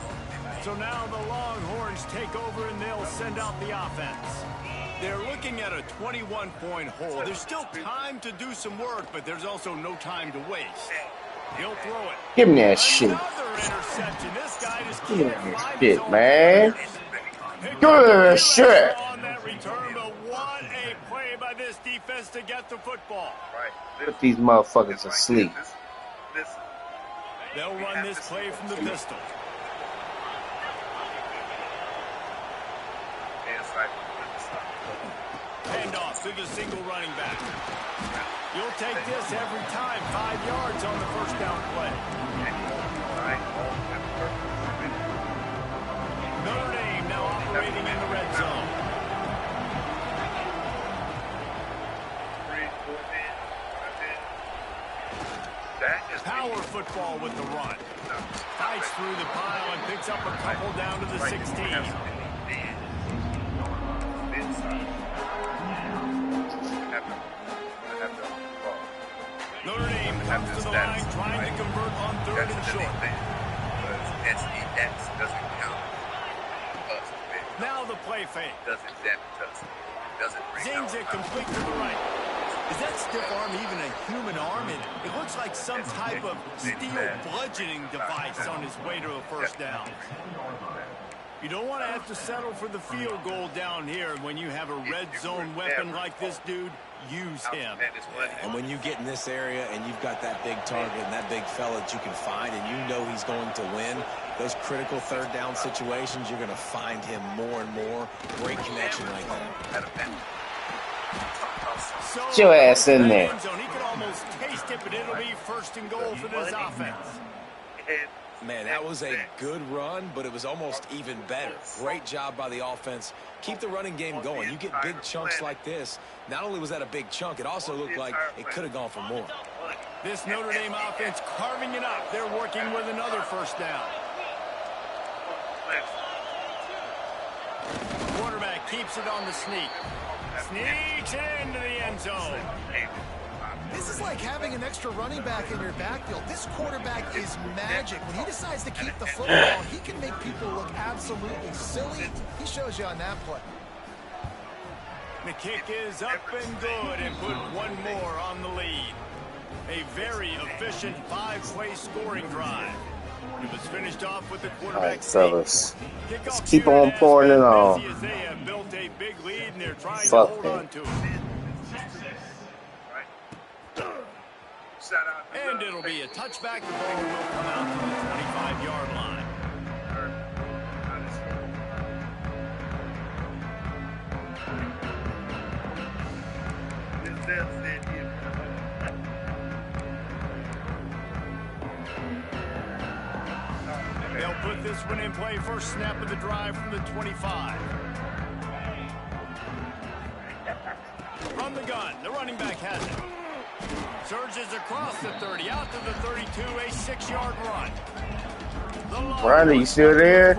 So now the Longhorns take over and they'll send out the offense. They're looking at a 21-point hole. There's still time to do some work, but there's also no time to waste. He'll throw it. Give me that shit. Another interception. This guy just Give me can't that find shit, his own man. players. Give me that shit. On that return, but what a play by this defense to get the football. Put these motherfuckers asleep. They'll run this play from the pistol. Handoff to the single running back. You'll take this every time. 5 yards on the first down play. Notre Dame now operating in the red zone. Power football with the run. Fights through the pile and picks up a couple down to the 16. Notre Dame comes to the line trying to convert on third and short. SEX doesn't count. Now the play fake. Doesn't damage us. Doesn't bring Zings it complete to the right. Is that stiff arm even a human arm? It looks like some type of steel bludgeoning device on his way to a first down. You don't want to have to settle for the field goal down here. When you have a red zone weapon like this dude, use him. And when you get in this area and you've got that big target and that big fella that you can find and you know he's going to win, those critical third down situations, you're going to find him more and more. Great connection right there. Get your ass in there. He can almost taste it, but it'll be first and goal for this offense. Man, that was a good run, but it was almost even better. Great job by the offense. Keep the running game going. You get big chunks like this. Not only was that a big chunk, it also looked like it could have gone for more. This Notre Dame offense carving it up. They're working with another first down. Quarterback keeps it on the sneak. Sneaks into the end zone. This is like having an extra running back in your backfield. This quarterback is magic. When he decides to keep the football, he can make people look absolutely silly. He shows you on that play. The kick is up and good and put one more on the lead. A very efficient 5-play scoring drive. It was finished off with the quarterback. All right, fellas. Let's keep on pouring it on. They have built a big lead and they're trying Fuck to hold it. on to it. And it'll be a touchback. The ball will come out to the 25-yard line. They'll put this one in play. First snap of the drive from the 25. From the gun, the running back has it. Surges across the 30, out to the 32, a 6-yard run. Ronnie, you still there?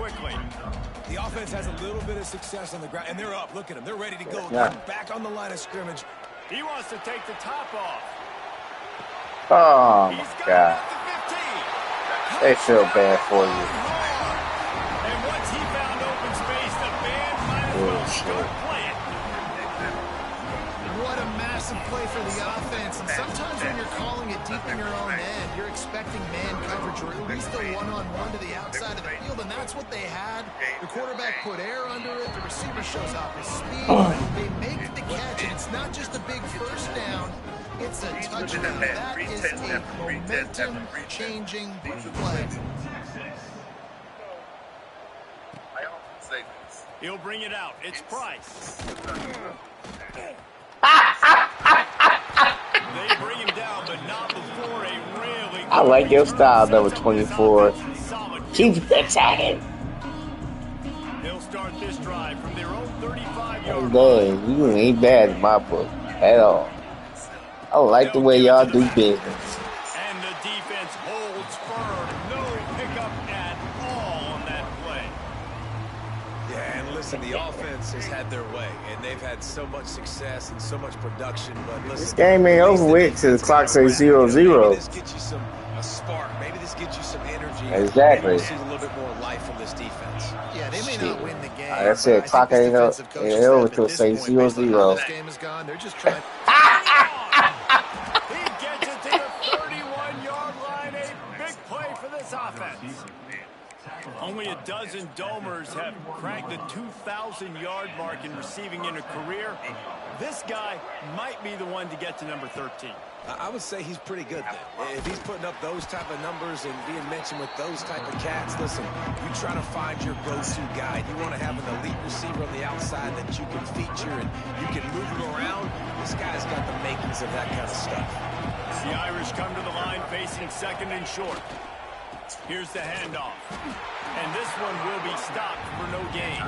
The offense has a little bit of success on the ground, and they're up. Look at them. They're ready to go. Yeah. Back on the line of scrimmage. He wants to take the top off. Oh, He's my got God. it at the 15. They feel bad for you. And once he found open space, the band might as well start playing. What a massive play for the offense. And sometimes when you're calling it deep in your own end, you're expecting man coverage or at least a one-on-one to the outside of the field, and that's what they had. The quarterback put air under it. The receiver shows off his speed. They make the catch, and it's not just a big first down. It's a touchdown. That is a momentum-changing play. He'll bring it out. It's Price. They bring him down, but not before a really... I like your style, number 24. Keep attacking. They'll start this drive from their own 35 Dang, you ain't bad in my book at all. I like the way y'all do business. And the defense holds firm. No pickup at all on that play. Yeah, and listen, the offense has had their way, and they've had so much success and so much production. But listen, This game ain't over with till the clock says 0-0. Maybe this gets you a spark. Maybe this gets you some energy. Exactly. Maybe we'll see a little bit more life from this defense. Yeah, they may not win the game. Like I said, clock ain't over till it says 0-0. This game is gone. They're just trying. He gets it to the 31-yard line. A big play for this offense. Only a dozen Domers have cracked the 2,000-yard mark in receiving in a career. This guy might be the one to get to number 13. I would say he's pretty good then. If he's putting up those type of numbers and being mentioned with those type of cats, listen, you try to find your go-to guy. You want to have an elite receiver on the outside that you can feature and you can move him around. This guy's got the makings of that kind of stuff. The Irish come to the line facing second and short. Here's the handoff. And this one will be stopped for no gain.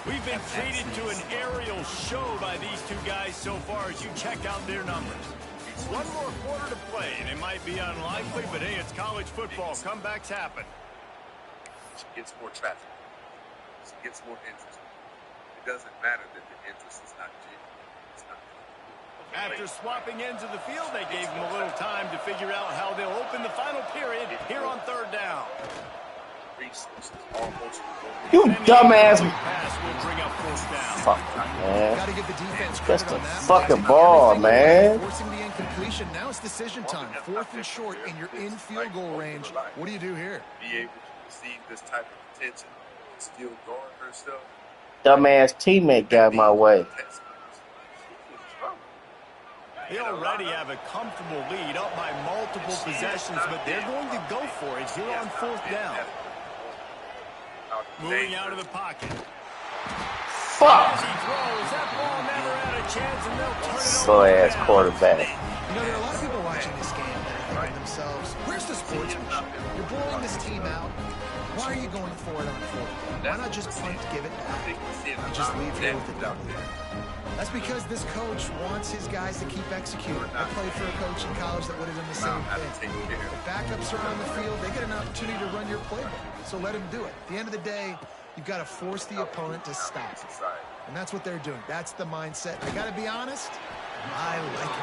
We've been treated to an aerial show by these two guys so far as you check out their numbers. One more quarter to play, and it might be unlikely, but hey, it's college football. Comebacks happen. She gets more traffic. She gets more interest. It doesn't matter that the interest is not genuine. It's not. After swapping ends of the field, they gave them a little time to figure out how they'll open the final period here on third down. Resources almost. You dumbass. Pass will bring up fourth down. Fuck, man. Got to give the defense That's credit the on that. fucking ball, man. Forcing the incompletion. Now it's decision time. Fourth and short, and you're in field goal range. What do you do here? Be able to receive this type of attention, still guard herself. Dumbass teammate got my way. They already have a comfortable lead up by multiple possessions, but they're going to go for it here on fourth down. Moving out of the pocket. Fuck. As he throws, that ball never had a chance, and they'll turn it Slow over. ass quarterback. You know, there are a lot of people watching this game that are thinking to themselves, where's the sportsmanship? You're blowing this team out. Why are you going for it on fourth? Why not just punt, give it back, and just leave here with the W? That's because this coach wants his guys to keep executing. I played for a coach in college that would have done the same thing. The backups are on the field. They get an opportunity to run your playbook, so let them do it. At the end of the day, you've got to force the opponent to stop. And that's what they're doing. That's the mindset. I got to be honest, I like it.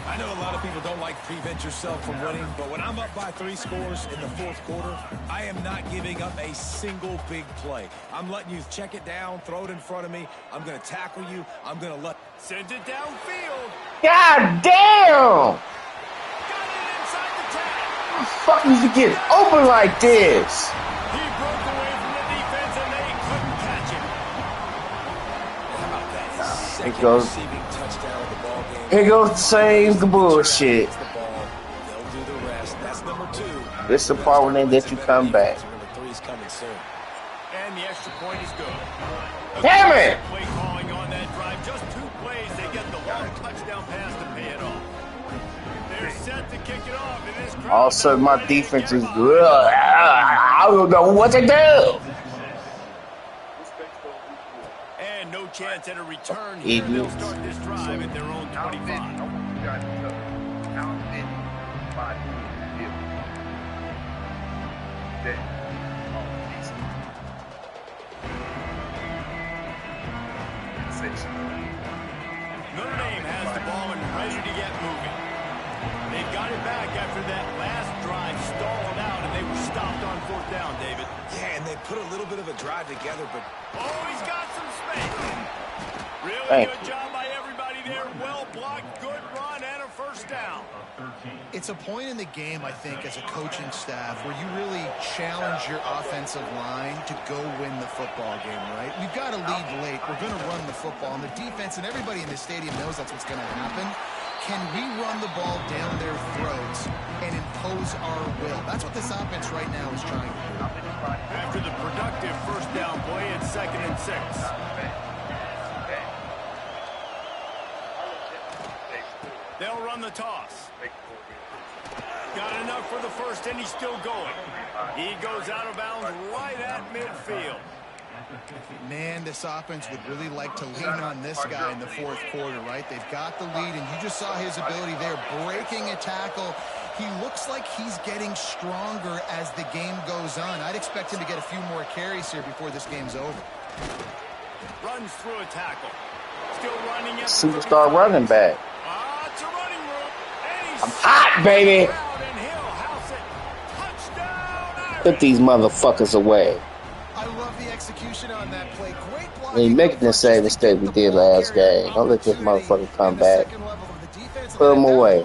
I know a lot of people don't like prevent yourself from winning, but when I'm up by 3 scores in the fourth quarter, I am not giving up a single big play. I'm letting you check it down, throw it in front of me. I'm going to tackle you. I'm going to let... Send it downfield. God damn! Got it inside the tag. How the fuck did you get open like this? He broke away from the defense, and they couldn't catch him. How about that? It Second goes- receiving touchdown of the ball game. Here goes the same bullshit. The ball. They'll do the rest. That's number 2. This is the part when they let you come back. Number 3 is coming soon. And the extra point is good. Damn it! Play calling on that drive. Just 2 plays. They get the long touchdown pass to pay it off. They're set to kick it off. And this crowd All of a sudden, my defense is good. I don't know what to do. And no chance at a return here. They'll Idiots. start this drive at their own 25. Notre Dame has the ball and ready to get moving. They've got it back after that last drive stalled out, and they were stopped on fourth down, David. Yeah, and they put a little bit of a drive together, but Oh, he's got some space. Really Thank good job by everybody there. Well blocked, good run, and a first down. It's a point in the game, I think, as a coaching staff where you really challenge your offensive line to go win the football game, right? We've got to lead late. We're going to run the football. And the defense and everybody in the stadium knows that's what's going to happen. Can we run the ball down their throats and impose our will? That's what this offense right now is trying to do. After the productive first down play, it's 2nd and 6. They'll run the toss. Got enough for the first, and he's still going. He goes out of bounds right at midfield. Man, this offense would really like to lean on this guy in the fourth quarter, right? They've got the lead, and you just saw his ability there, breaking a tackle. He looks like he's getting stronger as the game goes on. I'd expect him to get a few more carries here before this game's over. Runs through a tackle. Still running at Superstar running back. It's a running room. I'm hot, baby. Put these motherfuckers away. I love the execution on that play. Great block. We ain't making the same mistake we did last game. Don't let this motherfucker come back. Put him away.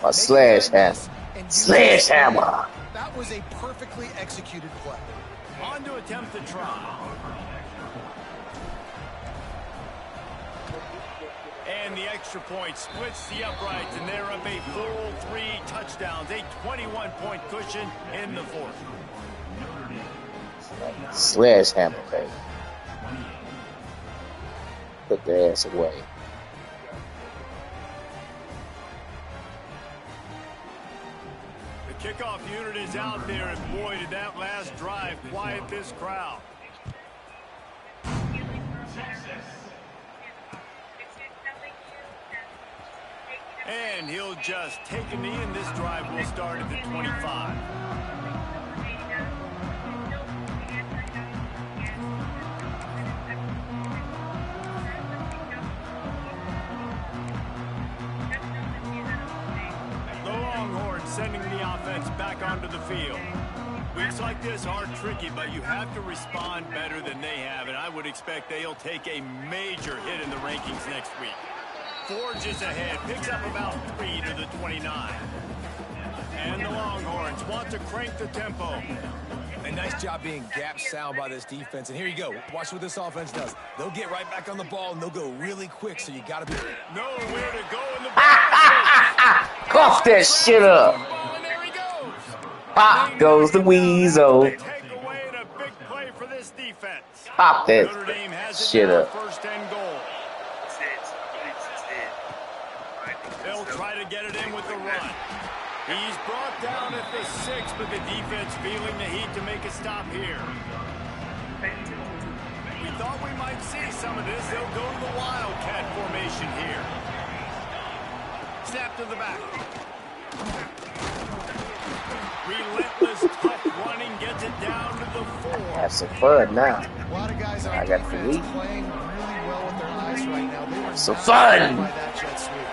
A sledgehammer. Sledgehammer. That was a perfectly executed play. On to attempt the try. And the extra point splits the uprights, and they're up a full 3 touchdowns. A 21-point cushion in the fourth. Sledgehammer, baby. Put the ass away. The kickoff unit is out there, and boy, did that last drive quiet this crowd. And he'll just take a knee, and this drive will start at the 25. The Longhorns sending the offense back onto the field. Weeks like this are tricky, but you have to respond better than they have, and I would expect they'll take a major hit in the rankings next week. Forges ahead, picks up about 3 to the 29. And the Longhorns want to crank the tempo. A nice job being gap sound by this defense. And here you go. Watch what this offense does. They'll get right back on the ball, and they'll go really quick, so you got to be... Nowhere to go in the Cough that shit up. and there he goes. Pop goes the weasel. Take away and a big play for this defense. Pop Notre that Dame has it shit now, up. first and goal. They'll try to get it in with the run. He's brought down at the 6, but the defense feeling the heat to make a stop here. We thought we might see some of this. They'll go to the Wildcat formation here. Snap to the back. Relentless, tough running, gets it down to the 4. Have some fun now. A lot of guys on I got to defense eat. playing really well with their eyes right now. They were Some not fun. by that jet sweep.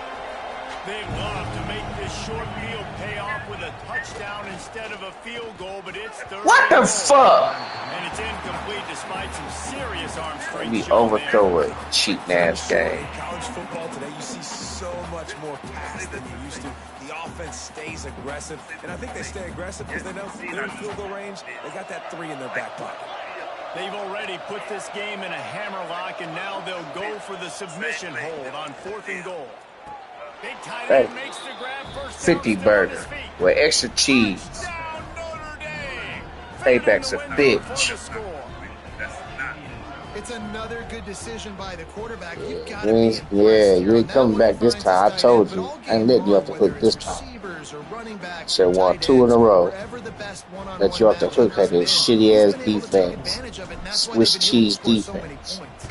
They love to make this short field pay off with a touchdown instead of a field goal, but it's third. What the and goal. fuck? And it's incomplete despite some serious arm strength. We shown overthrow there. it. Cheating ass game. In college football today, you see so much more pass than you used to. The offense stays aggressive, and I think they stay aggressive because they know they're in field goal range. They got that 3 in their back pocket. They've already put this game in a hammerlock, and now they'll go for the submission hold on 4th and goal. Big tight end makes the grab, first down, 50 still on burger his feet. with extra cheese. Touchdown, Notre Dame. Payback's a Favored to win bitch. for the score. It's another good decision by the quarterback. You've got You to be ain't, impressed yeah, here you on ain't that coming one. back He this finds time. I his told tight you. end, but I ain't all letting you off game the long, hook this whether it's time. receivers or running backs Should or have won tight 2 in a ends, row. wherever the best one-on-one Let you off the hook matchup at has this been, shitty ass he's been able to take defense. advantage of it, and that's why Swiss they've been able cheese to score so many defense. points.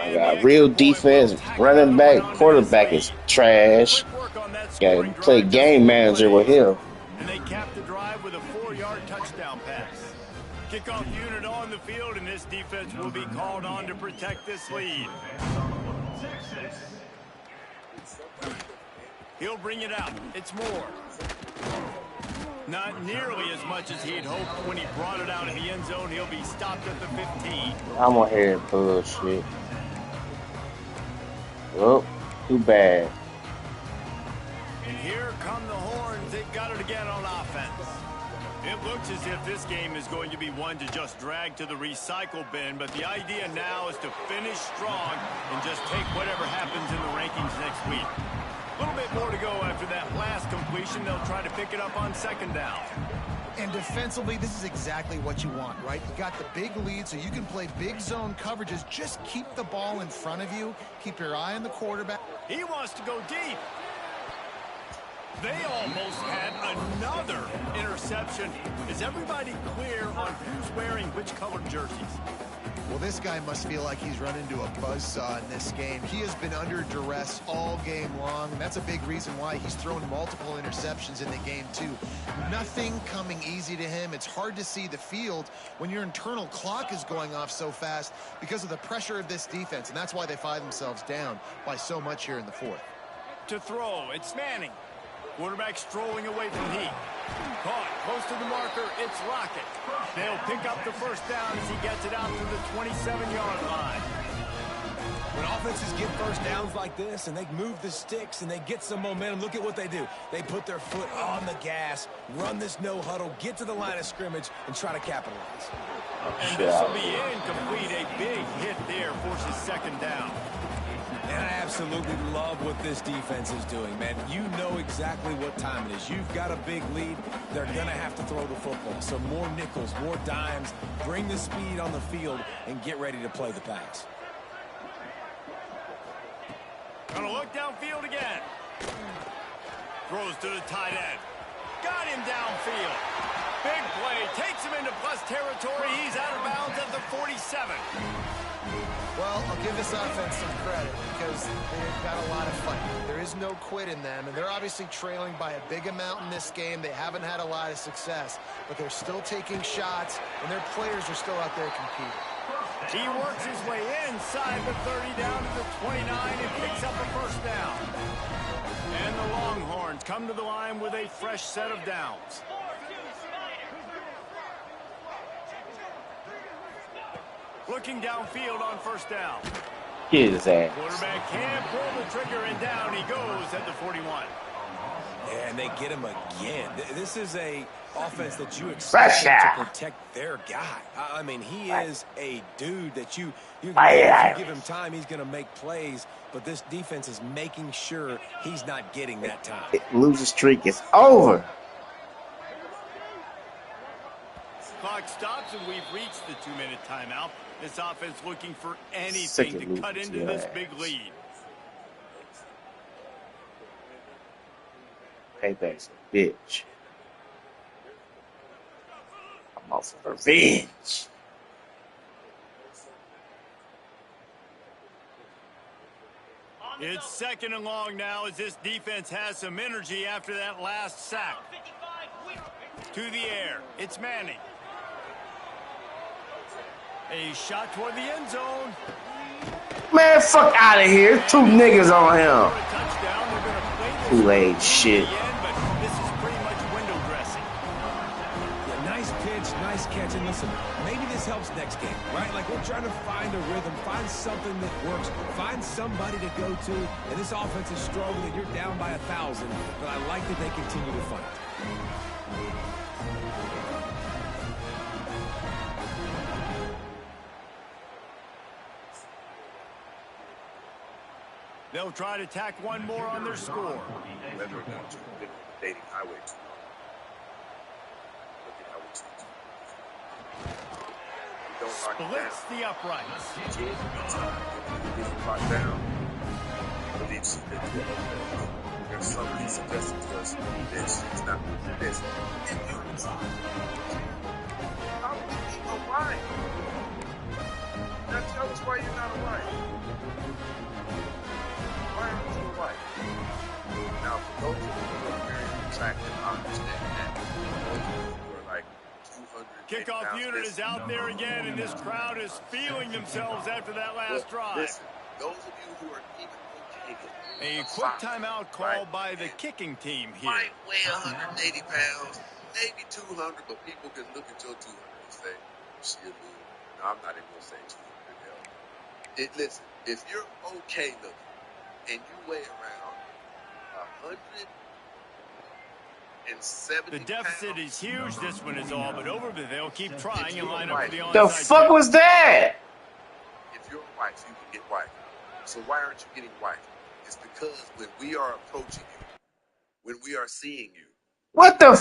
I got real defense. Running back, quarterback is trash. Got to play game manager with him. And they cap the drive with a 4-yard touchdown pass. Kickoff unit on the field, and this defense will be called on to protect this lead. He'll bring it out. It's Moore. Not nearly as much as he'd hoped when he brought it out of the end zone. He'll be stopped at the 15. I'm on here and bullshit. Well, too bad. And here come the Horns. They've got it again on offense. It looks as if this game is going to be one to just drag to the recycle bin, but the idea now is to finish strong and just take whatever happens in the rankings next week. A little bit more to go after that last completion. They'll try to pick it up on 2nd down. And defensively, this is exactly what you want, right? You got the big lead, so you can play big zone coverages. Just keep the ball in front of you. Keep your eye on the quarterback. He wants to go deep. They almost had another interception. Is everybody clear on who's wearing which colored jerseys? Well, this guy must feel like he's run into a buzzsaw in this game. He has been under duress all game long, and that's a big reason why he's thrown multiple interceptions in the game, too. Nothing coming easy to him. It's hard to see the field when your internal clock is going off so fast because of the pressure of this defense, and that's why they find themselves down by so much here in the fourth. To throw, it's Manning. Quarterback strolling away from Heat. Caught close to the marker, it's Lockett. They'll pick up the first down as he gets it out to the 27-yard line. When offenses get first downs like this and they move the sticks and they get some momentum, look at what they do. They put their foot on the gas, run this no huddle, get to the line of scrimmage, and try to capitalize. And this will be incomplete. A big hit there forces second down. And I absolutely love what this defense is doing, man. You know exactly what time it is. You've got a big lead. They're going to have to throw the football. So more nickels, more dimes, bring the speed on the field, and get ready to play the pass. Gonna look downfield again. Throws to the tight end. Got him downfield. Big play. Takes him into plus territory. He's out of bounds at the 47. Well, I'll give this offense some credit because they've got a lot of fight. There is no quit in them, and they're obviously trailing by a big amount in this game. They haven't had a lot of success, but they're still taking shots, and their players are still out there competing. He works his way inside the 30 down to the 29 and picks up a first down. And the Longhorns come to the line with a fresh set of downs. Looking downfield on first down. Get his ass. Quarterback can't pull the trigger, and down he goes at the 41. Yeah, and they get him again. This is a offense that you expect to protect their guy. I mean, he is a dude that you give him time, he's going to make plays, but this defense is making sure he's not getting that time. Loser streak is over. Clock stops, and we've reached the 2-minute timeout. This offense looking for anything to cut into this big lead. Payback's a bitch. I'm out for revenge. It's second and long now as this defense has some energy after that last sack. To the air, it's Manning. A shot toward the end zone. Man, fuck out of here. Two niggas on him. Kool-Aid shit. This is pretty much window dressing. Yeah, nice pitch, nice catch. And listen, maybe this helps next game, right? Like we're trying to find a rhythm, find something that works, find somebody to go to. And this offense is struggling. You're down by 1,000, but I like that they continue to fight. They'll try to tack one more on their score. Whether or not you've been dating highway too long. Look at how we choose. We don't lock it down. Splits the uprights. Get locked down. I believe she did the offense. There's somebody suggesting to us that she's not this. How would you be a wife? Now tell us why you're not a wife. Now, for those of you who are very attractive, I understand that. Those of you who are like 200 Kickoff unit is out there again, and this crowd is feeling themselves after that last drive. Listen, those of you who are even okay with a quick timeout called by the kicking team here. Might weigh 180 pounds, maybe 200, but people can look at your 200 and say, shit, no, I'm not even going to say 200. Listen, if you're okay looking, and you weigh around 170 The deficit is huge. This one is all but over, but they'll keep trying and line up for the onside. The fuck was that? If you're a wife, you can get wife. So why aren't you getting wife? It's because when we are approaching you, when we are seeing you, What the